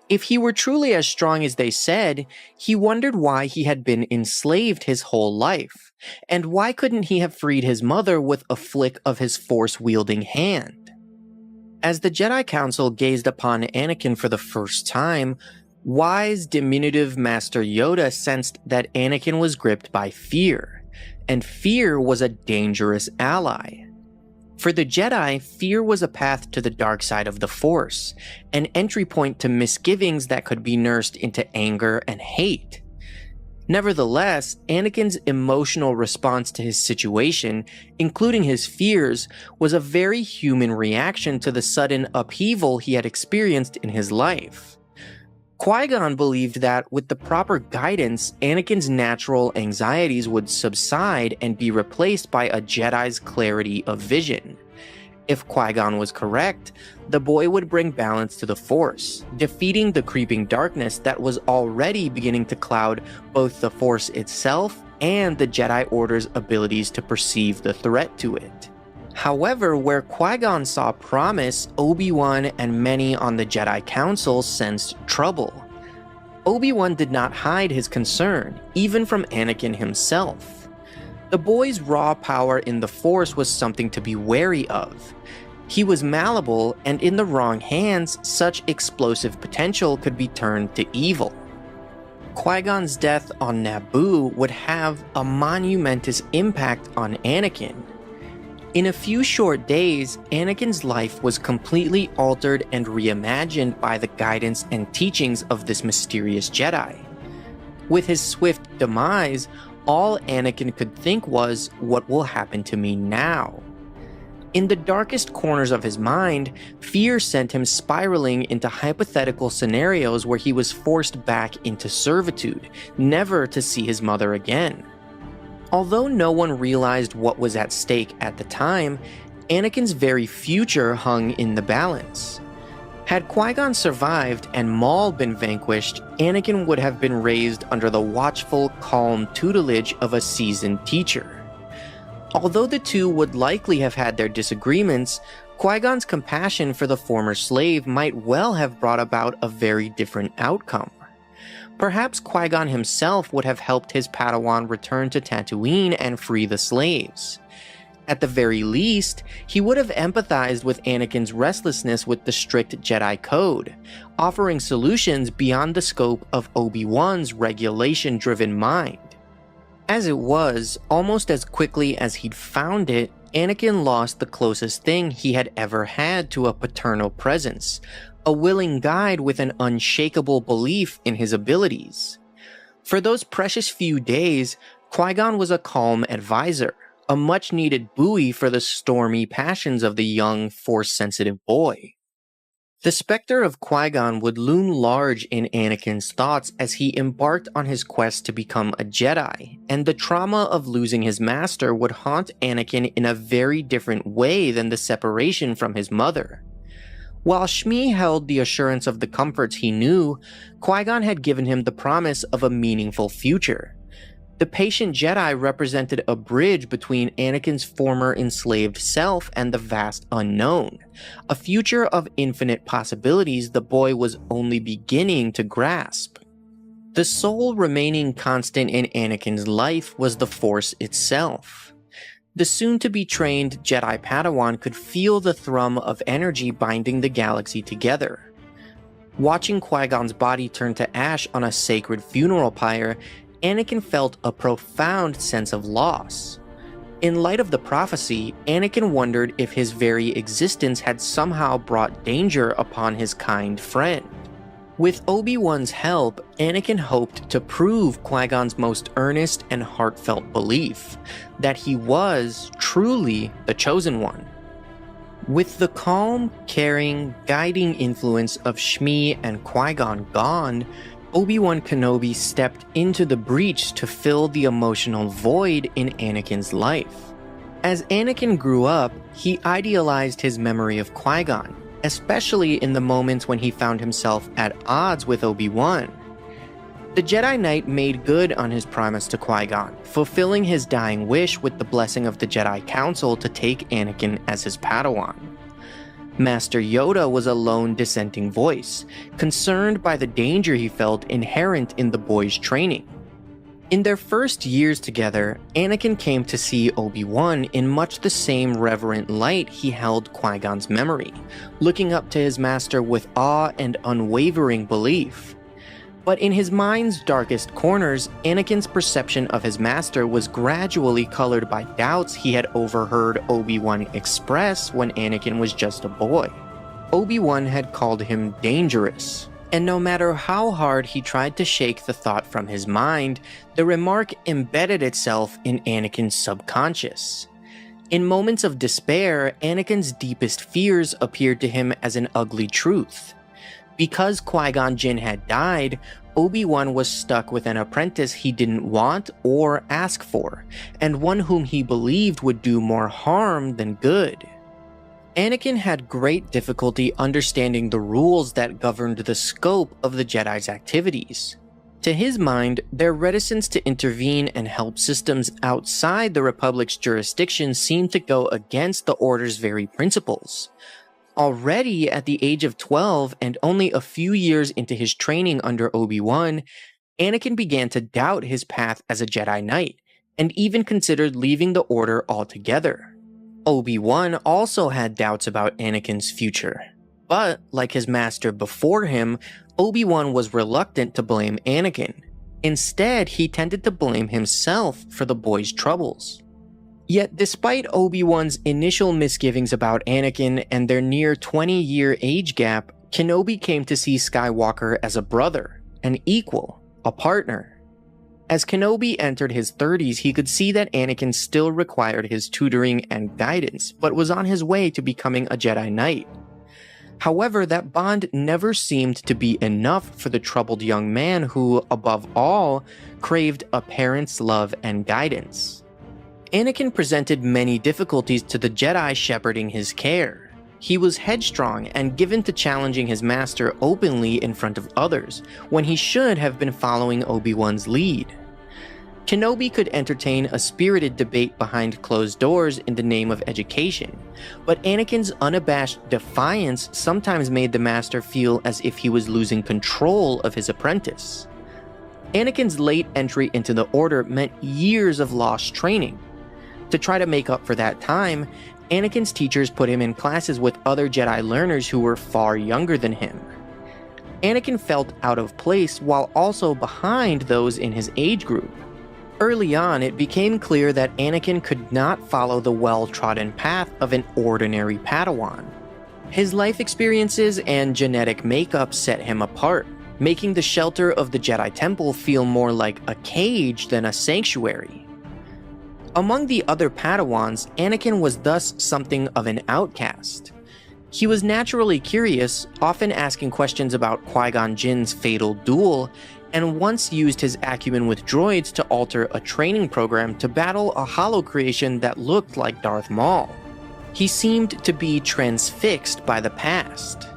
If he were truly as strong as they said, he wondered why he had been enslaved his whole life, and why couldn't he have freed his mother with a flick of his force-wielding hand? As the Jedi Council gazed upon Anakin for the first time, wise, diminutive Master Yoda sensed that Anakin was gripped by fear, and fear was a dangerous ally. For the Jedi, fear was a path to the dark side of the Force, an entry point to misgivings that could be nursed into anger and hate. Nevertheless, Anakin's emotional response to his situation, including his fears, was a very human reaction to the sudden upheaval he had experienced in his life. Qui-Gon believed that, with the proper guidance, Anakin's natural anxieties would subside and be replaced by a Jedi's clarity of vision. If Qui-Gon was correct, the boy would bring balance to the Force, defeating the creeping darkness that was already beginning to cloud both the Force itself and the Jedi Order's abilities to perceive the threat to it. However, where Qui-Gon saw promise, Obi-Wan and many on the Jedi Council sensed trouble. Obi-Wan did not hide his concern, even from Anakin himself. The boy's raw power in the Force was something to be wary of. He was malleable, and in the wrong hands, such explosive potential could be turned to evil. Qui-Gon's death on Naboo would have a monumentous impact on Anakin. In a few short days, Anakin's life was completely altered and reimagined by the guidance and teachings of this mysterious Jedi. With his swift demise, all Anakin could think was, what will happen to me now? In the darkest corners of his mind, fear sent him spiraling into hypothetical scenarios where he was forced back into servitude, never to see his mother again. Although no one realized what was at stake at the time, Anakin's very future hung in the balance. Had Qui-Gon survived and Maul been vanquished, Anakin would have been raised under the watchful, calm tutelage of a seasoned teacher. Although the two would likely have had their disagreements, Qui-Gon's compassion for the former slave might well have brought about a very different outcome. Perhaps Qui-Gon himself would have helped his Padawan return to Tatooine and free the slaves. At the very least, he would have empathized with Anakin's restlessness with the strict Jedi code, offering solutions beyond the scope of Obi-Wan's regulation-driven mind. As it was, almost as quickly as he'd found it, Anakin lost the closest thing he had ever had to a paternal presence, a willing guide with an unshakable belief in his abilities. For those precious few days, Qui-Gon was a calm advisor, a much-needed buoy for the stormy passions of the young, Force-sensitive boy. The specter of Qui-Gon would loom large in Anakin's thoughts as he embarked on his quest to become a Jedi, and the trauma of losing his master would haunt Anakin in a very different way than the separation from his mother. While Shmi held the assurance of the comforts he knew, Qui-Gon had given him the promise of a meaningful future. The patient Jedi represented a bridge between Anakin's former enslaved self and the vast unknown, a future of infinite possibilities the boy was only beginning to grasp. The sole remaining constant in Anakin's life was the Force itself. The soon-to-be trained Jedi Padawan could feel the thrum of energy binding the galaxy together. Watching Qui-Gon's body turn to ash on a sacred funeral pyre, Anakin felt a profound sense of loss. In light of the prophecy, Anakin wondered if his very existence had somehow brought danger upon his kind friend. With Obi-Wan's help, Anakin hoped to prove Qui-Gon's most earnest and heartfelt belief, that he was truly the Chosen One. With the calm, caring, guiding influence of Shmi and Qui-Gon gone, Obi-Wan Kenobi stepped into the breach to fill the emotional void in Anakin's life. As Anakin grew up, he idealized his memory of Qui-Gon, especially in the moments when he found himself at odds with Obi-Wan. The Jedi Knight made good on his promise to Qui-Gon, fulfilling his dying wish with the blessing of the Jedi Council to take Anakin as his Padawan. Master Yoda was a lone dissenting voice, concerned by the danger he felt inherent in the boy's training. In their first years together, Anakin came to see Obi-Wan in much the same reverent light he held Qui-Gon's memory, looking up to his master with awe and unwavering belief. But in his mind's darkest corners, Anakin's perception of his master was gradually colored by doubts he had overheard Obi-Wan express when Anakin was just a boy. Obi-Wan had called him dangerous, and no matter how hard he tried to shake the thought from his mind, the remark embedded itself in Anakin's subconscious. In moments of despair, Anakin's deepest fears appeared to him as an ugly truth. Because Qui-Gon Jinn had died, Obi-Wan was stuck with an apprentice he didn't want or ask for, and one whom he believed would do more harm than good. Anakin had great difficulty understanding the rules that governed the scope of the Jedi's activities. To his mind, their reticence to intervene and help systems outside the Republic's jurisdiction seemed to go against the Order's very principles. Already at the age of 12 and only a few years into his training under Obi-Wan, Anakin began to doubt his path as a Jedi Knight, and even considered leaving the Order altogether. Obi-Wan also had doubts about Anakin's future, but like his master before him, Obi-Wan was reluctant to blame Anakin. Instead, he tended to blame himself for the boy's troubles. Yet despite Obi-Wan's initial misgivings about Anakin and their near 20-year age gap, Kenobi came to see Skywalker as a brother, an equal, a partner. As Kenobi entered his 30s, he could see that Anakin still required his tutoring and guidance, but was on his way to becoming a Jedi Knight. However, that bond never seemed to be enough for the troubled young man who, above all, craved a parent's love and guidance. Anakin presented many difficulties to the Jedi shepherding his care. He was headstrong and given to challenging his master openly in front of others, when he should have been following Obi-Wan's lead. Kenobi could entertain a spirited debate behind closed doors in the name of education, but Anakin's unabashed defiance sometimes made the master feel as if he was losing control of his apprentice. Anakin's late entry into the Order meant years of lost training. To try to make up for that time, Anakin's teachers put him in classes with other Jedi learners who were far younger than him. Anakin felt out of place while also behind those in his age group. Early on, it became clear that Anakin could not follow the well-trodden path of an ordinary Padawan. His life experiences and genetic makeup set him apart, making the shelter of the Jedi Temple feel more like a cage than a sanctuary. Among the other Padawans, Anakin was thus something of an outcast. He was naturally curious, often asking questions about Qui-Gon Jinn's fatal duel, and once used his acumen with droids to alter a training program to battle a holocreation that looked like Darth Maul. He seemed to be transfixed by the past.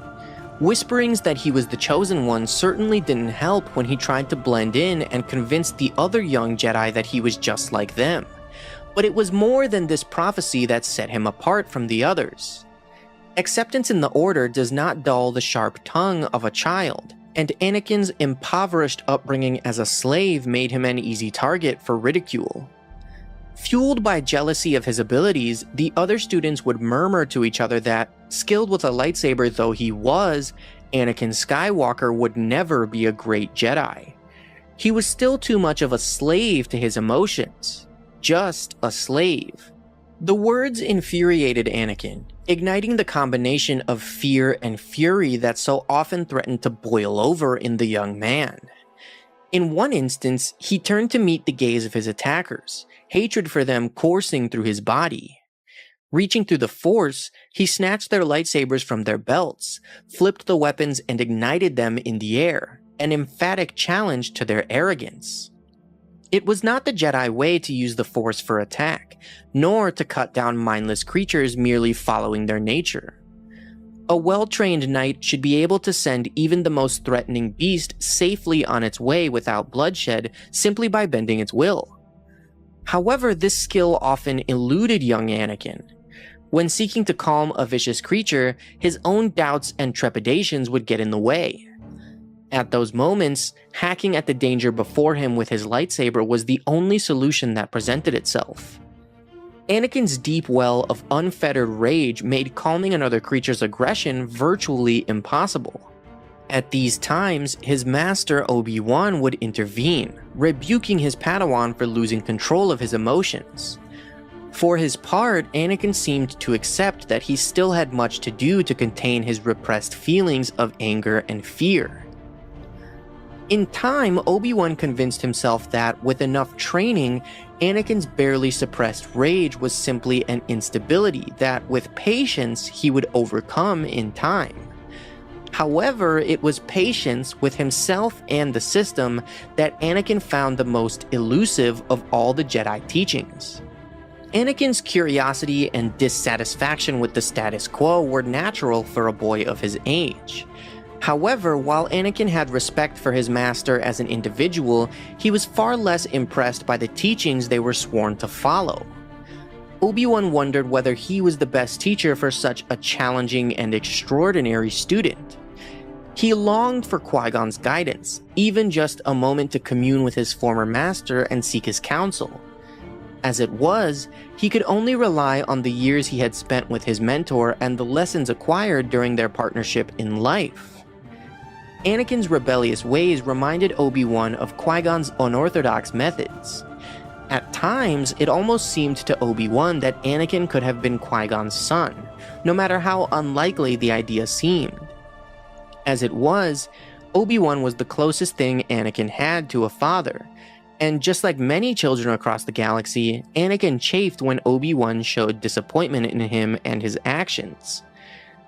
Whisperings that he was the chosen one certainly didn't help when he tried to blend in and convince the other young Jedi that he was just like them. But it was more than this prophecy that set him apart from the others. Acceptance in the Order does not dull the sharp tongue of a child, and Anakin's impoverished upbringing as a slave made him an easy target for ridicule. Fueled by jealousy of his abilities, the other students would murmur to each other that, skilled with a lightsaber though he was, Anakin Skywalker would never be a great Jedi. He was still too much of a slave to his emotions. Just a slave. The words infuriated Anakin, igniting the combination of fear and fury that so often threatened to boil over in the young man. In one instance, he turned to meet the gaze of his attackers, hatred for them coursing through his body. Reaching through the Force, he snatched their lightsabers from their belts, flipped the weapons and ignited them in the air, an emphatic challenge to their arrogance. It was not the Jedi way to use the Force for attack, nor to cut down mindless creatures merely following their nature. A well-trained knight should be able to send even the most threatening beast safely on its way without bloodshed simply by bending its will. However, this skill often eluded young Anakin. When seeking to calm a vicious creature, his own doubts and trepidations would get in the way. At those moments, hacking at the danger before him with his lightsaber was the only solution that presented itself. Anakin's deep well of unfettered rage made calming another creature's aggression virtually impossible. At these times, his master Obi-Wan would intervene, rebuking his Padawan for losing control of his emotions. For his part, Anakin seemed to accept that he still had much to do to contain his repressed feelings of anger and fear. In time, Obi-Wan convinced himself that, with enough training, Anakin's barely suppressed rage was simply an instability that, with patience, he would overcome in time. However, it was patience with himself and the system that Anakin found the most elusive of all the Jedi teachings. Anakin's curiosity and dissatisfaction with the status quo were natural for a boy of his age. However, while Anakin had respect for his master as an individual, he was far less impressed by the teachings they were sworn to follow. Obi-Wan wondered whether he was the best teacher for such a challenging and extraordinary student. He longed for Qui-Gon's guidance, even just a moment to commune with his former master and seek his counsel. As it was, he could only rely on the years he had spent with his mentor and the lessons acquired during their partnership in life. Anakin's rebellious ways reminded Obi-Wan of Qui-Gon's unorthodox methods. At times, it almost seemed to Obi-Wan that Anakin could have been Qui-Gon's son, no matter how unlikely the idea seemed. As it was, Obi-Wan was the closest thing Anakin had to a father, and just like many children across the galaxy, Anakin chafed when Obi-Wan showed disappointment in him and his actions.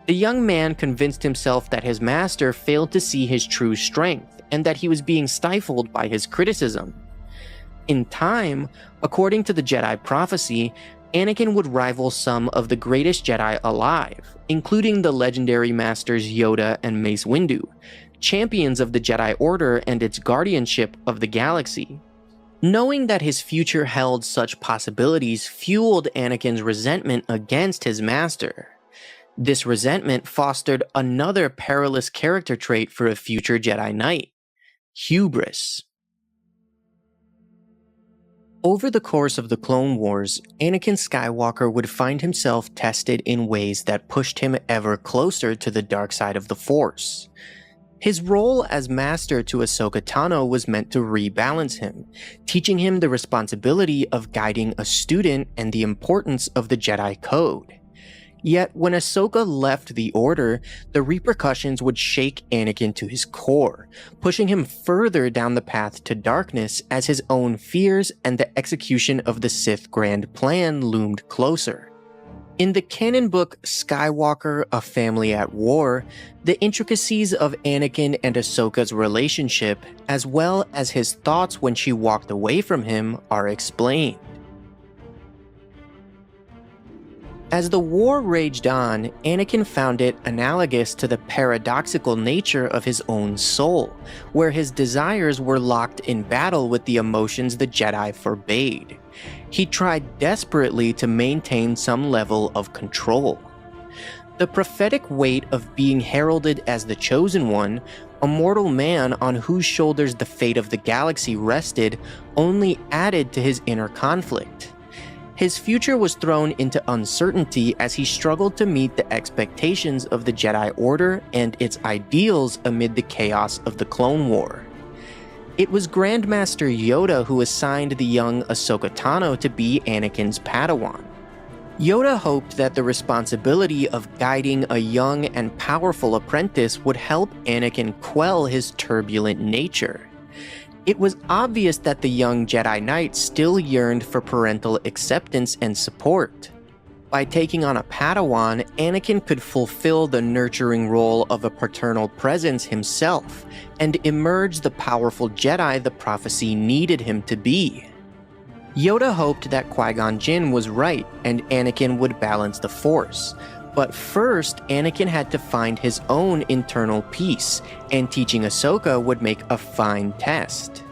The young man convinced himself that his master failed to see his true strength, and that he was being stifled by his criticism. In time, according to the Jedi prophecy, Anakin would rival some of the greatest Jedi alive, including the legendary masters Yoda and Mace Windu, champions of the Jedi Order and its guardianship of the galaxy. Knowing that his future held such possibilities fueled Anakin's resentment against his master. This resentment fostered another perilous character trait for a future Jedi Knight: hubris. Over the course of the Clone Wars, Anakin Skywalker would find himself tested in ways that pushed him ever closer to the dark side of the Force. His role as master to Ahsoka Tano was meant to rebalance him, teaching him the responsibility of guiding a student and the importance of the Jedi Code. Yet, when Ahsoka left the Order, the repercussions would shake Anakin to his core, pushing him further down the path to darkness as his own fears and the execution of the Sith Grand Plan loomed closer. In the canon book Skywalker, A Family at War, the intricacies of Anakin and Ahsoka's relationship, as well as his thoughts when she walked away from him, are explained. As the war raged on, Anakin found it analogous to the paradoxical nature of his own soul, where his desires were locked in battle with the emotions the Jedi forbade. He tried desperately to maintain some level of control. The prophetic weight of being heralded as the Chosen One, a mortal man on whose shoulders the fate of the galaxy rested, only added to his inner conflict. His future was thrown into uncertainty as he struggled to meet the expectations of the Jedi Order and its ideals amid the chaos of the Clone War. It was Grandmaster Yoda who assigned the young Ahsoka Tano to be Anakin's Padawan. Yoda hoped that the responsibility of guiding a young and powerful apprentice would help Anakin quell his turbulent nature. It was obvious that the young Jedi Knight still yearned for parental acceptance and support. By taking on a Padawan, Anakin could fulfill the nurturing role of a paternal presence himself, and emerge the powerful Jedi the prophecy needed him to be. Yoda hoped that Qui-Gon Jinn was right and Anakin would balance the Force. But first, Anakin had to find his own internal peace, and teaching Ahsoka would make a fine test.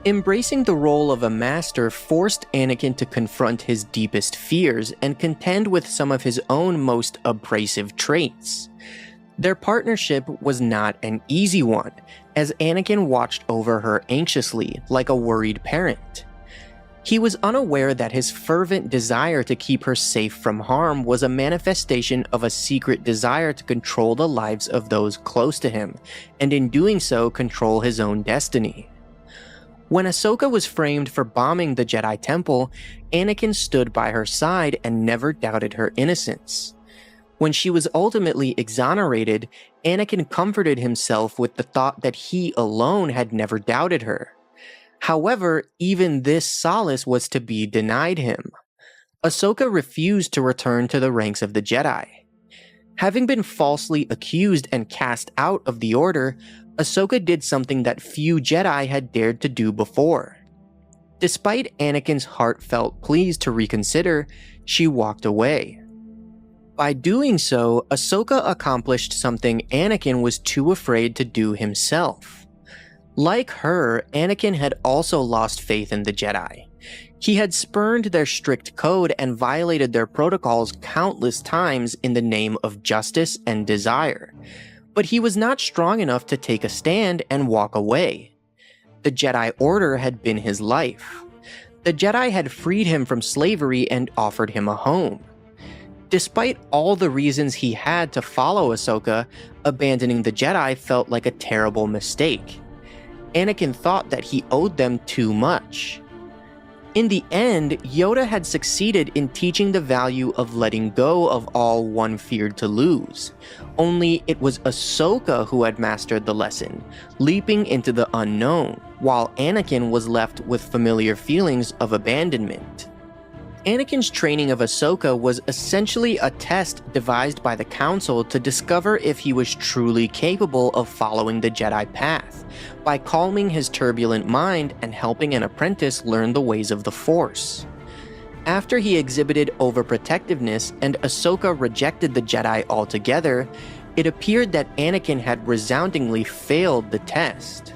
Embracing the role of a master forced Anakin to confront his deepest fears and contend with some of his own most abrasive traits. Their partnership was not an easy one, as Anakin watched over her anxiously, like a worried parent. He was unaware that his fervent desire to keep her safe from harm was a manifestation of a secret desire to control the lives of those close to him, and in doing so control his own destiny. When Ahsoka was framed for bombing the Jedi Temple, Anakin stood by her side and never doubted her innocence. When she was ultimately exonerated, Anakin comforted himself with the thought that he alone had never doubted her. However, even this solace was to be denied him. Ahsoka refused to return to the ranks of the Jedi. Having been falsely accused and cast out of the Order, Ahsoka did something that few Jedi had dared to do before. Despite Anakin's heartfelt pleas to reconsider, she walked away. By doing so, Ahsoka accomplished something Anakin was too afraid to do himself. Like her, Anakin had also lost faith in the Jedi. He had spurned their strict code and violated their protocols countless times in the name of justice and desire. But he was not strong enough to take a stand and walk away. The Jedi Order had been his life. The Jedi had freed him from slavery and offered him a home. Despite all the reasons he had to follow Ahsoka, abandoning the Jedi felt like a terrible mistake. Anakin thought that he owed them too much. In the end, Yoda had succeeded in teaching the value of letting go of all one feared to lose. Only it was Ahsoka who had mastered the lesson, leaping into the unknown, while Anakin was left with familiar feelings of abandonment. Anakin's training of Ahsoka was essentially a test devised by the Council to discover if he was truly capable of following the Jedi path, by calming his turbulent mind and helping an apprentice learn the ways of the Force. After he exhibited overprotectiveness and Ahsoka rejected the Jedi altogether, it appeared that Anakin had resoundingly failed the test.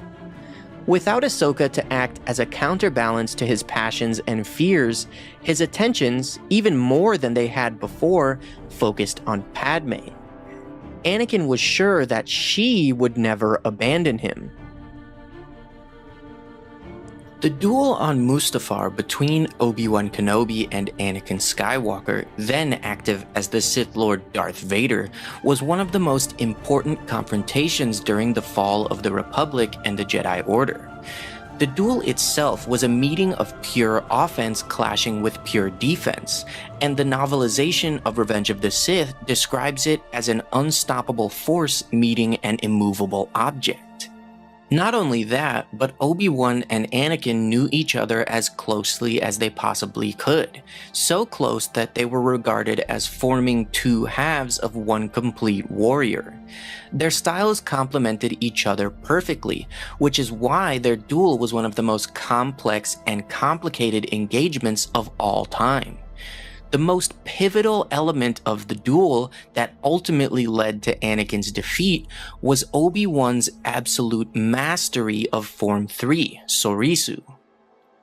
Without Ahsoka to act as a counterbalance to his passions and fears, his attentions, even more than they had before, focused on Padme. Anakin was sure that she would never abandon him. The duel on Mustafar between Obi-Wan Kenobi and Anakin Skywalker, then active as the Sith Lord Darth Vader, was one of the most important confrontations during the fall of the Republic and the Jedi Order. The duel itself was a meeting of pure offense clashing with pure defense, and the novelization of Revenge of the Sith describes it as an unstoppable force meeting an immovable object. Not only that, but Obi-Wan and Anakin knew each other as closely as they possibly could, so close that they were regarded as forming two halves of one complete warrior. Their styles complemented each other perfectly, which is why their duel was one of the most complex and complicated engagements of all time. The most pivotal element of the duel that ultimately led to Anakin's defeat was Obi-Wan's absolute mastery of Form 3, Sorisu.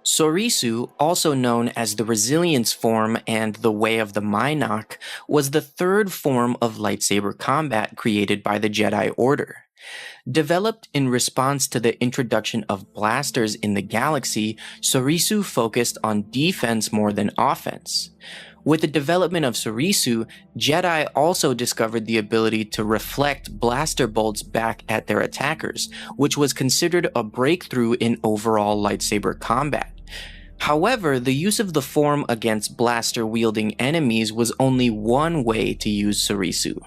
Sorisu, also known as the Resilience form and the Way of the Mynock, was the third form of lightsaber combat created by the Jedi Order. Developed in response to the introduction of blasters in the galaxy, Sorisu focused on defense more than offense. With the development of Sorisu, Jedi also discovered the ability to reflect blaster bolts back at their attackers, which was considered a breakthrough in overall lightsaber combat. However, the use of the form against blaster-wielding enemies was only one way to use Sorisu.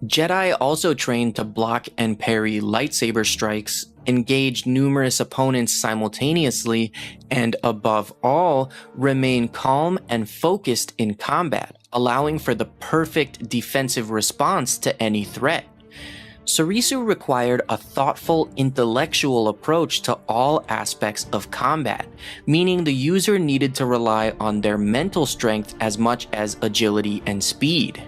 Jedi also trained to block and parry lightsaber strikes, engage numerous opponents simultaneously, and above all, remain calm and focused in combat, allowing for the perfect defensive response to any threat. Sorisu required a thoughtful, intellectual approach to all aspects of combat, meaning the user needed to rely on their mental strength as much as agility and speed.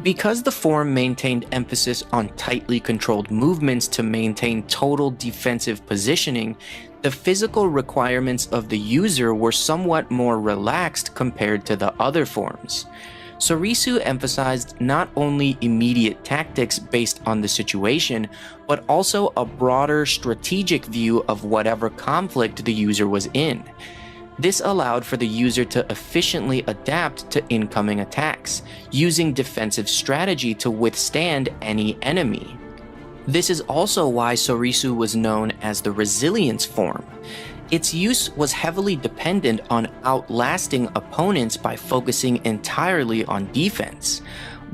Because the form maintained emphasis on tightly controlled movements to maintain total defensive positioning, the physical requirements of the user were somewhat more relaxed compared to the other forms. Sorisu emphasized not only immediate tactics based on the situation, but also a broader strategic view of whatever conflict the user was in. This allowed for the user to efficiently adapt to incoming attacks, using defensive strategy to withstand any enemy. This is also why Sorisu was known as the Resilience form. Its use was heavily dependent on outlasting opponents by focusing entirely on defense.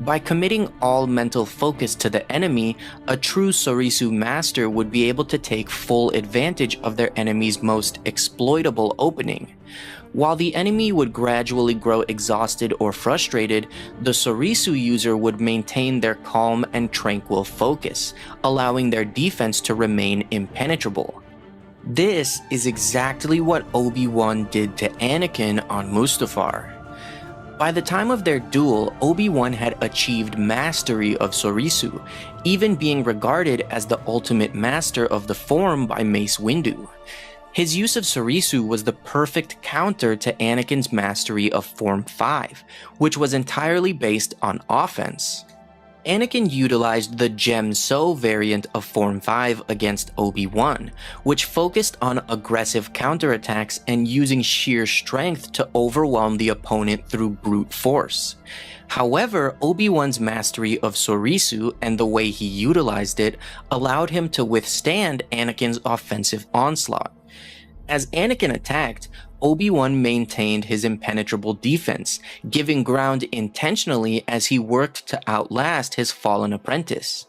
By committing all mental focus to the enemy, a true Sorisu master would be able to take full advantage of their enemy's most exploitable opening. While the enemy would gradually grow exhausted or frustrated, the Sorisu user would maintain their calm and tranquil focus, allowing their defense to remain impenetrable. This is exactly what Obi-Wan did to Anakin on Mustafar. By the time of their duel, Obi-Wan had achieved mastery of Sorisu, even being regarded as the ultimate master of the form by Mace Windu. His use of Sorisu was the perfect counter to Anakin's mastery of Form 5, which was entirely based on offense. Anakin utilized the Gem-So variant of Form 5 against Obi-Wan, which focused on aggressive counterattacks and using sheer strength to overwhelm the opponent through brute force. However, Obi-Wan's mastery of Sorisu and the way he utilized it allowed him to withstand Anakin's offensive onslaught. As Anakin attacked, Obi-Wan maintained his impenetrable defense, giving ground intentionally as he worked to outlast his fallen apprentice.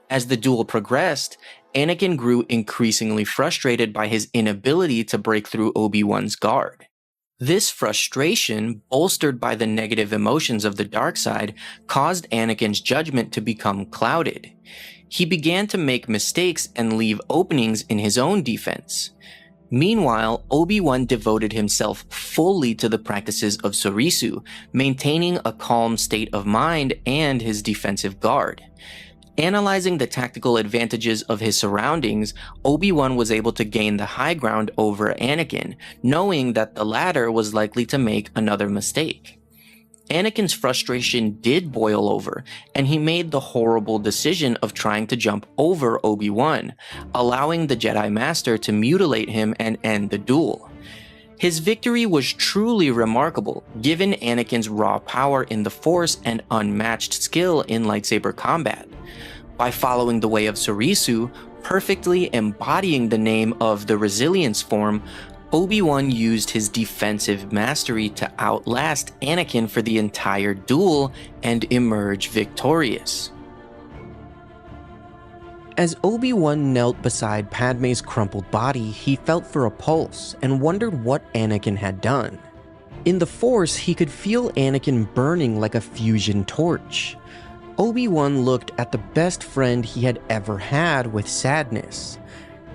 As the duel progressed, Anakin grew increasingly frustrated by his inability to break through Obi-Wan's guard. This frustration, bolstered by the negative emotions of the dark side, caused Anakin's judgment to become clouded. He began to make mistakes and leave openings in his own defense. Meanwhile, Obi-Wan devoted himself fully to the practices of Sorisu, maintaining a calm state of mind and his defensive guard. Analyzing the tactical advantages of his surroundings, Obi-Wan was able to gain the high ground over Anakin, knowing that the latter was likely to make another mistake. Anakin's frustration did boil over, and he made the horrible decision of trying to jump over Obi-Wan, allowing the Jedi Master to mutilate him and end the duel. His victory was truly remarkable, given Anakin's raw power in the Force and unmatched skill in lightsaber combat. By following the way of Sorisu, perfectly embodying the name of the Resilience form, Obi-Wan used his defensive mastery to outlast Anakin for the entire duel and emerge victorious. As Obi-Wan knelt beside Padme's crumpled body, he felt for a pulse and wondered what Anakin had done. In the Force, he could feel Anakin burning like a fusion torch. Obi-Wan looked at the best friend he had ever had with sadness.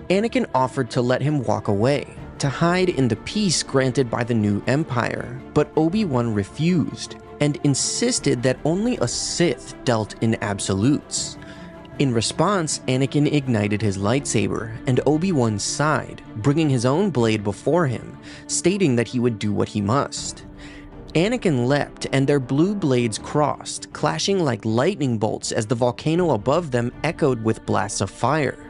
Anakin offered to let him walk away, to hide in the peace granted by the new Empire, but Obi-Wan refused and insisted that only a Sith dealt in absolutes. In response, Anakin ignited his lightsaber, and Obi-Wan sighed, bringing his own blade before him, stating that he would do what he must. Anakin leapt, and their blue blades crossed, clashing like lightning bolts as the volcano above them echoed with blasts of fire.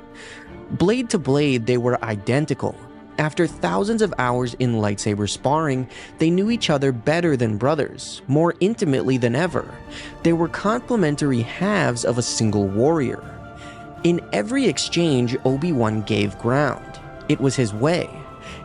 Blade to blade, they were identical. After thousands of hours in lightsaber sparring, they knew each other better than brothers, more intimately than ever. They were complementary halves of a single warrior. In every exchange, Obi-Wan gave ground. It was his way,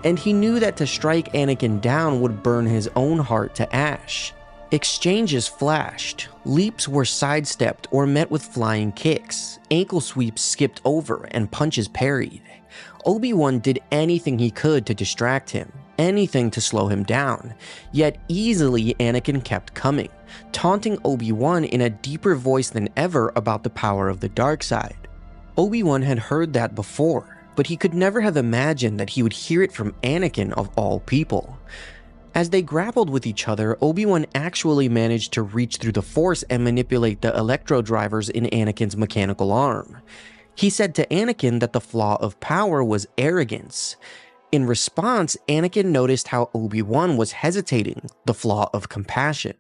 and he knew that to strike Anakin down would burn his own heart to ash. Exchanges flashed, leaps were sidestepped or met with flying kicks, ankle sweeps skipped over, and punches parried. Obi-Wan did anything he could to distract him, anything to slow him down, yet easily Anakin kept coming, taunting Obi-Wan in a deeper voice than ever about the power of the dark side. Obi-Wan had heard that before, but he could never have imagined that he would hear it from Anakin of all people. As they grappled with each other, Obi-Wan actually managed to reach through the Force and manipulate the electro drivers in Anakin's mechanical arm. He said to Anakin that the flaw of power was arrogance. In response, Anakin noticed how Obi-Wan was hesitating, the flaw of compassion.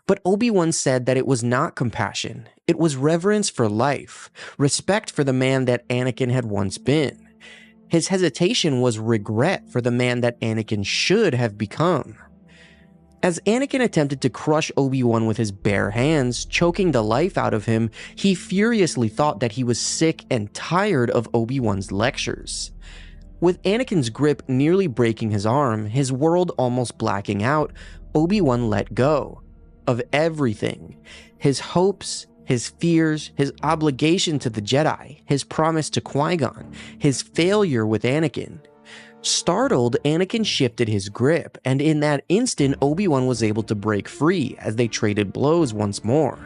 But Obi-Wan said that it was not compassion, it was reverence for life, respect for the man that Anakin had once been. His hesitation was regret for the man that Anakin should have become. As Anakin attempted to crush Obi-Wan with his bare hands, choking the life out of him, he furiously thought that he was sick and tired of Obi-Wan's lectures. With Anakin's grip nearly breaking his arm, his world almost blacking out, Obi-Wan let go of everything. His hopes, his fears, his obligation to the Jedi, his promise to Qui-Gon, his failure with Anakin. Startled, Anakin shifted his grip, and in that instant, Obi-Wan was able to break free as they traded blows once more.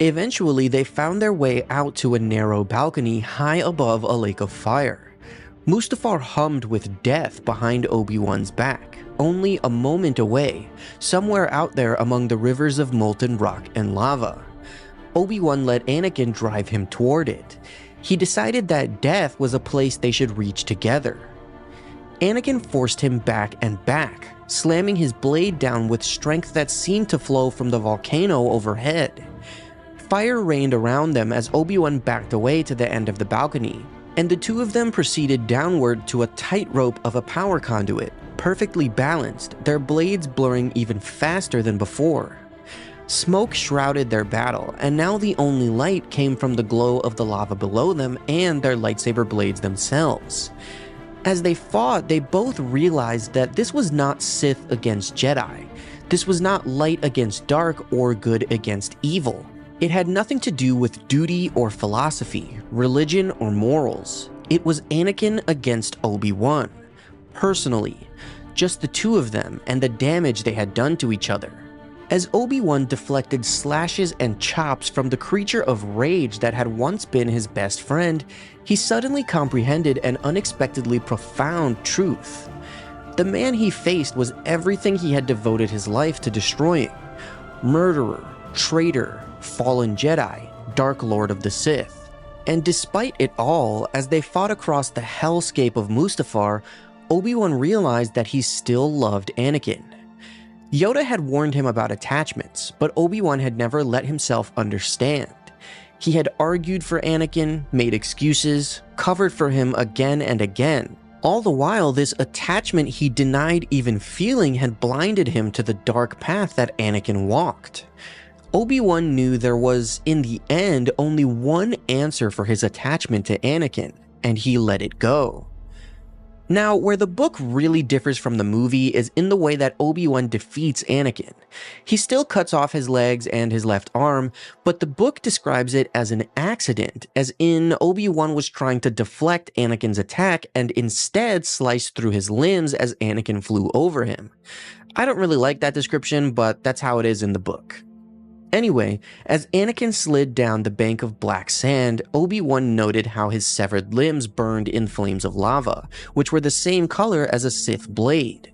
Eventually, they found their way out to a narrow balcony high above a lake of fire. Mustafar hummed with death behind Obi-Wan's back, only a moment away, somewhere out there among the rivers of molten rock and lava. Obi-Wan let Anakin drive him toward it. He decided that death was a place they should reach together. Anakin forced him back and back, slamming his blade down with strength that seemed to flow from the volcano overhead. Fire rained around them as Obi-Wan backed away to the end of the balcony, and the two of them proceeded downward to a tightrope of a power conduit, perfectly balanced, their blades blurring even faster than before. Smoke shrouded their battle, and now the only light came from the glow of the lava below them and their lightsaber blades themselves. As they fought, they both realized that this was not Sith against Jedi. This was not light against dark or good against evil. It had nothing to do with duty or philosophy, religion or morals. It was Anakin against Obi-Wan. Personally, just the two of them and the damage they had done to each other. As Obi-Wan deflected slashes and chops from the creature of rage that had once been his best friend, he suddenly comprehended an unexpectedly profound truth. The man he faced was everything he had devoted his life to destroying. Murderer, traitor, fallen Jedi, Dark Lord of the Sith. And despite it all, as they fought across the hellscape of Mustafar, Obi-Wan realized that he still loved Anakin. Yoda had warned him about attachments, but Obi-Wan had never let himself understand. He had argued for Anakin, made excuses, covered for him again and again. All the while, this attachment he denied even feeling had blinded him to the dark path that Anakin walked. Obi-Wan knew there was, in the end, only one answer for his attachment to Anakin, and he let it go. Now, where the book really differs from the movie is in the way that Obi-Wan defeats Anakin. He still cuts off his legs and his left arm, but the book describes it as an accident, as in Obi-Wan was trying to deflect Anakin's attack and instead sliced through his limbs as Anakin flew over him. I don't really like that description, but that's how it is in the book. Anyway, as Anakin slid down the bank of black sand, Obi-Wan noted how his severed limbs burned in flames of lava, which were the same color as a Sith blade.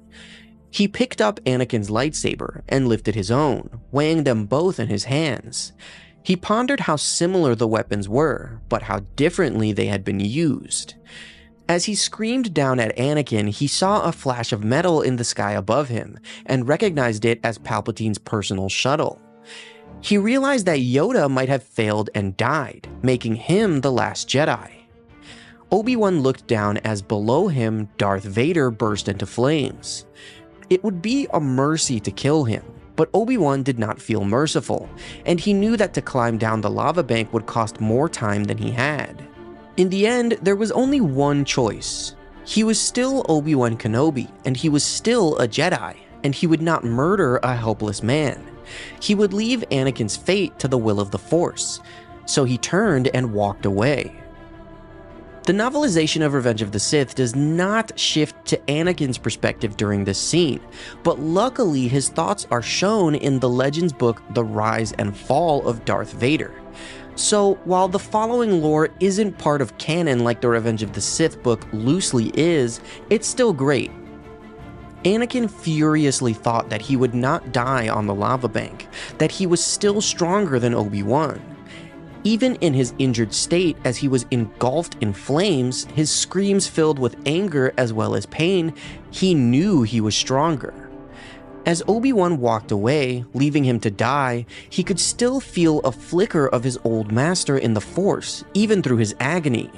He picked up Anakin's lightsaber and lifted his own, weighing them both in his hands. He pondered how similar the weapons were, but how differently they had been used. As he screamed down at Anakin, he saw a flash of metal in the sky above him, and recognized it as Palpatine's personal shuttle. He realized that Yoda might have failed and died, making him the last Jedi. Obi-Wan looked down as below him, Darth Vader burst into flames. It would be a mercy to kill him, but Obi-Wan did not feel merciful, and he knew that to climb down the lava bank would cost more time than he had. In the end, there was only one choice. He was still Obi-Wan Kenobi, and he was still a Jedi, and he would not murder a helpless man. He would leave Anakin's fate to the will of the Force, so he turned and walked away. The novelization of Revenge of the Sith does not shift to Anakin's perspective during this scene, but luckily his thoughts are shown in the Legends book The Rise and Fall of Darth Vader. So while the following lore isn't part of canon like the Revenge of the Sith book loosely is, it's still great. Anakin furiously thought that he would not die on the lava bank, that he was still stronger than Obi-Wan. Even in his injured state, as he was engulfed in flames, his screams filled with anger as well as pain, he knew he was stronger. As Obi-Wan walked away, leaving him to die, he could still feel a flicker of his old master in the Force, even through his agony.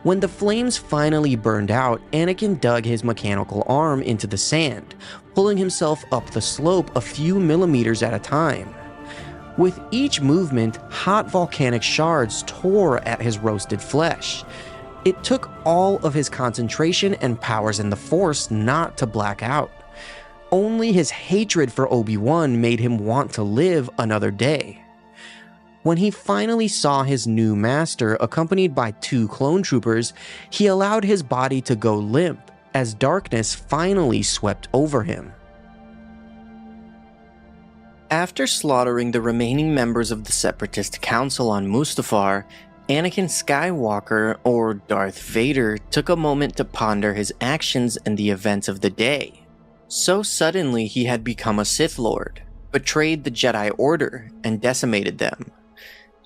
When the flames finally burned out, Anakin dug his mechanical arm into the sand, pulling himself up the slope a few millimeters at a time. With each movement, hot volcanic shards tore at his roasted flesh. It took all of his concentration and powers in the Force not to black out. Only his hatred for Obi-Wan made him want to live another day. When he finally saw his new master accompanied by 2 clone troopers, he allowed his body to go limp as darkness finally swept over him. After slaughtering the remaining members of the Separatist Council on Mustafar, Anakin Skywalker, or Darth Vader, took a moment to ponder his actions and the events of the day. So suddenly he had become a Sith Lord, betrayed the Jedi Order, and decimated them.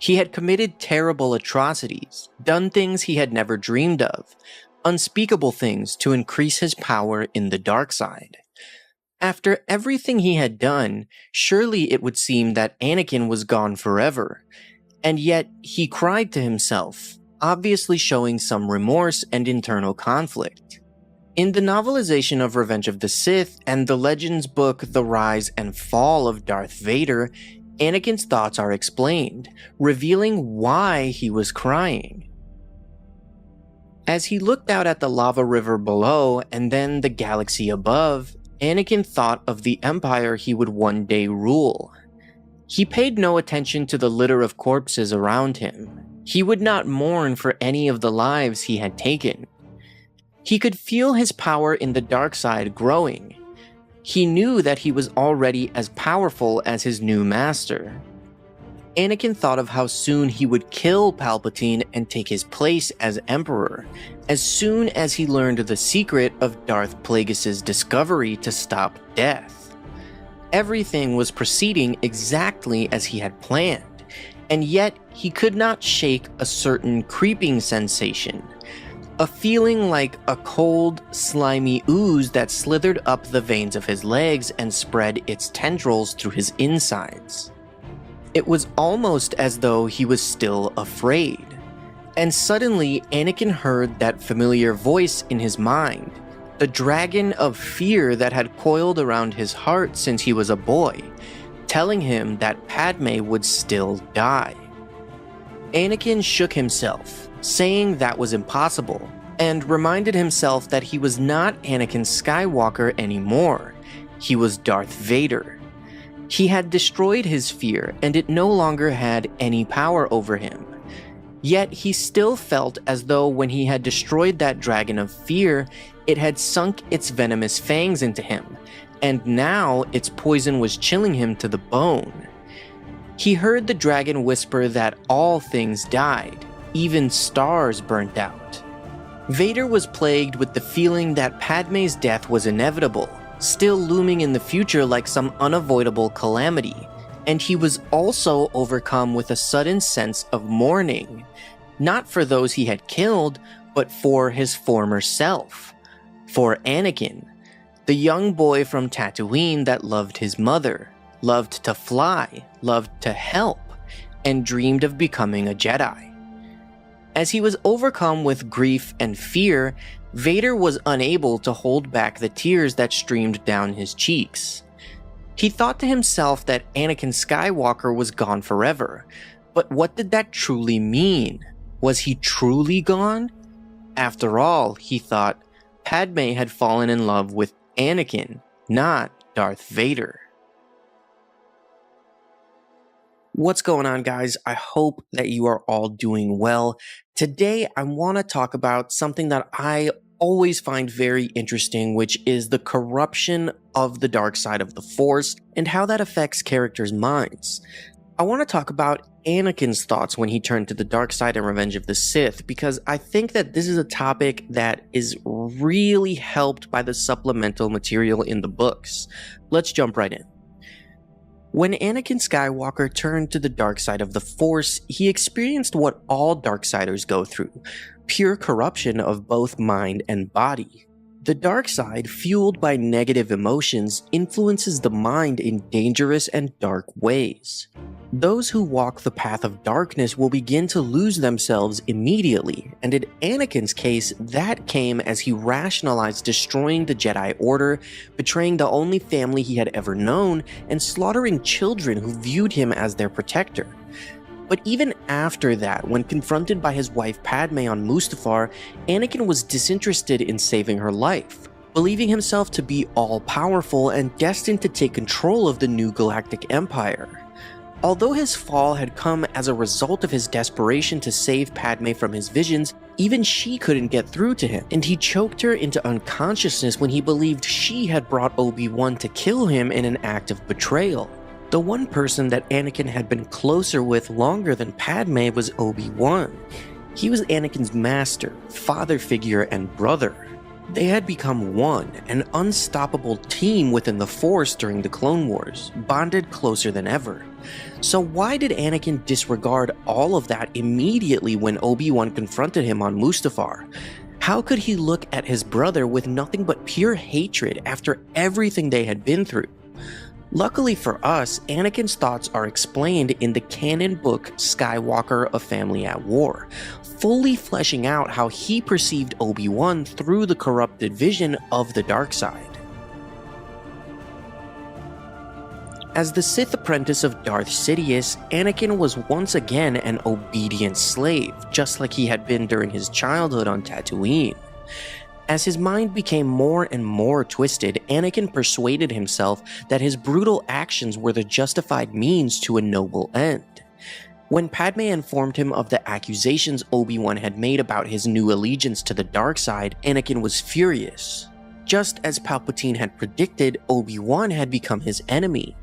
He had committed terrible atrocities, done things he had never dreamed of, unspeakable things to increase his power in the dark side. After everything he had done, surely it would seem that Anakin was gone forever, and yet he cried to himself, obviously showing some remorse and internal conflict. In the novelization of Revenge of the Sith and the Legends book The Rise and Fall of Darth Vader, Anakin's thoughts are explained, revealing why he was crying. As he looked out at the lava river below and then the galaxy above, Anakin thought of the empire he would one day rule. He paid no attention to the litter of corpses around him. He would not mourn for any of the lives he had taken. He could feel his power in the dark side growing. He knew that he was already as powerful as his new master. Anakin thought of how soon he would kill Palpatine and take his place as Emperor, as soon as he learned the secret of Darth Plagueis' discovery to stop death. Everything was proceeding exactly as he had planned, and yet he could not shake a certain creeping sensation. A feeling like a cold, slimy ooze that slithered up the veins of his legs and spread its tendrils through his insides. It was almost as though he was still afraid. And suddenly, Anakin heard that familiar voice in his mind, the dragon of fear that had coiled around his heart since he was a boy, telling him that Padme would still die. Anakin shook himself, saying that was impossible, and reminded himself that he was not Anakin Skywalker anymore. He was Darth Vader. He had destroyed his fear, and it no longer had any power over him. Yet he still felt as though when he had destroyed that dragon of fear, it had sunk its venomous fangs into him, and now its poison was chilling him to the bone. He heard the dragon whisper that all things died, even stars burnt out. Vader was plagued with the feeling that Padme's death was inevitable, still looming in the future like some unavoidable calamity, and he was also overcome with a sudden sense of mourning, not for those he had killed, but for his former self, for Anakin, the young boy from Tatooine that loved his mother, loved to fly, loved to help, and dreamed of becoming a Jedi. As he was overcome with grief and fear, Vader was unable to hold back the tears that streamed down his cheeks. He thought to himself that Anakin Skywalker was gone forever, but what did that truly mean? Was he truly gone? After all, he thought, Padme had fallen in love with Anakin, not Darth Vader. What's going on, guys? I hope that you are all doing well. Today, I want to talk about something that I always find very interesting, which is the corruption of the dark side of the Force and how that affects characters' minds. I want to talk about Anakin's thoughts when he turned to the dark side in Revenge of the Sith, because I think that this is a topic that is really helped by the supplemental material in the books. Let's jump right in. When Anakin Skywalker turned to the dark side of the Force, he experienced what all Darksiders go through, pure corruption of both mind and body. The dark side, fueled by negative emotions, influences the mind in dangerous and dark ways. Those who walk the path of darkness will begin to lose themselves immediately, and in Anakin's case, that came as he rationalized destroying the Jedi Order, betraying the only family he had ever known, and slaughtering children who viewed him as their protector. But even after that, when confronted by his wife Padme on Mustafar, Anakin was disinterested in saving her life, believing himself to be all-powerful and destined to take control of the new galactic empire. Although his fall had come as a result of his desperation to save Padme from his visions, even she couldn't get through to him, and he choked her into unconsciousness when he believed she had brought Obi-Wan to kill him in an act of betrayal. The one person that Anakin had been closer with longer than Padme was Obi-Wan. He was Anakin's master, father figure, and brother. They had become one, an unstoppable team within the Force during the Clone Wars, bonded closer than ever. So why did Anakin disregard all of that immediately when Obi-Wan confronted him on Mustafar? How could he look at his brother with nothing but pure hatred after everything they had been through? Luckily for us, Anakin's thoughts are explained in the canon book Skywalker: A Family at War, fully fleshing out how he perceived Obi-Wan through the corrupted vision of the dark side. As the Sith apprentice of Darth Sidious, Anakin was once again an obedient slave, just like he had been during his childhood on Tatooine. As his mind became more and more twisted, Anakin persuaded himself that his brutal actions were the justified means to a noble end. When Padme informed him of the accusations Obi-Wan had made about his new allegiance to the dark side, Anakin was furious. Just as Palpatine had predicted, Obi-Wan had become his enemy.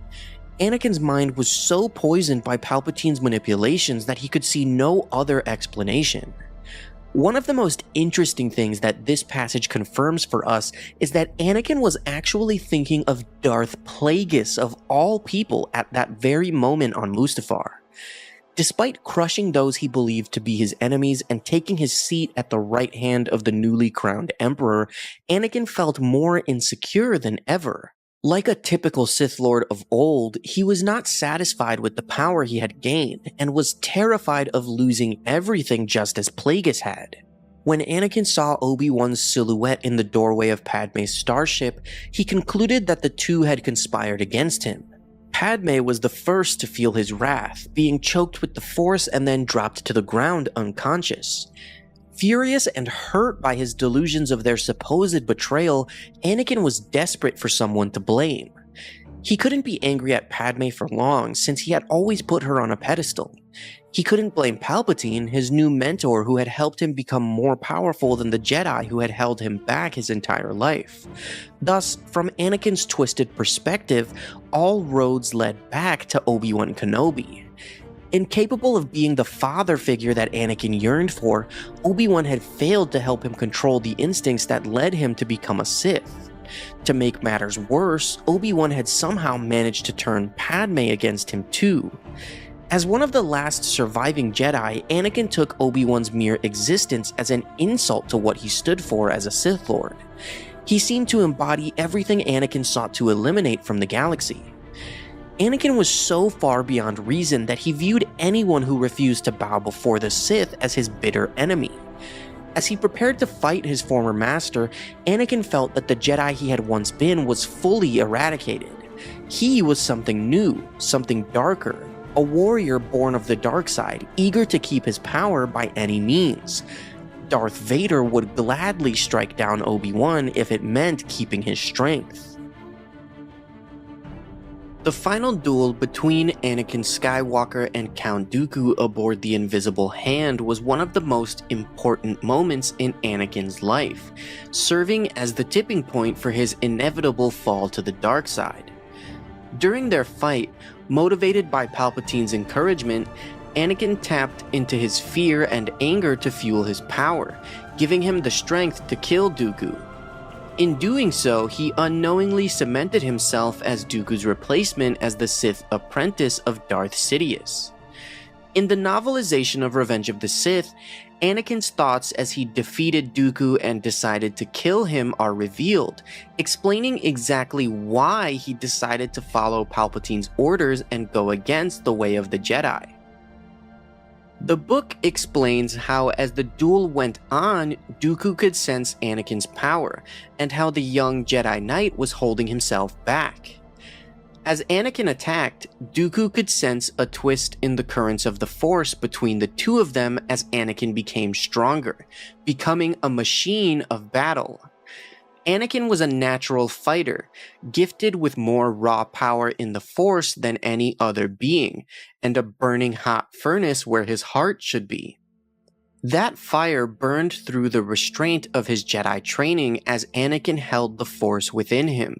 Anakin's mind was so poisoned by Palpatine's manipulations that he could see no other explanation. One of the most interesting things that this passage confirms for us is that Anakin was actually thinking of Darth Plagueis of all people at that very moment on Mustafar. Despite crushing those he believed to be his enemies and taking his seat at the right hand of the newly crowned emperor, Anakin felt more insecure than ever. Like a typical Sith Lord of old, he was not satisfied with the power he had gained, and was terrified of losing everything just as Plagueis had. When Anakin saw Obi-Wan's silhouette in the doorway of Padme's starship, he concluded that the two had conspired against him. Padme was the first to feel his wrath, being choked with the Force and then dropped to the ground unconscious. Furious and hurt by his delusions of their supposed betrayal, Anakin was desperate for someone to blame. He couldn't be angry at Padme for long, since he had always put her on a pedestal. He couldn't blame Palpatine, his new mentor who had helped him become more powerful than the Jedi who had held him back his entire life. Thus, from Anakin's twisted perspective, all roads led back to Obi-Wan Kenobi. Incapable of being the father figure that Anakin yearned for, Obi-Wan had failed to help him control the instincts that led him to become a Sith. To make matters worse, Obi-Wan had somehow managed to turn Padme against him too. As one of the last surviving Jedi, Anakin took Obi-Wan's mere existence as an insult to what he stood for as a Sith Lord. He seemed to embody everything Anakin sought to eliminate from the galaxy. Anakin was so far beyond reason that he viewed anyone who refused to bow before the Sith as his bitter enemy. As he prepared to fight his former master, Anakin felt that the Jedi he had once been was fully eradicated. He was something new, something darker, a warrior born of the dark side, eager to keep his power by any means. Darth Vader would gladly strike down Obi-Wan if it meant keeping his strength. The final duel between Anakin Skywalker and Count Dooku aboard the Invisible Hand was one of the most important moments in Anakin's life, serving as the tipping point for his inevitable fall to the dark side. During their fight, motivated by Palpatine's encouragement, Anakin tapped into his fear and anger to fuel his power, giving him the strength to kill Dooku. In doing so, he unknowingly cemented himself as Dooku's replacement as the Sith apprentice of Darth Sidious. In the novelization of Revenge of the Sith, Anakin's thoughts as he defeated Dooku and decided to kill him are revealed, explaining exactly why he decided to follow Palpatine's orders and go against the way of the Jedi. The book explains how as the duel went on, Dooku could sense Anakin's power, and how the young Jedi Knight was holding himself back. As Anakin attacked, Dooku could sense a twist in the currents of the Force between the two of them as Anakin became stronger, becoming a machine of battle. Anakin was a natural fighter, gifted with more raw power in the Force than any other being, and a burning hot furnace where his heart should be. That fire burned through the restraint of his Jedi training as Anakin held the Force within him,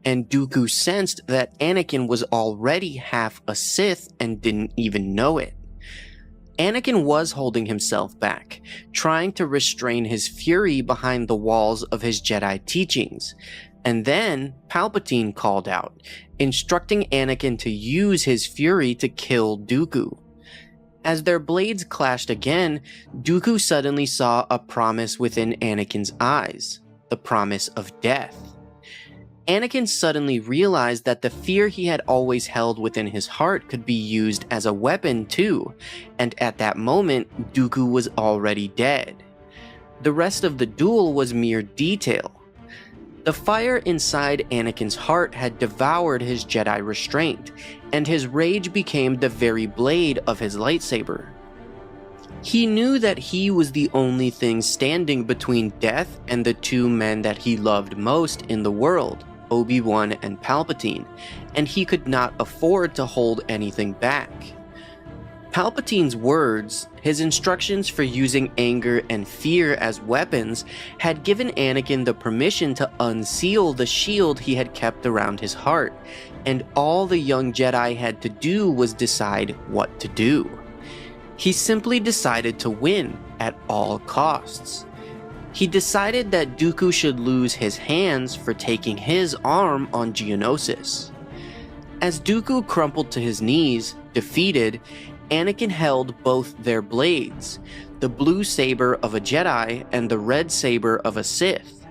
and Dooku sensed that Anakin was already half a Sith and didn't even know it. Anakin was holding himself back, trying to restrain his fury behind the walls of his Jedi teachings, and then Palpatine called out, instructing Anakin to use his fury to kill Dooku. As their blades clashed again, Dooku suddenly saw a promise within Anakin's eyes, the promise of death. Anakin suddenly realized that the fear he had always held within his heart could be used as a weapon too, and at that moment, Dooku was already dead. The rest of the duel was mere detail. The fire inside Anakin's heart had devoured his Jedi restraint, and his rage became the very blade of his lightsaber. He knew that he was the only thing standing between death and the two men that he loved most in the world, Obi-Wan and Palpatine, and he could not afford to hold anything back. Palpatine's words, his instructions for using anger and fear as weapons, had given Anakin the permission to unseal the shield he had kept around his heart, and all the young Jedi had to do was decide what to do. He simply decided to win at all costs. He decided that Dooku should lose his hands for taking his arm on Geonosis. As Dooku crumpled to his knees, defeated, Anakin held both their blades, the blue saber of a Jedi and the red saber of a Sith.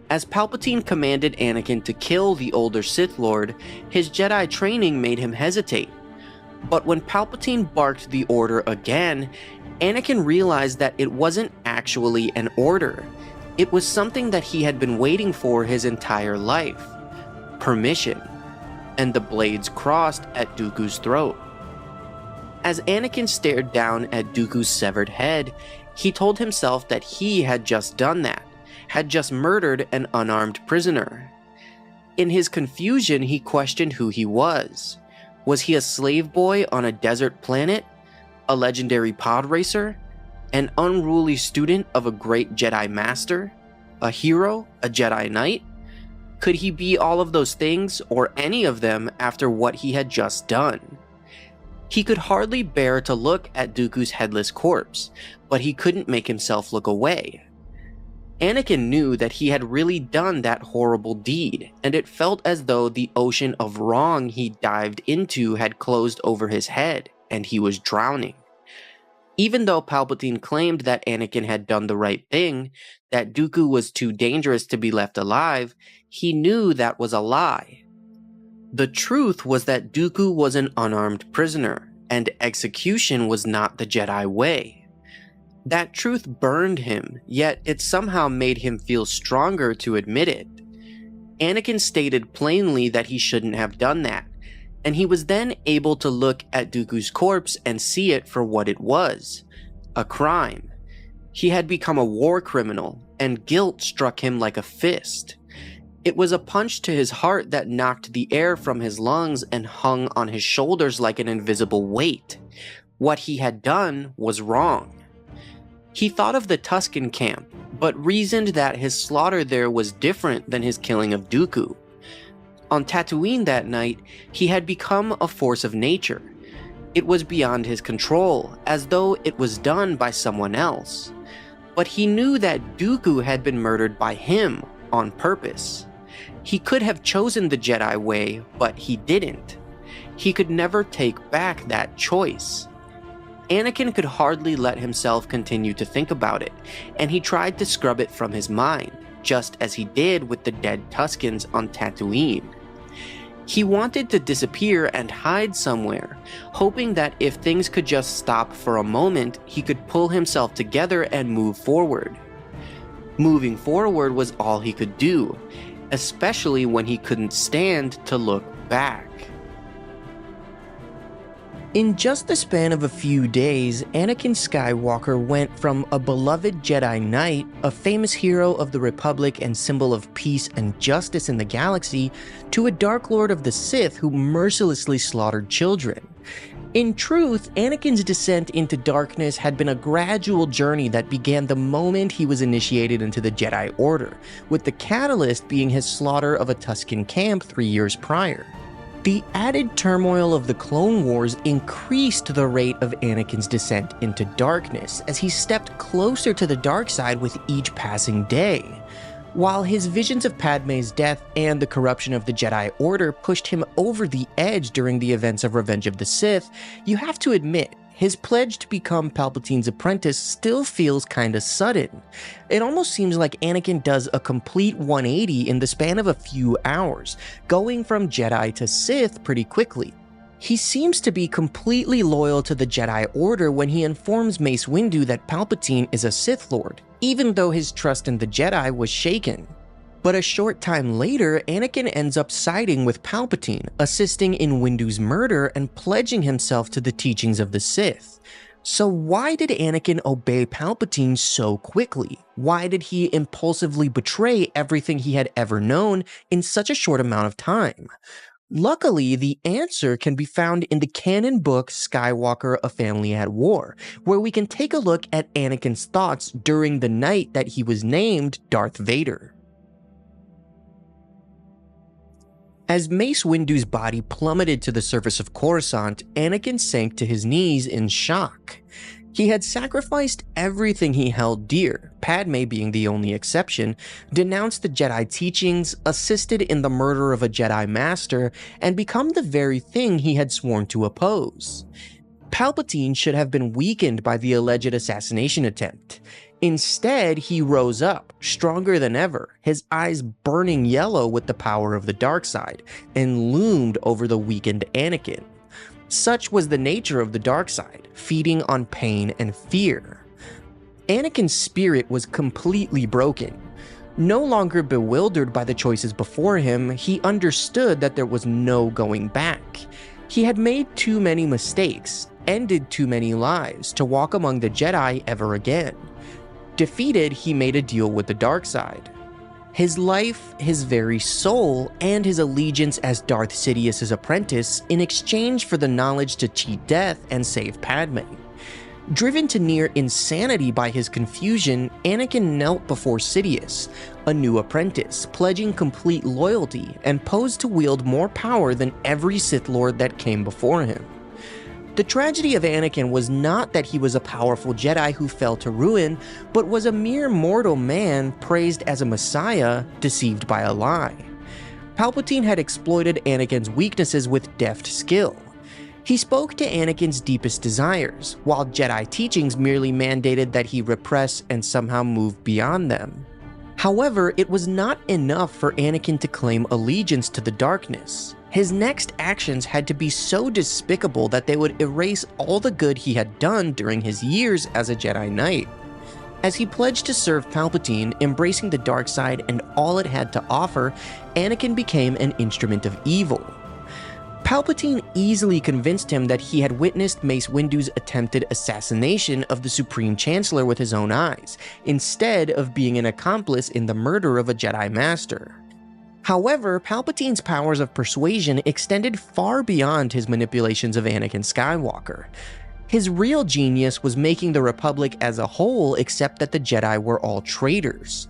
As Palpatine commanded Anakin to kill the older Sith Lord, his Jedi training made him hesitate. But when Palpatine barked the order again, Anakin realized that it wasn't actually an order. It was something that he had been waiting for his entire life. Permission. And the blades crossed at Dooku's throat. As Anakin stared down at Dooku's severed head, he told himself that he had just done that, had just murdered an unarmed prisoner. In his confusion, he questioned who he was. Was he a slave boy on a desert planet? A legendary pod racer? An unruly student of a great Jedi Master? A hero? A Jedi Knight? Could he be all of those things, or any of them, after what he had just done? He could hardly bear to look at Dooku's headless corpse, but he couldn't make himself look away. Anakin knew that he had really done that horrible deed, and it felt as though the ocean of wrong he dived into had closed over his head, and he was drowning. Even though Palpatine claimed that Anakin had done the right thing, that Dooku was too dangerous to be left alive, he knew that was a lie. The truth was that Dooku was an unarmed prisoner, and execution was not the Jedi way. That truth burned him, yet it somehow made him feel stronger to admit it. Anakin stated plainly that he shouldn't have done that, and he was then able to look at Dooku's corpse and see it for what it was: a crime. He had become a war criminal, and guilt struck him like a fist. It was a punch to his heart that knocked the air from his lungs and hung on his shoulders like an invisible weight. What he had done was wrong. He thought of the Tusken camp, but reasoned that his slaughter there was different than his killing of Dooku. On Tatooine that night, he had become a force of nature. It was beyond his control, as though it was done by someone else. But he knew that Dooku had been murdered by him on purpose. He could have chosen the Jedi way, but he didn't. He could never take back that choice. Anakin could hardly let himself continue to think about it, and he tried to scrub it from his mind, just as he did with the dead Tuskens on Tatooine. He wanted to disappear and hide somewhere, hoping that if things could just stop for a moment, he could pull himself together and move forward. Moving forward was all he could do, especially when he couldn't stand to look back. In just the span of a few days, Anakin Skywalker went from a beloved Jedi Knight, a famous hero of the Republic and symbol of peace and justice in the galaxy, to a Dark Lord of the Sith who mercilessly slaughtered children. In truth, Anakin's descent into darkness had been a gradual journey that began the moment he was initiated into the Jedi Order, with the catalyst being his slaughter of a Tusken camp 3 years prior. The added turmoil of the Clone Wars increased the rate of Anakin's descent into darkness as he stepped closer to the dark side with each passing day. While his visions of Padme's death and the corruption of the Jedi Order pushed him over the edge during the events of Revenge of the Sith, you have to admit, his pledge to become Palpatine's apprentice still feels kinda sudden. It almost seems like Anakin does a complete 180 in the span of a few hours, going from Jedi to Sith pretty quickly. He seems to be completely loyal to the Jedi Order when he informs Mace Windu that Palpatine is a Sith Lord, even though his trust in the Jedi was shaken. But a short time later, Anakin ends up siding with Palpatine, assisting in Windu's murder and pledging himself to the teachings of the Sith. So why did Anakin obey Palpatine so quickly? Why did he impulsively betray everything he had ever known in such a short amount of time? Luckily, the answer can be found in the canon book Skywalker: A Family at War, where we can take a look at Anakin's thoughts during the night that he was named Darth Vader. As Mace Windu's body plummeted to the surface of Coruscant, Anakin sank to his knees in shock. He had sacrificed everything he held dear, Padme being the only exception, denounced the Jedi teachings, assisted in the murder of a Jedi Master, and become the very thing he had sworn to oppose. Palpatine should have been weakened by the alleged assassination attempt. Instead, he rose up, stronger than ever, his eyes burning yellow with the power of the dark side, and loomed over the weakened Anakin. Such was the nature of the dark side, feeding on pain and fear. Anakin's spirit was completely broken. No longer bewildered by the choices before him, he understood that there was no going back. He had made too many mistakes, ended too many lives to walk among the Jedi ever again. Defeated, he made a deal with the dark side. His life, his very soul, and his allegiance as Darth Sidious's apprentice in exchange for the knowledge to cheat death and save Padme. Driven to near insanity by his confusion, Anakin knelt before Sidious, a new apprentice, pledging complete loyalty and posed to wield more power than every Sith Lord that came before him. The tragedy of Anakin was not that he was a powerful Jedi who fell to ruin, but was a mere mortal man praised as a messiah, deceived by a lie. Palpatine had exploited Anakin's weaknesses with deft skill. He spoke to Anakin's deepest desires, while Jedi teachings merely mandated that he repress and somehow move beyond them. However, it was not enough for Anakin to claim allegiance to the darkness. His next actions had to be so despicable that they would erase all the good he had done during his years as a Jedi Knight. As he pledged to serve Palpatine, embracing the dark side and all it had to offer, Anakin became an instrument of evil. Palpatine easily convinced him that he had witnessed Mace Windu's attempted assassination of the Supreme Chancellor with his own eyes, instead of being an accomplice in the murder of a Jedi Master. However, Palpatine's powers of persuasion extended far beyond his manipulations of Anakin Skywalker. His real genius was making the Republic as a whole accept that the Jedi were all traitors.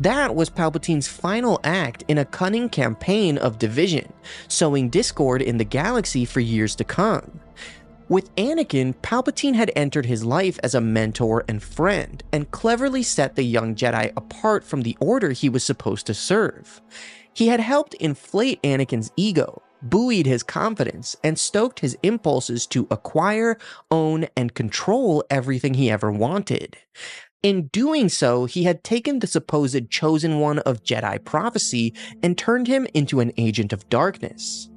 That was Palpatine's final act in a cunning campaign of division, sowing discord in the galaxy for years to come. With Anakin, Palpatine had entered his life as a mentor and friend, and cleverly set the young Jedi apart from the order he was supposed to serve. He had helped inflate Anakin's ego, buoyed his confidence, and stoked his impulses to acquire, own, and control everything he ever wanted. In doing so, he had taken the supposed chosen one of Jedi prophecy and turned him into an agent of darkness.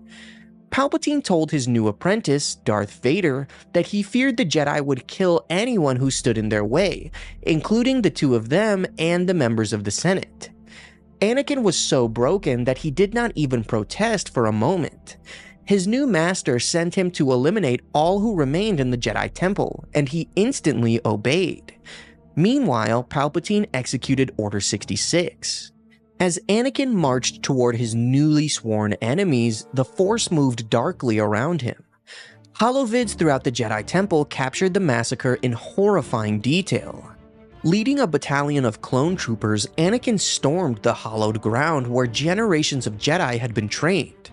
Palpatine told his new apprentice, Darth Vader, that he feared the Jedi would kill anyone who stood in their way, including the two of them and the members of the Senate. Anakin was so broken that he did not even protest for a moment. His new master sent him to eliminate all who remained in the Jedi Temple, and he instantly obeyed. Meanwhile, Palpatine executed Order 66. As Anakin marched toward his newly sworn enemies, the Force moved darkly around him. Holovids throughout the Jedi Temple captured the massacre in horrifying detail. Leading a battalion of clone troopers, Anakin stormed the hallowed ground where generations of Jedi had been trained.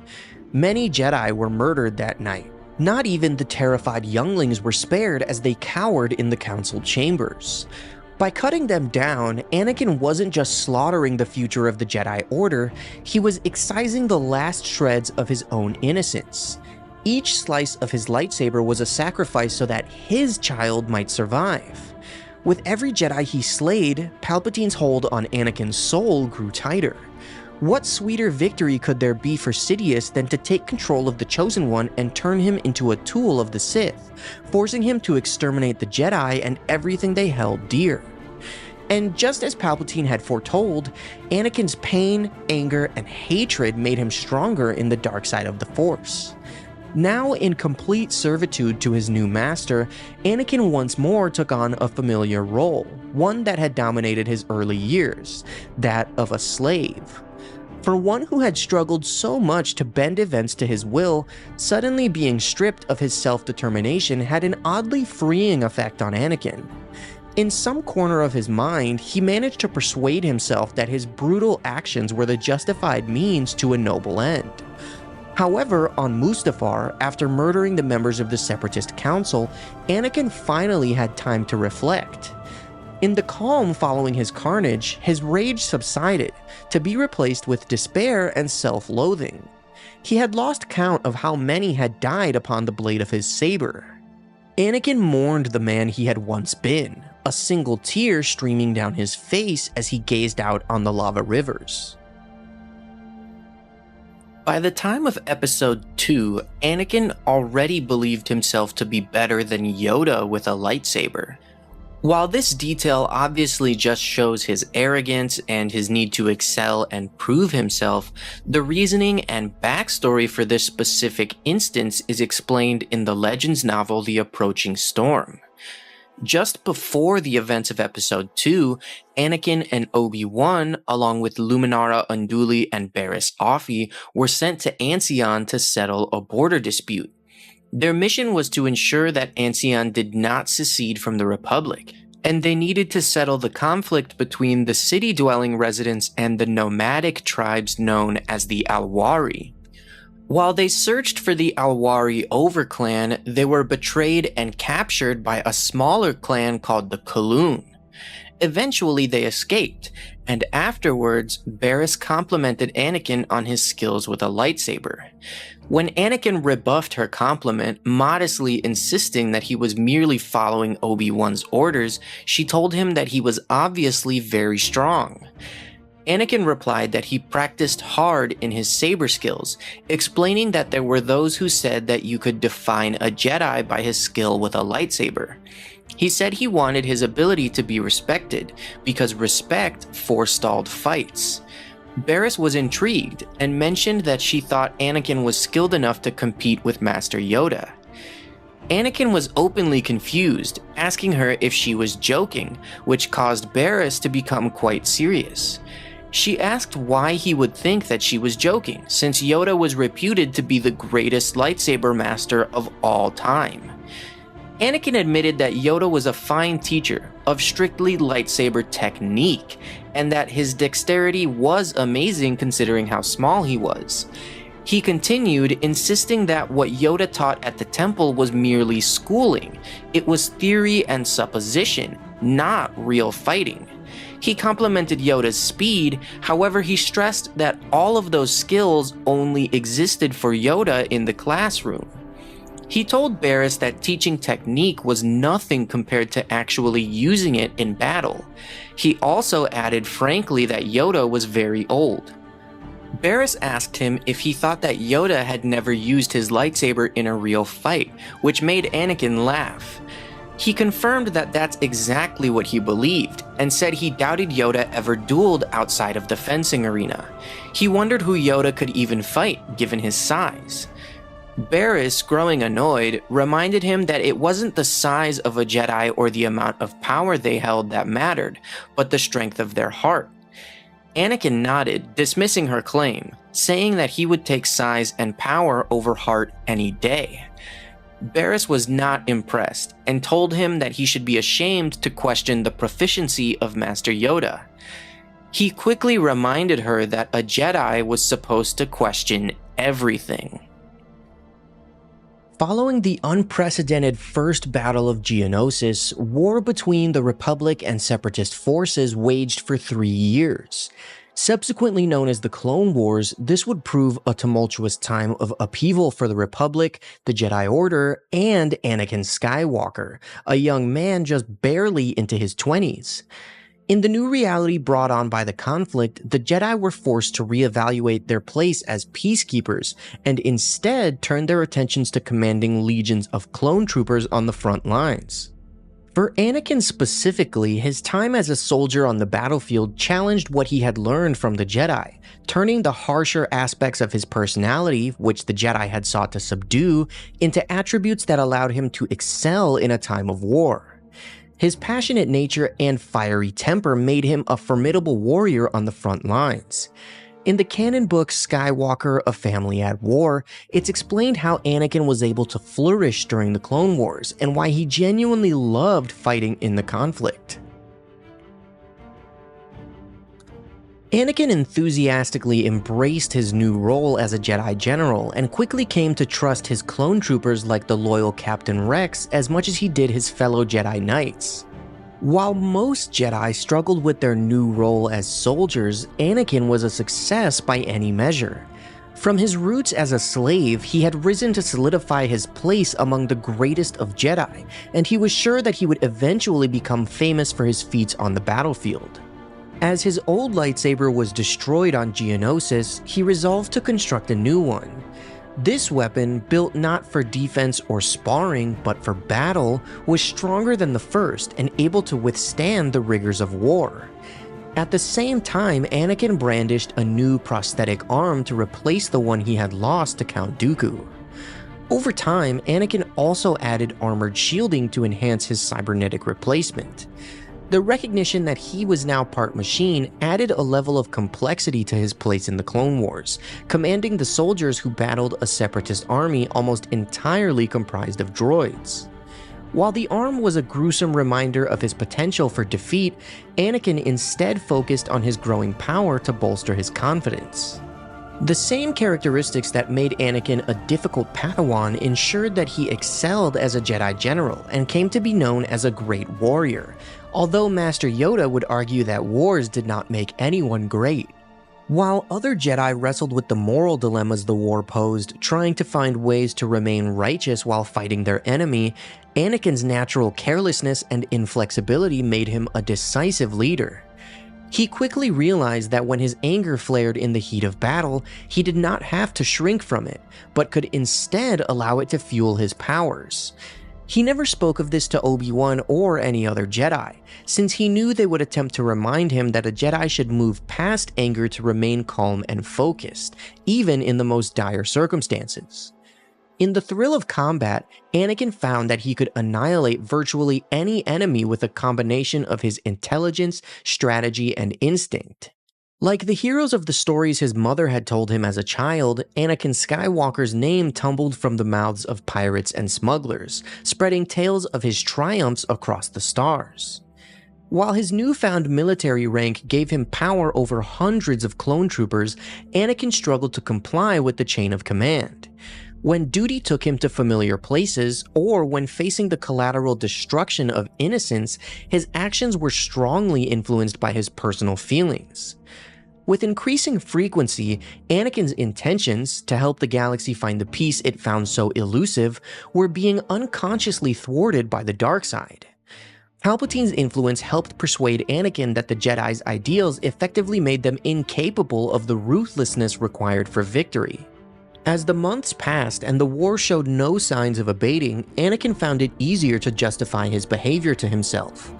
Many Jedi were murdered that night. Not even the terrified younglings were spared as they cowered in the council chambers. By cutting them down, Anakin wasn't just slaughtering the future of the Jedi Order, he was excising the last shreds of his own innocence. Each slice of his lightsaber was a sacrifice so that his child might survive. With every Jedi he slayed, Palpatine's hold on Anakin's soul grew tighter. What sweeter victory could there be for Sidious than to take control of the Chosen One and turn him into a tool of the Sith, forcing him to exterminate the Jedi and everything they held dear? And just as Palpatine had foretold, Anakin's pain, anger, and hatred made him stronger in the dark side of the Force. Now in complete servitude to his new master, Anakin once more took on a familiar role, one that had dominated his early years, that of a slave. For one who had struggled so much to bend events to his will, suddenly being stripped of his self-determination had an oddly freeing effect on Anakin. In some corner of his mind, he managed to persuade himself that his brutal actions were the justified means to a noble end. However, on Mustafar, after murdering the members of the Separatist Council, Anakin finally had time to reflect. In the calm following his carnage, his rage subsided, to be replaced with despair and self-loathing. He had lost count of how many had died upon the blade of his saber. Anakin mourned the man he had once been, a single tear streaming down his face as he gazed out on the lava rivers. By the time of Episode 2, Anakin already believed himself to be better than Yoda with a lightsaber. While this detail obviously just shows his arrogance and his need to excel and prove himself, the reasoning and backstory for this specific instance is explained in the Legends novel The Approaching Storm. Just before the events of Episode 2, Anakin and Obi-Wan, along with Luminara Unduli and Barriss Offee, were sent to Ancion to settle a border dispute. Their mission was to ensure that Ancion did not secede from the Republic, and they needed to settle the conflict between the city-dwelling residents and the nomadic tribes known as the Alwari. While they searched for the Alwari overclan, they were betrayed and captured by a smaller clan called the Kaloon. Eventually they escaped, and afterwards, Barriss complimented Anakin on his skills with a lightsaber. When Anakin rebuffed her compliment, modestly insisting that he was merely following Obi-Wan's orders, she told him that he was obviously very strong. Anakin replied that he practiced hard in his saber skills, explaining that there were those who said that you could define a Jedi by his skill with a lightsaber. He said he wanted his ability to be respected, because respect forestalled fights. Barriss was intrigued, and mentioned that she thought Anakin was skilled enough to compete with Master Yoda. Anakin was openly confused, asking her if she was joking, which caused Barriss to become quite serious. She asked why he would think that she was joking, since Yoda was reputed to be the greatest lightsaber master of all time. Anakin admitted that Yoda was a fine teacher of strictly lightsaber technique, and that his dexterity was amazing considering how small he was. He continued, insisting that what Yoda taught at the temple was merely schooling. It was theory and supposition, not real fighting. He complimented Yoda's speed, however he stressed that all of those skills only existed for Yoda in the classroom. He told Barriss that teaching technique was nothing compared to actually using it in battle. He also added frankly that Yoda was very old. Barriss asked him if he thought that Yoda had never used his lightsaber in a real fight, which made Anakin laugh. He confirmed that that's exactly what he believed, and said he doubted Yoda ever dueled outside of the fencing arena. He wondered who Yoda could even fight, given his size. Barriss, growing annoyed, reminded him that it wasn't the size of a Jedi or the amount of power they held that mattered, but the strength of their heart. Anakin nodded, dismissing her claim, saying that he would take size and power over heart any day. Barriss was not impressed, and told him that he should be ashamed to question the proficiency of Master Yoda. He quickly reminded her that a Jedi was supposed to question everything. Following the unprecedented First Battle of Geonosis, war between the Republic and Separatist forces waged for 3 years. Subsequently known as the Clone Wars, this would prove a tumultuous time of upheaval for the Republic, the Jedi Order, and Anakin Skywalker, a young man just barely into his 20s. In the new reality brought on by the conflict, the Jedi were forced to reevaluate their place as peacekeepers, and instead turned their attentions to commanding legions of clone troopers on the front lines. For Anakin specifically, his time as a soldier on the battlefield challenged what he had learned from the Jedi, turning the harsher aspects of his personality, which the Jedi had sought to subdue, into attributes that allowed him to excel in a time of war. His passionate nature and fiery temper made him a formidable warrior on the front lines. In the canon book Skywalker, A Family at War, it's explained how Anakin was able to flourish during the Clone Wars, and why he genuinely loved fighting in the conflict. Anakin enthusiastically embraced his new role as a Jedi General, and quickly came to trust his clone troopers like the loyal Captain Rex as much as he did his fellow Jedi Knights. While most Jedi struggled with their new role as soldiers, Anakin was a success by any measure. From his roots as a slave, he had risen to solidify his place among the greatest of Jedi, and he was sure that he would eventually become famous for his feats on the battlefield. As his old lightsaber was destroyed on Geonosis, he resolved to construct a new one. This weapon, built not for defense or sparring, but for battle, was stronger than the first and able to withstand the rigors of war. At the same time, Anakin brandished a new prosthetic arm to replace the one he had lost to Count Dooku. Over time, Anakin also added armored shielding to enhance his cybernetic replacement. The recognition that he was now part machine added a level of complexity to his place in the Clone Wars, commanding the soldiers who battled a separatist army almost entirely comprised of droids. While the arm was a gruesome reminder of his potential for defeat, Anakin instead focused on his growing power to bolster his confidence. The same characteristics that made Anakin a difficult Padawan ensured that he excelled as a Jedi General and came to be known as a great warrior, although Master Yoda would argue that wars did not make anyone great. While other Jedi wrestled with the moral dilemmas the war posed, trying to find ways to remain righteous while fighting their enemy, Anakin's natural carelessness and inflexibility made him a decisive leader. He quickly realized that when his anger flared in the heat of battle, he did not have to shrink from it, but could instead allow it to fuel his powers. He never spoke of this to Obi-Wan or any other Jedi, since he knew they would attempt to remind him that a Jedi should move past anger to remain calm and focused, even in the most dire circumstances. In the thrill of combat, Anakin found that he could annihilate virtually any enemy with a combination of his intelligence, strategy, and instinct. Like the heroes of the stories his mother had told him as a child, Anakin Skywalker's name tumbled from the mouths of pirates and smugglers, spreading tales of his triumphs across the stars. While his newfound military rank gave him power over hundreds of clone troopers, Anakin struggled to comply with the chain of command. When duty took him to familiar places, or when facing the collateral destruction of innocents, his actions were strongly influenced by his personal feelings. With increasing frequency, Anakin's intentions to help the galaxy find the peace it found so elusive were being unconsciously thwarted by the dark side. Palpatine's influence helped persuade Anakin that the Jedi's ideals effectively made them incapable of the ruthlessness required for victory. As the months passed and the war showed no signs of abating, Anakin found it easier to justify his behavior to himself.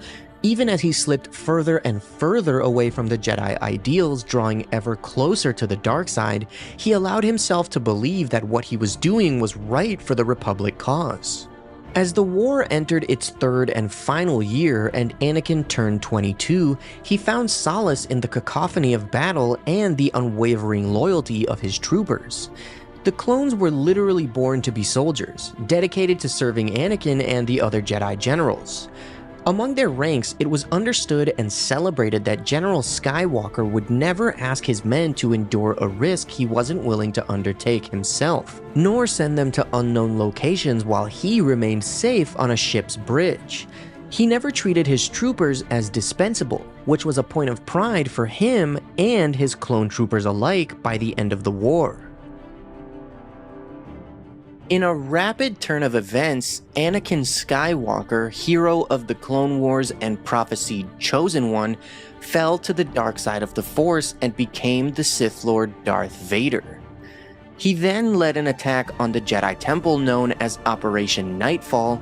Even as he slipped further and further away from the Jedi ideals, drawing ever closer to the dark side, he allowed himself to believe that what he was doing was right for the Republic cause. As the war entered its third and final year and Anakin turned 22, he found solace in the cacophony of battle and the unwavering loyalty of his troopers. The clones were literally born to be soldiers, dedicated to serving Anakin and the other Jedi generals. Among their ranks, it was understood and celebrated that General Skywalker would never ask his men to endure a risk he wasn't willing to undertake himself, nor send them to unknown locations while he remained safe on a ship's bridge. He never treated his troopers as dispensable, which was a point of pride for him and his clone troopers alike by the end of the war. In a rapid turn of events, Anakin Skywalker, hero of the Clone Wars and prophesied Chosen One, fell to the dark side of the Force and became the Sith Lord Darth Vader. He then led an attack on the Jedi Temple known as Operation Nightfall,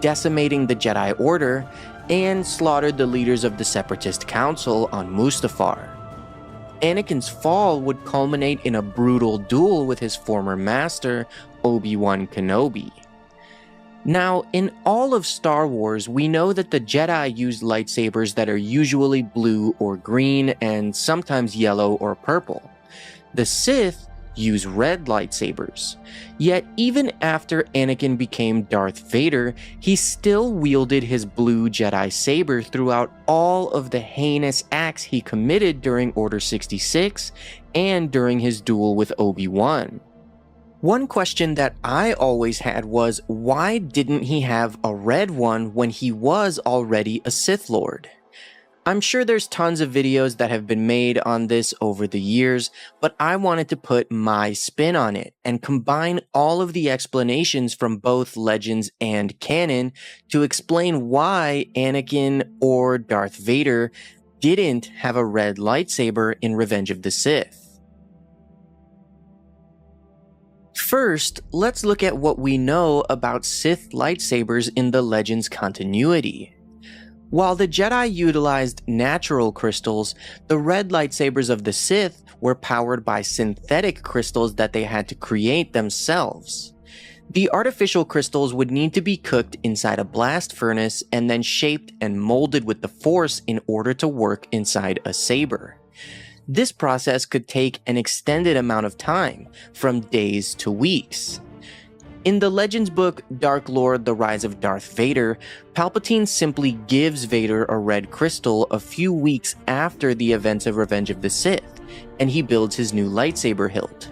decimating the Jedi Order, and slaughtered the leaders of the Separatist Council on Mustafar. Anakin's fall would culminate in a brutal duel with his former master, Obi-Wan Kenobi. Now, in all of Star Wars, we know that the Jedi used lightsabers that are usually blue or green and sometimes yellow or purple. The Sith use red lightsabers. Yet even after Anakin became Darth Vader, he still wielded his blue Jedi saber throughout all of the heinous acts he committed during Order 66 and during his duel with Obi-Wan. One question that I always had was, why didn't he have a red one when he was already a Sith Lord? I'm sure there's tons of videos that have been made on this over the years, but I wanted to put my spin on it and combine all of the explanations from both Legends and Canon to explain why Anakin or Darth Vader didn't have a red lightsaber in Revenge of the Sith. First, let's look at what we know about Sith lightsabers in the Legends continuity. While the Jedi utilized natural crystals, the red lightsabers of the Sith were powered by synthetic crystals that they had to create themselves. The artificial crystals would need to be cooked inside a blast furnace and then shaped and molded with the Force in order to work inside a saber. This process could take an extended amount of time, from days to weeks. In the Legends book Dark Lord: The Rise of Darth Vader, Palpatine simply gives Vader a red crystal a few weeks after the events of Revenge of the Sith, and he builds his new lightsaber hilt.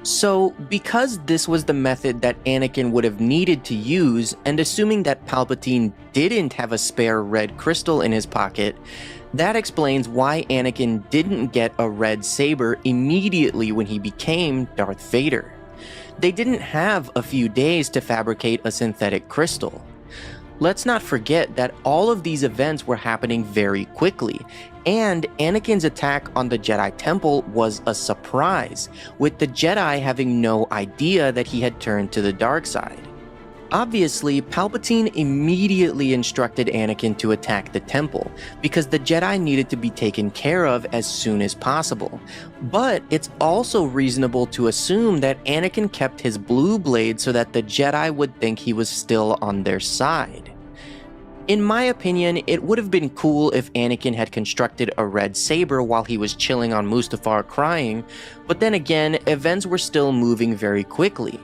So, because this was the method that Anakin would have needed to use, and assuming that Palpatine didn't have a spare red crystal in his pocket, that explains why Anakin didn't get a red saber immediately when he became Darth Vader. They didn't have a few days to fabricate a synthetic crystal. Let's not forget that all of these events were happening very quickly, and Anakin's attack on the Jedi Temple was a surprise, with the Jedi having no idea that he had turned to the dark side. Obviously, Palpatine immediately instructed Anakin to attack the temple, because the Jedi needed to be taken care of as soon as possible. But it's also reasonable to assume that Anakin kept his blue blade so that the Jedi would think he was still on their side. In my opinion, it would have been cool if Anakin had constructed a red saber while he was chilling on Mustafar crying, but then again, events were still moving very quickly.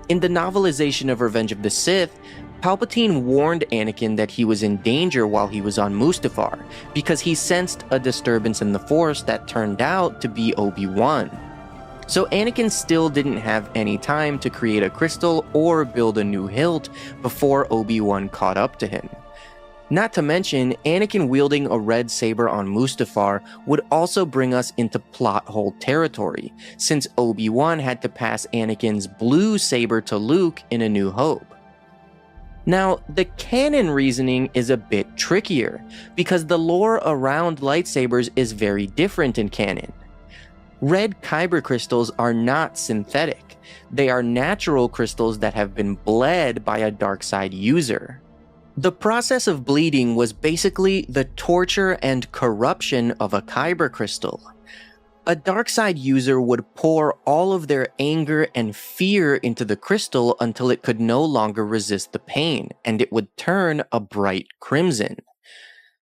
In the novelization of Revenge of the Sith, Palpatine warned Anakin that he was in danger while he was on Mustafar, because he sensed a disturbance in the Force that turned out to be Obi-Wan. So Anakin still didn't have any time to create a crystal or build a new hilt before Obi-Wan caught up to him. Not to mention, Anakin wielding a red saber on Mustafar would also bring us into plot hole territory, since Obi-Wan had to pass Anakin's blue saber to Luke in A New Hope. Now, the canon reasoning is a bit trickier, because the lore around lightsabers is very different in canon. Red kyber crystals are not synthetic. They are natural crystals that have been bled by a dark side user. The process of bleeding was basically the torture and corruption of a kyber crystal. A dark side user would pour all of their anger and fear into the crystal until it could no longer resist the pain, and it would turn a bright crimson.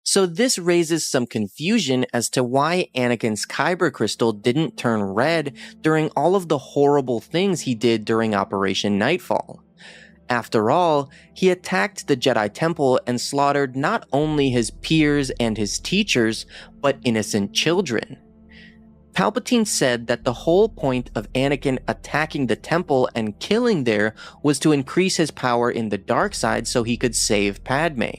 So this raises some confusion as to why Anakin's kyber crystal didn't turn red during all of the horrible things he did during Operation Nightfall. After all, he attacked the Jedi Temple and slaughtered not only his peers and his teachers, but innocent children. Palpatine said that the whole point of Anakin attacking the temple and killing there was to increase his power in the dark side so he could save Padme.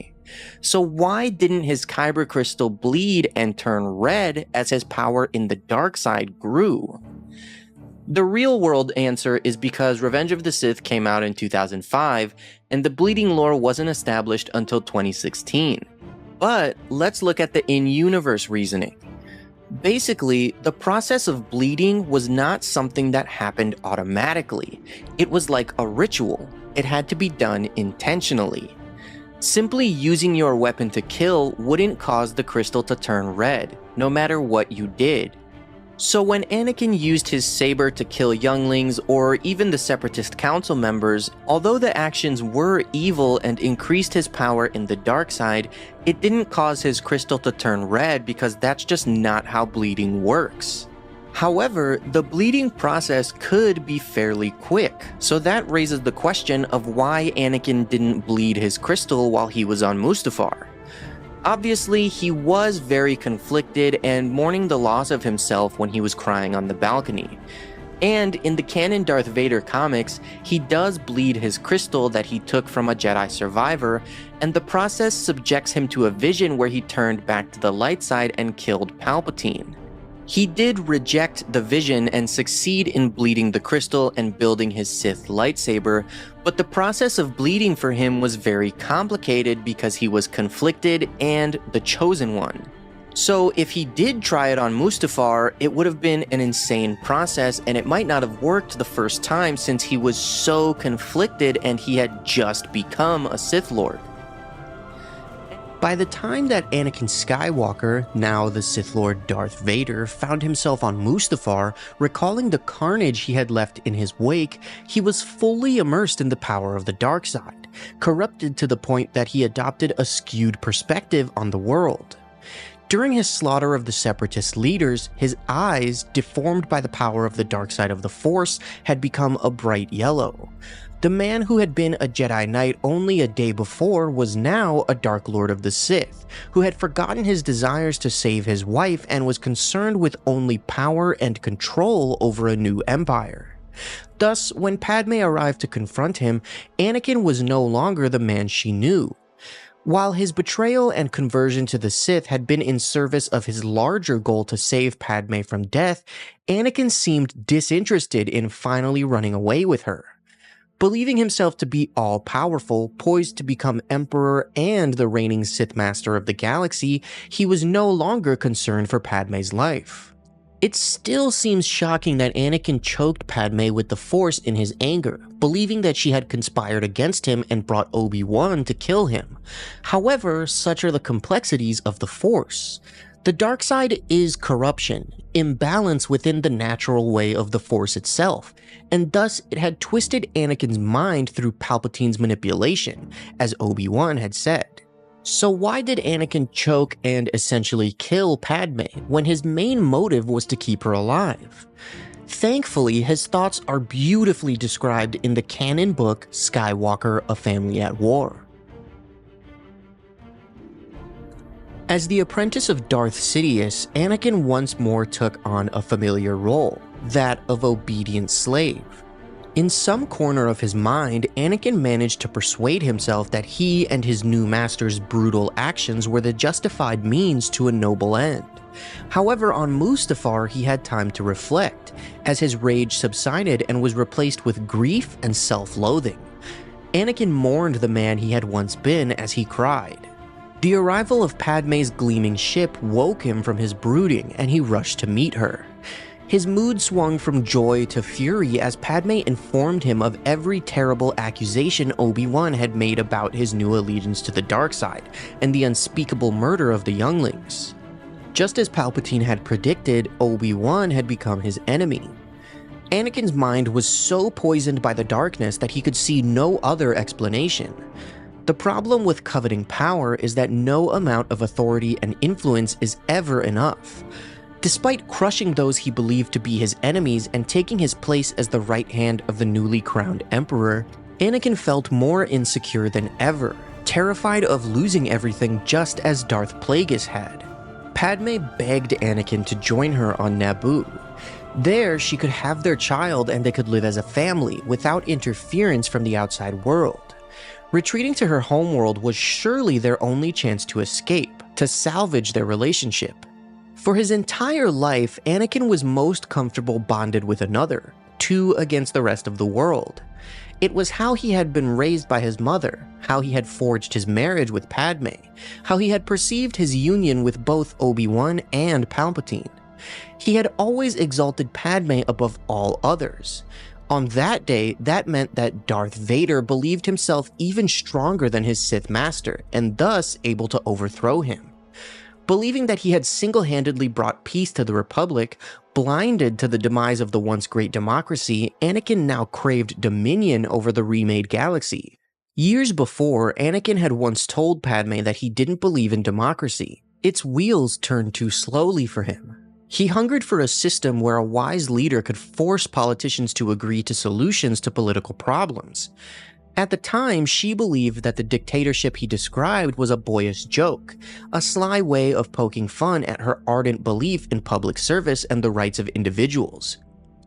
So why didn't his kyber crystal bleed and turn red as his power in the dark side grew? The real-world answer is because Revenge of the Sith came out in 2005, and the bleeding lore wasn't established until 2016. But let's look at the in-universe reasoning. Basically, the process of bleeding was not something that happened automatically. It was like a ritual. It had to be done intentionally. Simply using your weapon to kill wouldn't cause the crystal to turn red, no matter what you did. So when Anakin used his saber to kill younglings or even the Separatist Council members, although the actions were evil and increased his power in the dark side, it didn't cause his crystal to turn red because that's just not how bleeding works. However, the bleeding process could be fairly quick, so that raises the question of why Anakin didn't bleed his crystal while he was on Mustafar. Obviously, he was very conflicted and mourning the loss of himself when he was crying on the balcony. And in the canon Darth Vader comics, he does bleed his crystal that he took from a Jedi survivor, and the process subjects him to a vision where he turned back to the light side and killed Palpatine. He did reject the vision and succeed in bleeding the crystal and building his Sith lightsaber, but the process of bleeding for him was very complicated because he was conflicted and the chosen one. So if he did try it on Mustafar, it would have been an insane process and it might not have worked the first time since he was so conflicted and he had just become a Sith Lord. By the time that Anakin Skywalker, now the Sith Lord Darth Vader, found himself on Mustafar, recalling the carnage he had left in his wake, he was fully immersed in the power of the dark side, corrupted to the point that he adopted a skewed perspective on the world. During his slaughter of the Separatist leaders, his eyes, deformed by the power of the dark side of the Force, had become a bright yellow. The man who had been a Jedi Knight only a day before was now a Dark Lord of the Sith, who had forgotten his desires to save his wife and was concerned with only power and control over a new empire. Thus, when Padme arrived to confront him, Anakin was no longer the man she knew. While his betrayal and conversion to the Sith had been in service of his larger goal to save Padme from death, Anakin seemed disinterested in finally running away with her. Believing himself to be all-powerful, poised to become Emperor and the reigning Sith Master of the galaxy, he was no longer concerned for Padme's life. It still seems shocking that Anakin choked Padme with the Force in his anger, believing that she had conspired against him and brought Obi-Wan to kill him. However, such are the complexities of the Force. The dark side is corruption, imbalance within the natural way of the Force itself, and thus it had twisted Anakin's mind through Palpatine's manipulation, as Obi-Wan had said. So why did Anakin choke and essentially kill Padme when his main motive was to keep her alive? Thankfully, his thoughts are beautifully described in the canon book Skywalker: A Family at War. As the apprentice of Darth Sidious, Anakin once more took on a familiar role, that of obedient slave. In some corner of his mind, Anakin managed to persuade himself that he and his new master's brutal actions were the justified means to a noble end. However, on Mustafar, he had time to reflect, as his rage subsided and was replaced with grief and self-loathing. Anakin mourned the man he had once been as he cried. The arrival of Padme's gleaming ship woke him from his brooding, and he rushed to meet her. His mood swung from joy to fury as Padme informed him of every terrible accusation Obi-Wan had made about his new allegiance to the dark side, and the unspeakable murder of the younglings. Just as Palpatine had predicted, Obi-Wan had become his enemy. Anakin's mind was so poisoned by the darkness that he could see no other explanation. The problem with coveting power is that no amount of authority and influence is ever enough. Despite crushing those he believed to be his enemies and taking his place as the right hand of the newly crowned emperor, Anakin felt more insecure than ever, terrified of losing everything just as Darth Plagueis had. Padme begged Anakin to join her on Naboo. There, she could have their child and they could live as a family without interference from the outside world. Retreating to her homeworld was surely their only chance to escape, to salvage their relationship. For his entire life, Anakin was most comfortable bonded with another, two against the rest of the world. It was how he had been raised by his mother, how he had forged his marriage with Padme, how he had perceived his union with both Obi-Wan and Palpatine. He had always exalted Padme above all others. On that day, that meant that Darth Vader believed himself even stronger than his Sith master, and thus able to overthrow him. Believing that he had single-handedly brought peace to the Republic, blinded to the demise of the once great democracy, Anakin now craved dominion over the remade galaxy. Years before, Anakin had once told Padme that he didn't believe in democracy. Its wheels turned too slowly for him. He hungered for a system where a wise leader could force politicians to agree to solutions to political problems. At the time, she believed that the dictatorship he described was a boyish joke, a sly way of poking fun at her ardent belief in public service and the rights of individuals.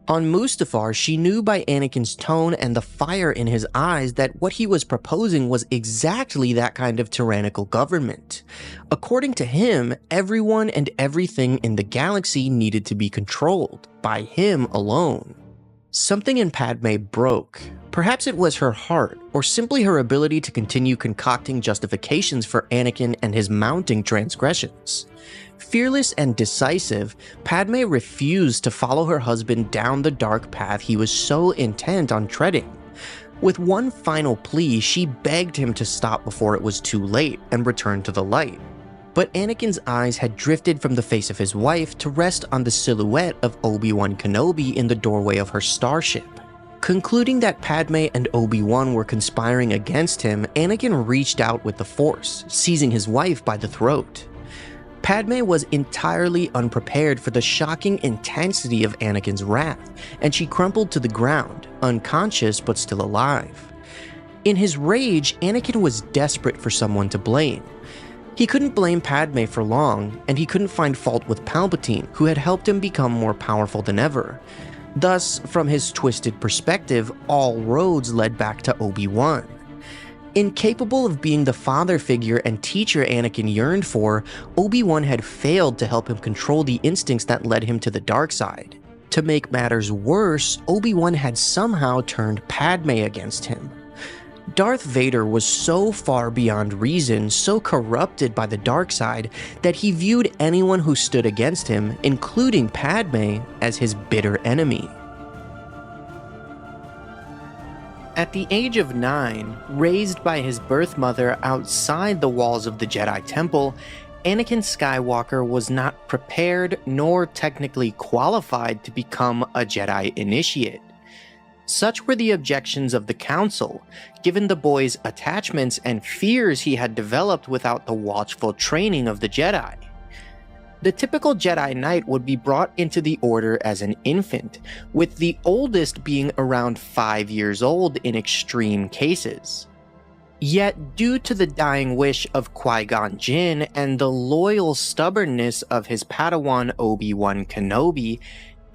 On Mustafar, she knew by Anakin's tone and the fire in his eyes that what he was proposing was exactly that kind of tyrannical government. According to him, everyone and everything in the galaxy needed to be controlled by him alone. Something in Padme broke. Perhaps it was her heart, or simply her ability to continue concocting justifications for Anakin and his mounting transgressions. Fearless and decisive, Padme refused to follow her husband down the dark path he was so intent on treading. With one final plea, she begged him to stop before it was too late and return to the light. But Anakin's eyes had drifted from the face of his wife to rest on the silhouette of Obi-Wan Kenobi in the doorway of her starship. Concluding that Padme and Obi-Wan were conspiring against him, Anakin reached out with the Force, seizing his wife by the throat. Padme was entirely unprepared for the shocking intensity of Anakin's wrath, and she crumpled to the ground, unconscious but still alive. In his rage, Anakin was desperate for someone to blame. He couldn't blame Padme for long, and he couldn't find fault with Palpatine, who had helped him become more powerful than ever. Thus, from his twisted perspective, all roads led back to Obi-Wan. Incapable of being the father figure and teacher Anakin yearned for, Obi-Wan had failed to help him control the instincts that led him to the dark side. To make matters worse, Obi-Wan had somehow turned Padme against him. Darth Vader was so far beyond reason, so corrupted by the dark side, that he viewed anyone who stood against him, including Padme, as his bitter enemy. At the age of 9, raised by his birth mother outside the walls of the Jedi Temple, Anakin Skywalker was not prepared nor technically qualified to become a Jedi initiate. Such were the objections of the Council, given the boy's attachments and fears he had developed without the watchful training of the Jedi. The typical Jedi Knight would be brought into the Order as an infant, with the oldest being around 5 years old in extreme cases. Yet, due to the dying wish of Qui-Gon Jinn and the loyal stubbornness of his Padawan Obi-Wan Kenobi,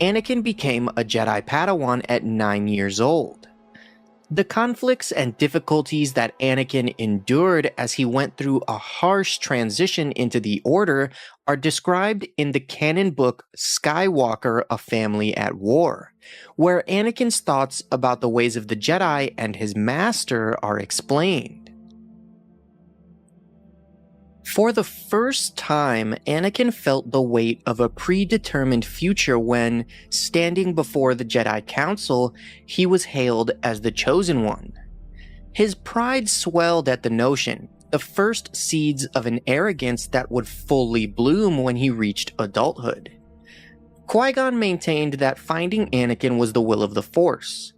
Anakin became a Jedi Padawan at 9 years old. The conflicts and difficulties that Anakin endured as he went through a harsh transition into the Order are described in the canon book Skywalker: A Family at War, where Anakin's thoughts about the ways of the Jedi and his master are explained. For the first time, Anakin felt the weight of a predetermined future when, standing before the Jedi Council, he was hailed as the Chosen One. His pride swelled at the notion, the first seeds of an arrogance that would fully bloom when he reached adulthood. Qui-Gon maintained that finding Anakin was the will of the Force.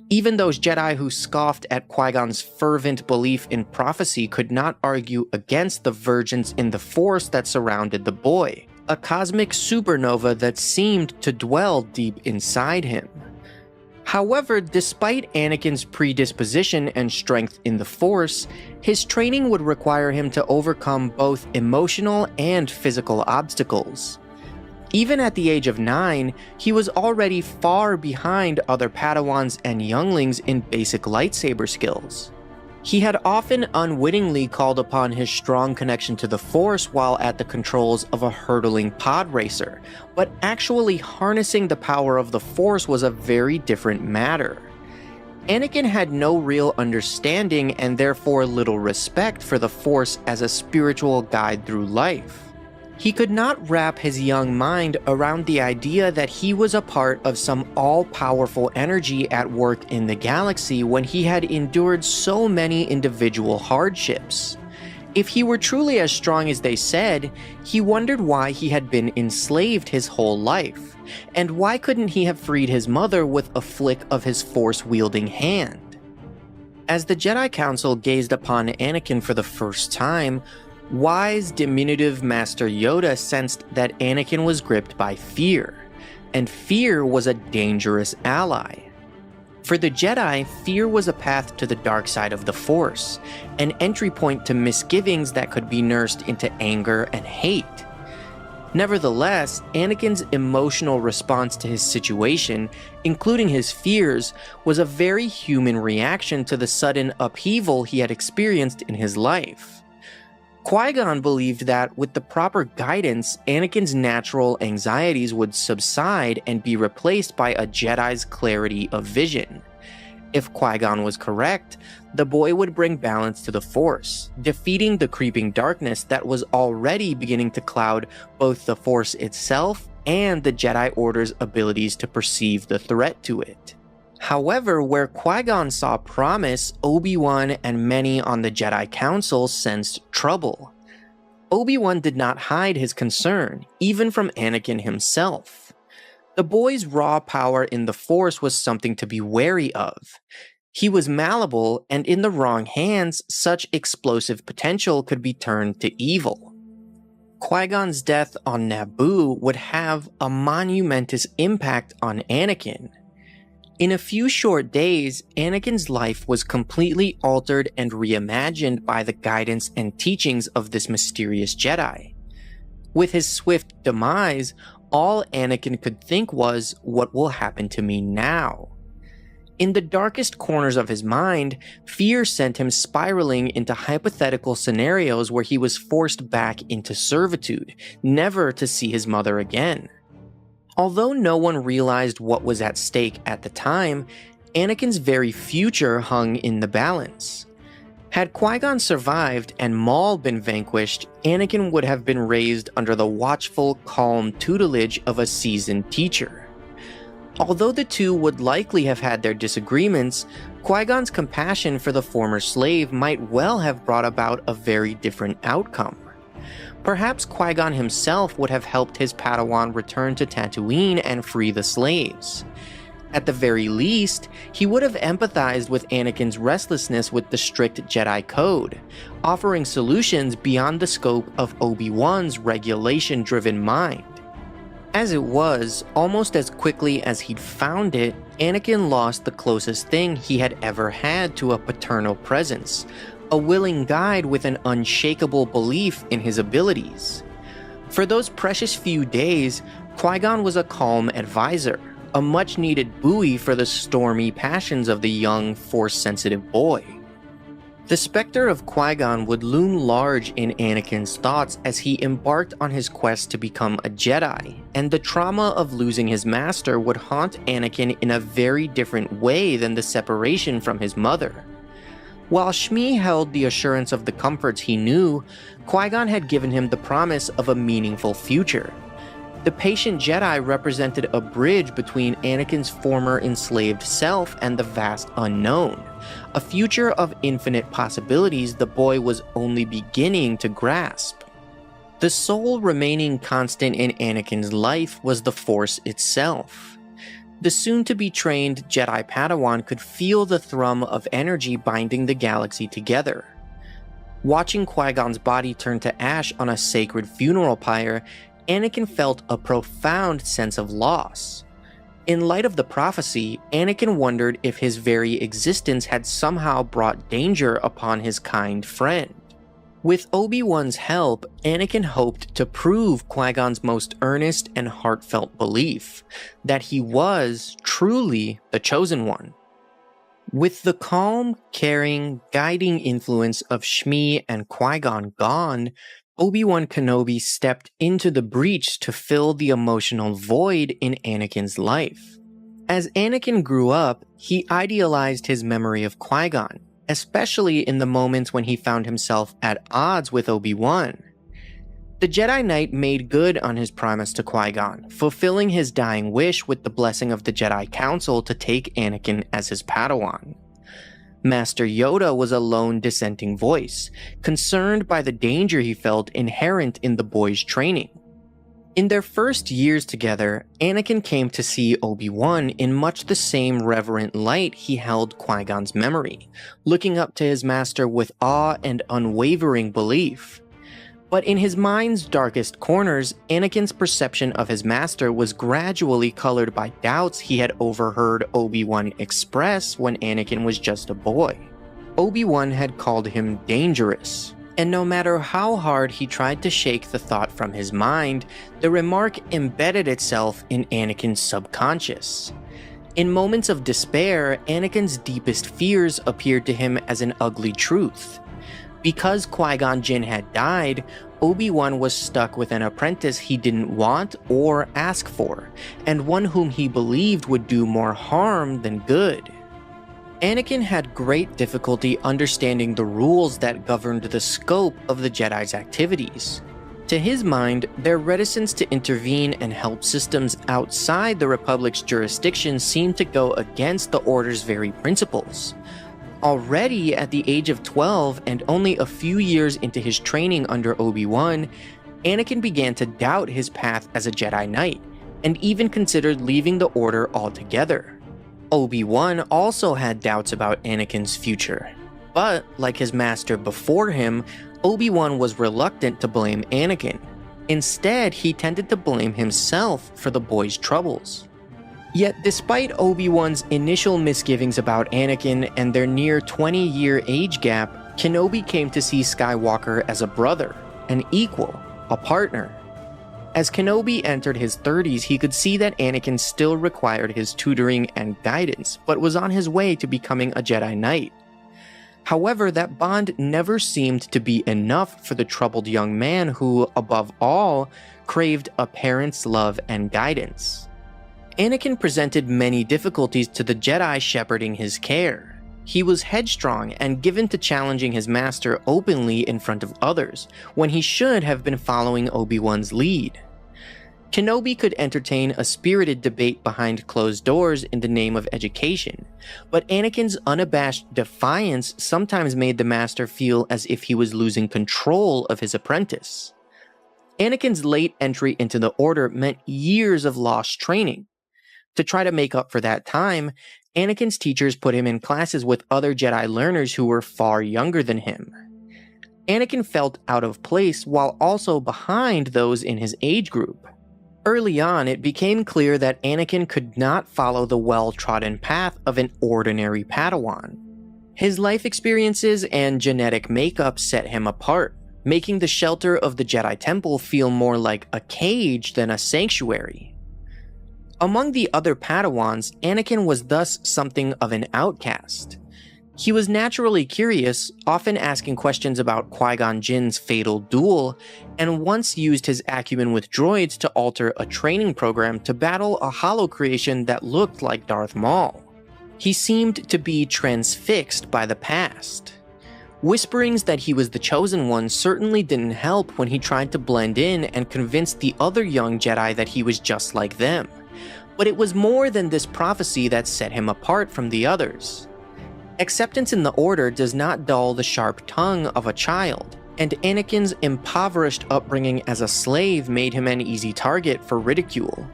Even those Jedi who scoffed at Qui-Gon's fervent belief in prophecy could not argue against the vergence in the Force that surrounded the boy, a cosmic supernova that seemed to dwell deep inside him. However, despite Anakin's predisposition and strength in the Force, his training would require him to overcome both emotional and physical obstacles. Even at the age of 9, he was already far behind other Padawans and younglings in basic lightsaber skills. He had often unwittingly called upon his strong connection to the Force while at the controls of a hurtling pod racer, but actually harnessing the power of the Force was a very different matter. Anakin had no real understanding and therefore little respect for the Force as a spiritual guide through life. He could not wrap his young mind around the idea that he was a part of some all-powerful energy at work in the galaxy when he had endured so many individual hardships. If he were truly as strong as they said, he wondered why he had been enslaved his whole life, and why couldn't he have freed his mother with a flick of his force-wielding hand? As the Jedi Council gazed upon Anakin for the first time, wise, diminutive Master Yoda sensed that Anakin was gripped by fear, and fear was a dangerous ally. For the Jedi, fear was a path to the dark side of the Force, an entry point to misgivings that could be nursed into anger and hate. Nevertheless, Anakin's emotional response to his situation, including his fears, was a very human reaction to the sudden upheaval he had experienced in his life. Qui-Gon believed that, with the proper guidance, Anakin's natural anxieties would subside and be replaced by a Jedi's clarity of vision. If Qui-Gon was correct, the boy would bring balance to the Force, defeating the creeping darkness that was already beginning to cloud both the Force itself and the Jedi Order's abilities to perceive the threat to it. However, where Qui-Gon saw promise, Obi-Wan and many on the Jedi Council sensed trouble. Obi-Wan did not hide his concern, even from Anakin himself. The boy's raw power in the Force was something to be wary of. He was malleable, and in the wrong hands, such explosive potential could be turned to evil. Qui-Gon's death on Naboo would have a monumentous impact on Anakin. In a few short days, Anakin's life was completely altered and reimagined by the guidance and teachings of this mysterious Jedi. With his swift demise, all Anakin could think was, what will happen to me now? In the darkest corners of his mind, fear sent him spiraling into hypothetical scenarios where he was forced back into servitude, never to see his mother again. Although no one realized what was at stake at the time, Anakin's very future hung in the balance. Had Qui-Gon survived and Maul been vanquished, Anakin would have been raised under the watchful, calm tutelage of a seasoned teacher. Although the two would likely have had their disagreements, Qui-Gon's compassion for the former slave might well have brought about a very different outcome. Perhaps Qui-Gon himself would have helped his Padawan return to Tatooine and free the slaves. At the very least, he would have empathized with Anakin's restlessness with the strict Jedi code, offering solutions beyond the scope of Obi-Wan's regulation-driven mind. As it was, almost as quickly as he'd found it, Anakin lost the closest thing he had ever had to a paternal presence, a willing guide with an unshakable belief in his abilities. For those precious few days, Qui-Gon was a calm advisor, a much-needed buoy for the stormy passions of the young, Force-sensitive boy. The specter of Qui-Gon would loom large in Anakin's thoughts as he embarked on his quest to become a Jedi, and the trauma of losing his master would haunt Anakin in a very different way than the separation from his mother. While Shmi held the assurance of the comforts he knew, Qui-Gon had given him the promise of a meaningful future. The patient Jedi represented a bridge between Anakin's former enslaved self and the vast unknown, a future of infinite possibilities the boy was only beginning to grasp. The sole remaining constant in Anakin's life was the Force itself. The soon-to-be trained Jedi Padawan could feel the thrum of energy binding the galaxy together. Watching Qui-Gon's body turn to ash on a sacred funeral pyre, Anakin felt a profound sense of loss. In light of the prophecy, Anakin wondered if his very existence had somehow brought danger upon his kind friend. With Obi-Wan's help, Anakin hoped to prove Qui-Gon's most earnest and heartfelt belief, that he was truly the Chosen One. With the calm, caring, guiding influence of Shmi and Qui-Gon gone, Obi-Wan Kenobi stepped into the breach to fill the emotional void in Anakin's life. As Anakin grew up, he idealized his memory of Qui-Gon, especially in the moments when he found himself at odds with Obi-Wan. The Jedi Knight made good on his promise to Qui-Gon, fulfilling his dying wish with the blessing of the Jedi Council to take Anakin as his Padawan. Master Yoda was a lone dissenting voice, concerned by the danger he felt inherent in the boy's training. In their first years together, Anakin came to see Obi-Wan in much the same reverent light he held Qui-Gon's memory, looking up to his master with awe and unwavering belief. But in his mind's darkest corners, Anakin's perception of his master was gradually colored by doubts he had overheard Obi-Wan express when Anakin was just a boy. Obi-Wan had called him dangerous, and no matter how hard he tried to shake the thought from his mind, the remark embedded itself in Anakin's subconscious. In moments of despair, Anakin's deepest fears appeared to him as an ugly truth. Because Qui-Gon Jinn had died, Obi-Wan was stuck with an apprentice he didn't want or ask for, and one whom he believed would do more harm than good. Anakin had great difficulty understanding the rules that governed the scope of the Jedi's activities. To his mind, their reticence to intervene and help systems outside the Republic's jurisdiction seemed to go against the Order's very principles. Already at the age of 12 and only a few years into his training under Obi-Wan, Anakin began to doubt his path as a Jedi Knight, and even considered leaving the Order altogether. Obi-Wan also had doubts about Anakin's future, but like his master before him, Obi-Wan was reluctant to blame Anakin. Instead, he tended to blame himself for the boy's troubles. Yet despite Obi-Wan's initial misgivings about Anakin and their near 20-year age gap, Kenobi came to see Skywalker as a brother, an equal, a partner. As Kenobi entered his 30s, he could see that Anakin still required his tutoring and guidance, but was on his way to becoming a Jedi Knight. However, that bond never seemed to be enough for the troubled young man who, above all, craved a parent's love and guidance. Anakin presented many difficulties to the Jedi shepherding his care. He was headstrong and given to challenging his master openly in front of others, when he should have been following Obi-Wan's lead. Kenobi could entertain a spirited debate behind closed doors in the name of education, but Anakin's unabashed defiance sometimes made the master feel as if he was losing control of his apprentice. Anakin's late entry into the Order meant years of lost training. To try to make up for that time, Anakin's teachers put him in classes with other Jedi learners who were far younger than him. Anakin felt out of place while also behind those in his age group. Early on, it became clear that Anakin could not follow the well-trodden path of an ordinary Padawan. His life experiences and genetic makeup set him apart, making the shelter of the Jedi Temple feel more like a cage than a sanctuary. Among the other Padawans, Anakin was thus something of an outcast. He was naturally curious, often asking questions about Qui-Gon Jinn's fatal duel, and once used his acumen with droids to alter a training program to battle a holocreation that looked like Darth Maul. He seemed to be transfixed by the past. Whisperings that he was the chosen one certainly didn't help when he tried to blend in and convince the other young Jedi that he was just like them. But it was more than this prophecy that set him apart from the others. Acceptance in the Order does not dull the sharp tongue of a child, and Anakin's impoverished upbringing as a slave made him an easy target for ridicule.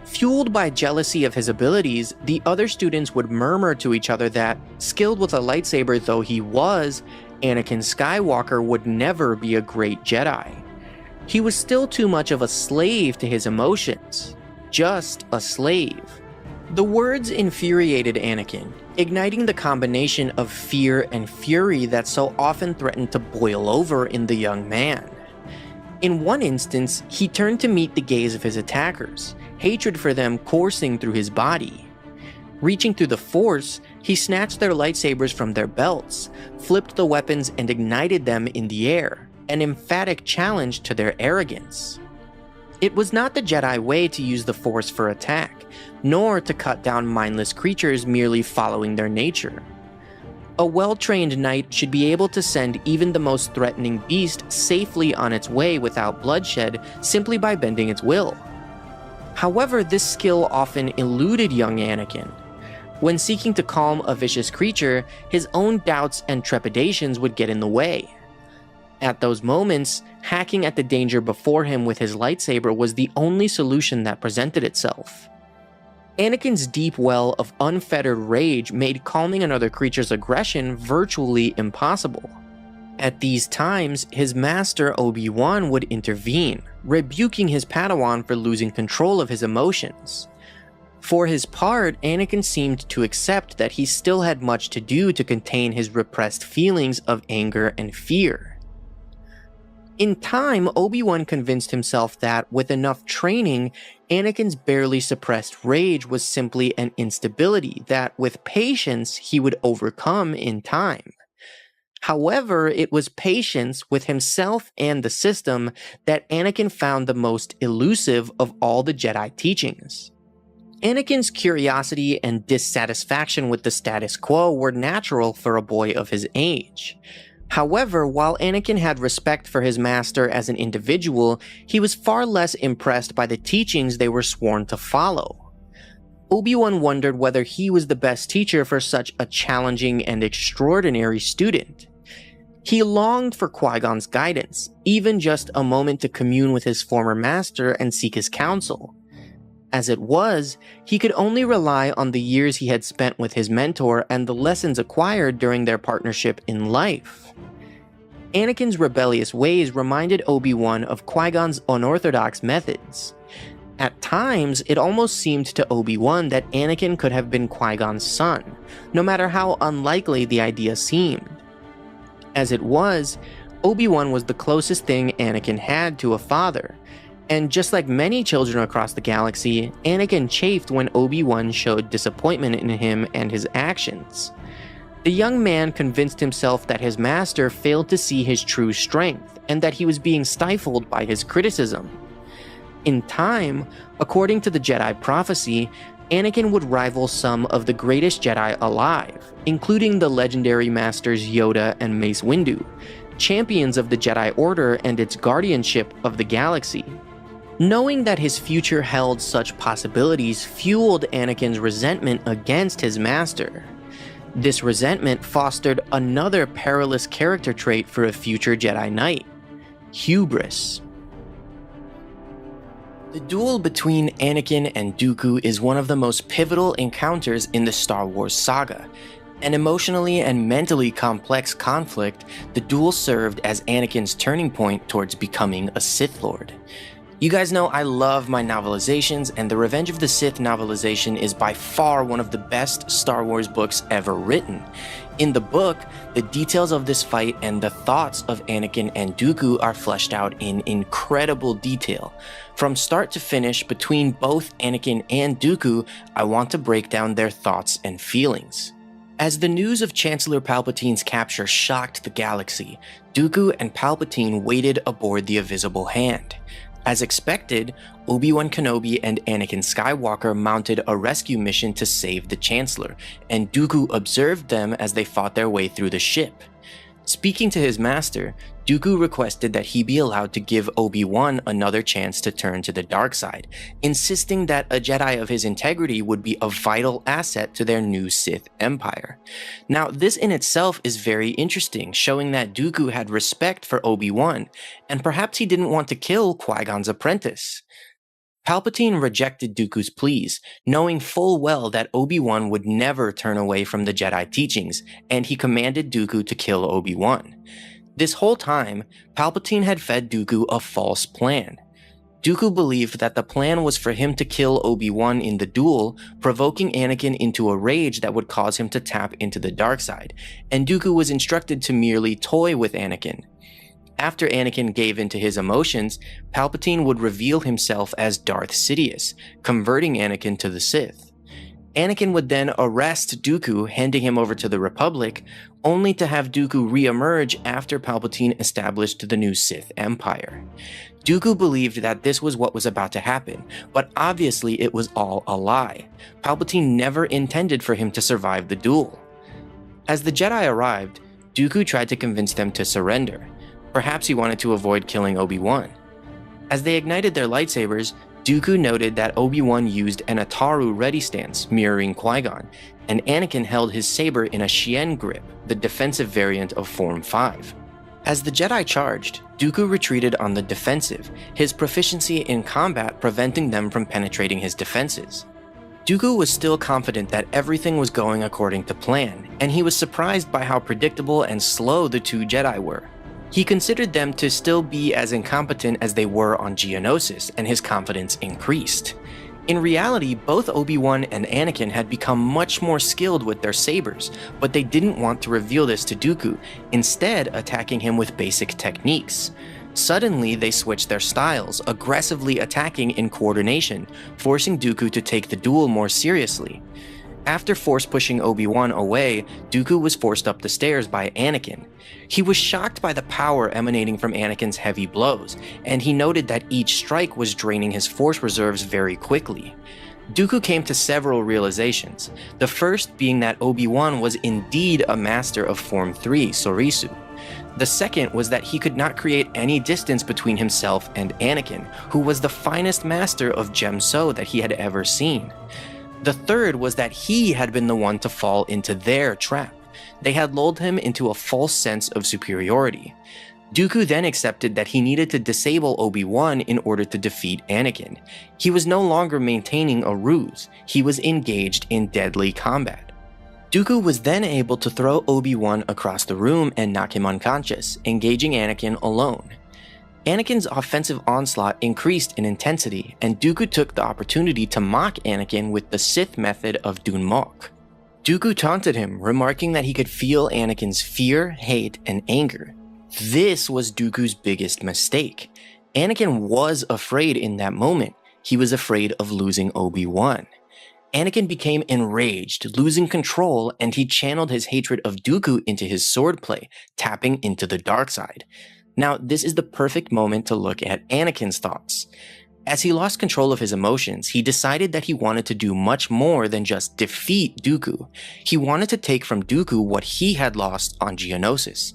Fueled by jealousy of his abilities, the other students would murmur to each other that, skilled with a lightsaber though he was, Anakin Skywalker would never be a great Jedi. He was still too much of a slave to his emotions. Just a slave. The words infuriated Anakin, igniting the combination of fear and fury that so often threatened to boil over in the young man. In one instance, he turned to meet the gaze of his attackers, hatred for them coursing through his body. Reaching through the Force, he snatched their lightsabers from their belts, flipped the weapons and ignited them in the air, an emphatic challenge to their arrogance. It was not the Jedi way to use the Force for attack, nor to cut down mindless creatures merely following their nature. A well-trained knight should be able to send even the most threatening beast safely on its way without bloodshed simply by bending its will. However, this skill often eluded young Anakin. When seeking to calm a vicious creature, his own doubts and trepidations would get in the way. At those moments, hacking at the danger before him with his lightsaber was the only solution that presented itself. Anakin's deep well of unfettered rage made calming another creature's aggression virtually impossible. At these times, his master Obi-Wan would intervene, rebuking his Padawan for losing control of his emotions. For his part, Anakin seemed to accept that he still had much to do to contain his repressed feelings of anger and fear. In time, Obi-Wan convinced himself that, with enough training, Anakin's barely suppressed rage was simply an instability that, with patience, he would overcome in time. However, it was patience with himself and the system that Anakin found the most elusive of all the Jedi teachings. Anakin's curiosity and dissatisfaction with the status quo were natural for a boy of his age. However, while Anakin had respect for his master as an individual, he was far less impressed by the teachings they were sworn to follow. Obi-Wan wondered whether he was the best teacher for such a challenging and extraordinary student. He longed for Qui-Gon's guidance, even just a moment to commune with his former master and seek his counsel. As it was, he could only rely on the years he had spent with his mentor and the lessons acquired during their partnership in life. Anakin's rebellious ways reminded Obi-Wan of Qui-Gon's unorthodox methods. At times, it almost seemed to Obi-Wan that Anakin could have been Qui-Gon's son, no matter how unlikely the idea seemed. As it was, Obi-Wan was the closest thing Anakin had to a father, and just like many children across the galaxy, Anakin chafed when Obi-Wan showed disappointment in him and his actions. The young man convinced himself that his master failed to see his true strength, and that he was being stifled by his criticism. In time, according to the Jedi prophecy, Anakin would rival some of the greatest Jedi alive, including the legendary masters Yoda and Mace Windu, champions of the Jedi Order and its guardianship of the galaxy. Knowing that his future held such possibilities fueled Anakin's resentment against his master. This resentment fostered another perilous character trait for a future Jedi Knight: hubris. The duel between Anakin and Dooku is one of the most pivotal encounters in the Star Wars saga. An emotionally and mentally complex conflict, the duel served as Anakin's turning point towards becoming a Sith Lord. You guys know I love my novelizations, and the Revenge of the Sith novelization is by far one of the best Star Wars books ever written. In the book, the details of this fight and the thoughts of Anakin and Dooku are fleshed out in incredible detail. From start to finish, between both Anakin and Dooku, I want to break down their thoughts and feelings. As the news of Chancellor Palpatine's capture shocked the galaxy, Dooku and Palpatine waited aboard the Invisible Hand. As expected, Obi-Wan Kenobi and Anakin Skywalker mounted a rescue mission to save the Chancellor, and Dooku observed them as they fought their way through the ship. Speaking to his master, Dooku requested that he be allowed to give Obi-Wan another chance to turn to the dark side, insisting that a Jedi of his integrity would be a vital asset to their new Sith Empire. Now, this in itself is very interesting, showing that Dooku had respect for Obi-Wan, and perhaps he didn't want to kill Qui-Gon's apprentice. Palpatine rejected Dooku's pleas, knowing full well that Obi-Wan would never turn away from the Jedi teachings, and he commanded Dooku to kill Obi-Wan. This whole time, Palpatine had fed Dooku a false plan. Dooku believed that the plan was for him to kill Obi-Wan in the duel, provoking Anakin into a rage that would cause him to tap into the dark side, and Dooku was instructed to merely toy with Anakin. After Anakin gave in to his emotions, Palpatine would reveal himself as Darth Sidious, converting Anakin to the Sith. Anakin would then arrest Dooku, handing him over to the Republic, only to have Dooku re-emerge after Palpatine established the new Sith Empire. Dooku believed that this was what was about to happen, but obviously it was all a lie. Palpatine never intended for him to survive the duel. As the Jedi arrived, Dooku tried to convince them to surrender. Perhaps he wanted to avoid killing Obi-Wan. As they ignited their lightsabers, Dooku noted that Obi-Wan used an Ataru ready stance, mirroring Qui-Gon, and Anakin held his saber in a Shien grip, the defensive variant of Form 5. As the Jedi charged, Dooku retreated on the defensive, his proficiency in combat preventing them from penetrating his defenses. Dooku was still confident that everything was going according to plan, and he was surprised by how predictable and slow the two Jedi were. He considered them to still be as incompetent as they were on Geonosis, and his confidence increased. In reality, both Obi-Wan and Anakin had become much more skilled with their sabers, but they didn't want to reveal this to Dooku, instead attacking him with basic techniques. Suddenly, they switched their styles, aggressively attacking in coordination, forcing Dooku to take the duel more seriously. After force-pushing Obi-Wan away, Dooku was forced up the stairs by Anakin. He was shocked by the power emanating from Anakin's heavy blows, and he noted that each strike was draining his force reserves very quickly. Dooku came to several realizations, the first being that Obi-Wan was indeed a master of Form 3, Sorisu. The second was that he could not create any distance between himself and Anakin, who was the finest master of Gemso that he had ever seen. The third was that he had been the one to fall into their trap. They had lulled him into a false sense of superiority. Dooku then accepted that he needed to disable Obi-Wan in order to defeat Anakin. He was no longer maintaining a ruse, he was engaged in deadly combat. Dooku was then able to throw Obi-Wan across the room and knock him unconscious, engaging Anakin alone. Anakin's offensive onslaught increased in intensity, and Dooku took the opportunity to mock Anakin with the Sith method of Dun Mok. Dooku taunted him, remarking that he could feel Anakin's fear, hate, and anger. This was Dooku's biggest mistake. Anakin was afraid in that moment. He was afraid of losing Obi-Wan. Anakin became enraged, losing control, and he channeled his hatred of Dooku into his swordplay, tapping into the dark side. Now, this is the perfect moment to look at Anakin's thoughts. As he lost control of his emotions, he decided that he wanted to do much more than just defeat Dooku. He wanted to take from Dooku what he had lost on Geonosis.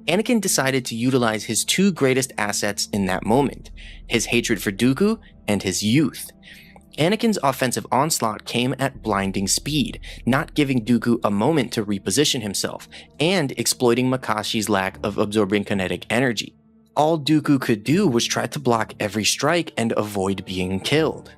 Anakin decided to utilize his two greatest assets in that moment, his hatred for Dooku and his youth. Anakin's offensive onslaught came at blinding speed, not giving Dooku a moment to reposition himself, and exploiting Makashi's lack of absorbing kinetic energy. All Dooku could do was try to block every strike and avoid being killed.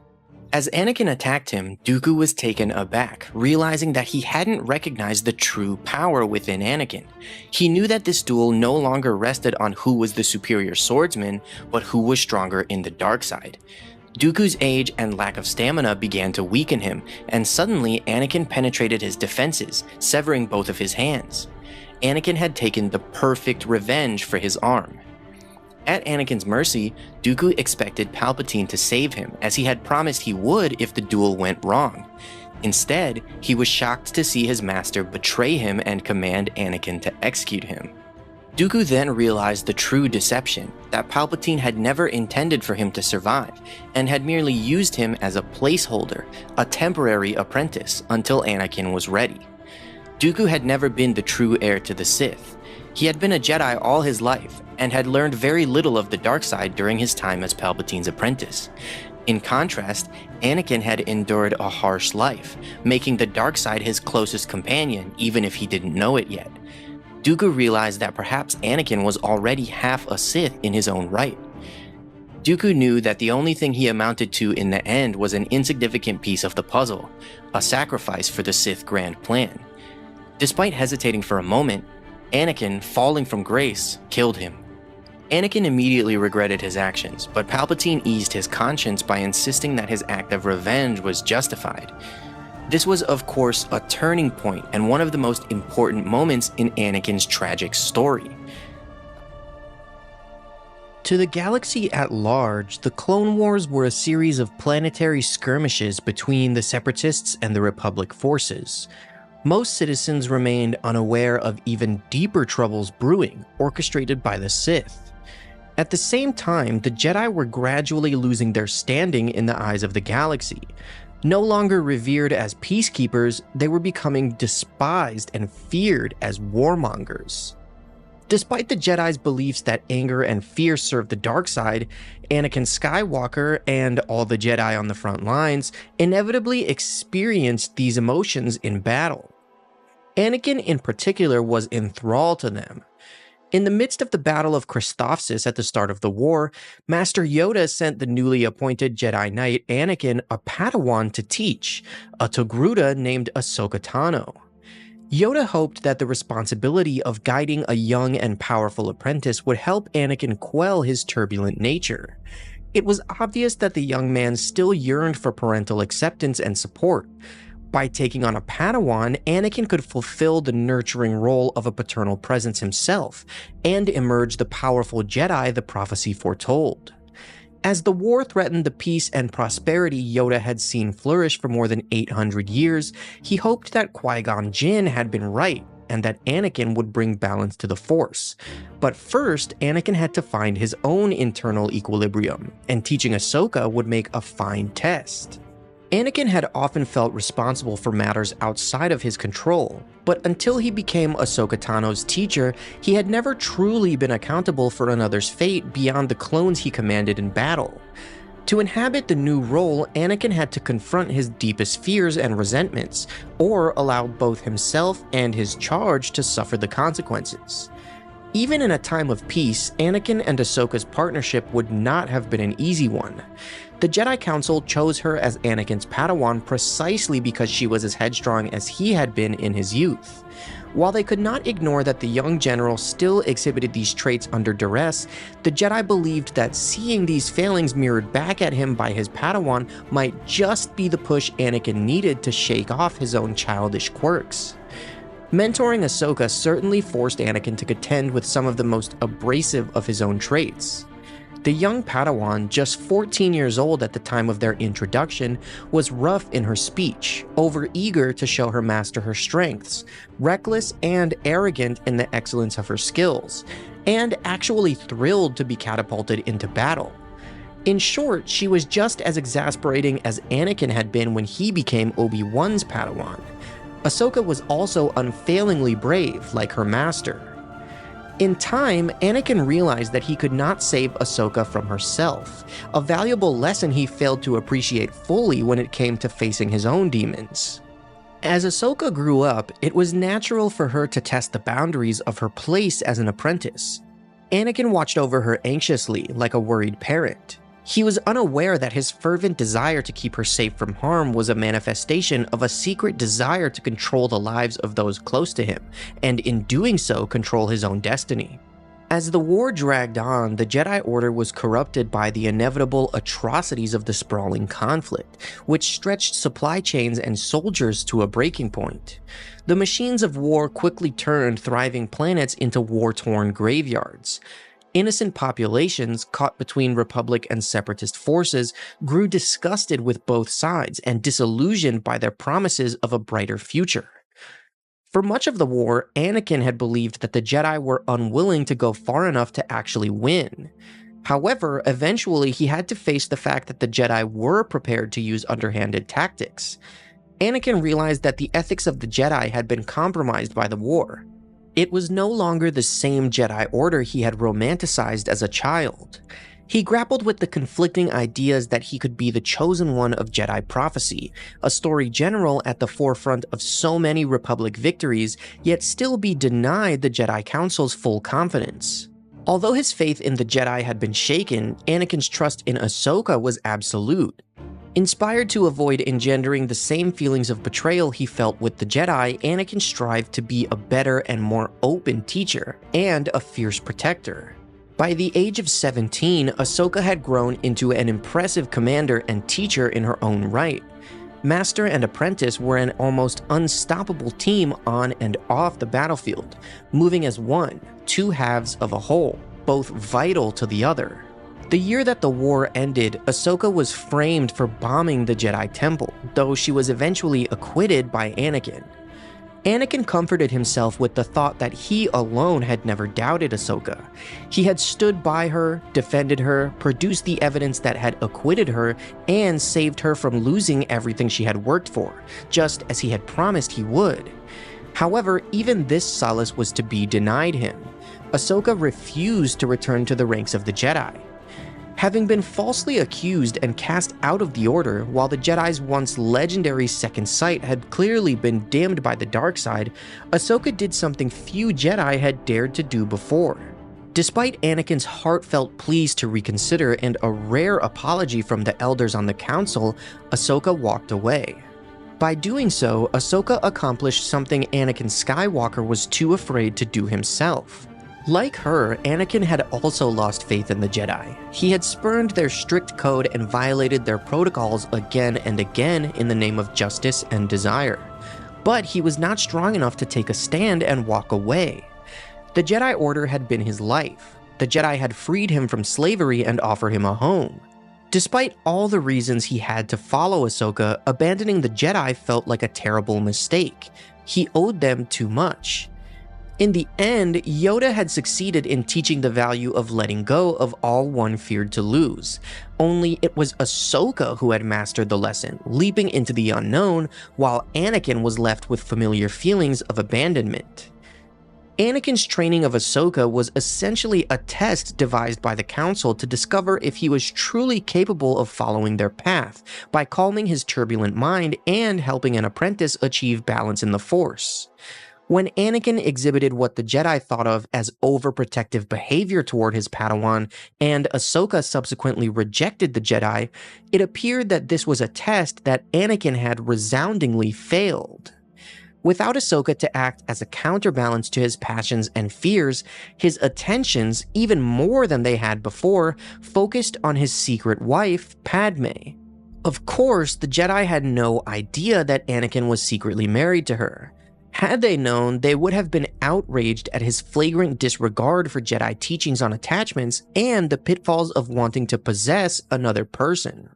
As Anakin attacked him, Dooku was taken aback, realizing that he hadn't recognized the true power within Anakin. He knew that this duel no longer rested on who was the superior swordsman, but who was stronger in the dark side. Dooku's age and lack of stamina began to weaken him, and suddenly Anakin penetrated his defenses, severing both of his hands. Anakin had taken the perfect revenge for his arm. At Anakin's mercy, Dooku expected Palpatine to save him, as he had promised he would if the duel went wrong. Instead, he was shocked to see his master betray him and command Anakin to execute him. Dooku then realized the true deception, that Palpatine had never intended for him to survive, and had merely used him as a placeholder, a temporary apprentice, until Anakin was ready. Dooku had never been the true heir to the Sith. He had been a Jedi all his life, and had learned very little of the dark side during his time as Palpatine's apprentice. In contrast, Anakin had endured a harsh life, making the dark side his closest companion even if he didn't know it yet. Dooku realized that perhaps Anakin was already half a Sith in his own right. Dooku knew that the only thing he amounted to in the end was an insignificant piece of the puzzle, a sacrifice for the Sith grand plan. Despite hesitating for a moment, Anakin, falling from grace, killed him. Anakin immediately regretted his actions, but Palpatine eased his conscience by insisting that his act of revenge was justified. This was, of course, a turning point and one of the most important moments in Anakin's tragic story. To the galaxy at large, the Clone Wars were a series of planetary skirmishes between the Separatists and the Republic forces. Most citizens remained unaware of even deeper troubles brewing, orchestrated by the Sith. At the same time, the Jedi were gradually losing their standing in the eyes of the galaxy. No longer revered as peacekeepers, they were becoming despised and feared as warmongers. Despite the Jedi's beliefs that anger and fear served the dark side, Anakin Skywalker and all the Jedi on the front lines inevitably experienced these emotions in battle. Anakin in particular was enthralled to them. In the midst of the Battle of Christophsis at the start of the war, Master Yoda sent the newly appointed Jedi Knight Anakin a Padawan to teach, a Togruta named Ahsoka Tano. Yoda hoped that the responsibility of guiding a young and powerful apprentice would help Anakin quell his turbulent nature. It was obvious that the young man still yearned for parental acceptance and support. By taking on a Padawan, Anakin could fulfill the nurturing role of a paternal presence himself, and emerge the powerful Jedi the prophecy foretold. As the war threatened the peace and prosperity Yoda had seen flourish for more than 800 years, he hoped that Qui-Gon Jinn had been right, and that Anakin would bring balance to the Force. But first, Anakin had to find his own internal equilibrium, and teaching Ahsoka would make a fine test. Anakin had often felt responsible for matters outside of his control, but until he became Ahsoka Tano's teacher, he had never truly been accountable for another's fate beyond the clones he commanded in battle. To inhabit the new role, Anakin had to confront his deepest fears and resentments, or allow both himself and his charge to suffer the consequences. Even in a time of peace, Anakin and Ahsoka's partnership would not have been an easy one. The Jedi Council chose her as Anakin's Padawan precisely because she was as headstrong as he had been in his youth. While they could not ignore that the young general still exhibited these traits under duress, the Jedi believed that seeing these failings mirrored back at him by his Padawan might just be the push Anakin needed to shake off his own childish quirks. Mentoring Ahsoka certainly forced Anakin to contend with some of the most abrasive of his own traits. The young Padawan, just 14 years old at the time of their introduction, was rough in her speech, overeager to show her master her strengths, reckless and arrogant in the excellence of her skills, and actually thrilled to be catapulted into battle. In short, she was just as exasperating as Anakin had been when he became Obi-Wan's Padawan. Ahsoka was also unfailingly brave, like her master. In time, Anakin realized that he could not save Ahsoka from herself, a valuable lesson he failed to appreciate fully when it came to facing his own demons. As Ahsoka grew up, it was natural for her to test the boundaries of her place as an apprentice. Anakin watched over her anxiously, like a worried parent. He was unaware that his fervent desire to keep her safe from harm was a manifestation of a secret desire to control the lives of those close to him, and in doing so, control his own destiny. As the war dragged on, the Jedi Order was corrupted by the inevitable atrocities of the sprawling conflict, which stretched supply chains and soldiers to a breaking point. The machines of war quickly turned thriving planets into war-torn graveyards. Innocent populations, caught between Republic and Separatist forces, grew disgusted with both sides and disillusioned by their promises of a brighter future. For much of the war, Anakin had believed that the Jedi were unwilling to go far enough to actually win. However, eventually he had to face the fact that the Jedi were prepared to use underhanded tactics. Anakin realized that the ethics of the Jedi had been compromised by the war. It was no longer the same Jedi Order he had romanticized as a child. He grappled with the conflicting ideas that he could be the chosen one of Jedi prophecy, a story general at the forefront of so many Republic victories, yet still be denied the Jedi Council's full confidence. Although his faith in the Jedi had been shaken, Anakin's trust in Ahsoka was absolute. Inspired to avoid engendering the same feelings of betrayal he felt with the Jedi, Anakin strived to be a better and more open teacher, and a fierce protector. By the age of 17, Ahsoka had grown into an impressive commander and teacher in her own right. Master and apprentice were an almost unstoppable team on and off the battlefield, moving as one, two halves of a whole, both vital to the other. The year that the war ended, Ahsoka was framed for bombing the Jedi Temple, though she was eventually acquitted by Anakin. Anakin comforted himself with the thought that he alone had never doubted Ahsoka. He had stood by her, defended her, produced the evidence that had acquitted her, and saved her from losing everything she had worked for, just as he had promised he would. However, even this solace was to be denied him. Ahsoka refused to return to the ranks of the Jedi. Having been falsely accused and cast out of the Order, while the Jedi's once legendary second sight had clearly been dimmed by the dark side, Ahsoka did something few Jedi had dared to do before. Despite Anakin's heartfelt pleas to reconsider and a rare apology from the elders on the council, Ahsoka walked away. By doing so, Ahsoka accomplished something Anakin Skywalker was too afraid to do himself. Like her, Anakin had also lost faith in the Jedi. He had spurned their strict code and violated their protocols again and again in the name of justice and desire. But he was not strong enough to take a stand and walk away. The Jedi Order had been his life. The Jedi had freed him from slavery and offered him a home. Despite all the reasons he had to follow Ahsoka, abandoning the Jedi felt like a terrible mistake. He owed them too much. In the end, Yoda had succeeded in teaching the value of letting go of all one feared to lose. Only it was Ahsoka who had mastered the lesson, leaping into the unknown, while Anakin was left with familiar feelings of abandonment. Anakin's training of Ahsoka was essentially a test devised by the Council to discover if he was truly capable of following their path, by calming his turbulent mind and helping an apprentice achieve balance in the Force. When Anakin exhibited what the Jedi thought of as overprotective behavior toward his Padawan, and Ahsoka subsequently rejected the Jedi, it appeared that this was a test that Anakin had resoundingly failed. Without Ahsoka to act as a counterbalance to his passions and fears, his attentions, even more than they had before, focused on his secret wife, Padme. Of course, the Jedi had no idea that Anakin was secretly married to her. Had they known, they would have been outraged at his flagrant disregard for Jedi teachings on attachments and the pitfalls of wanting to possess another person.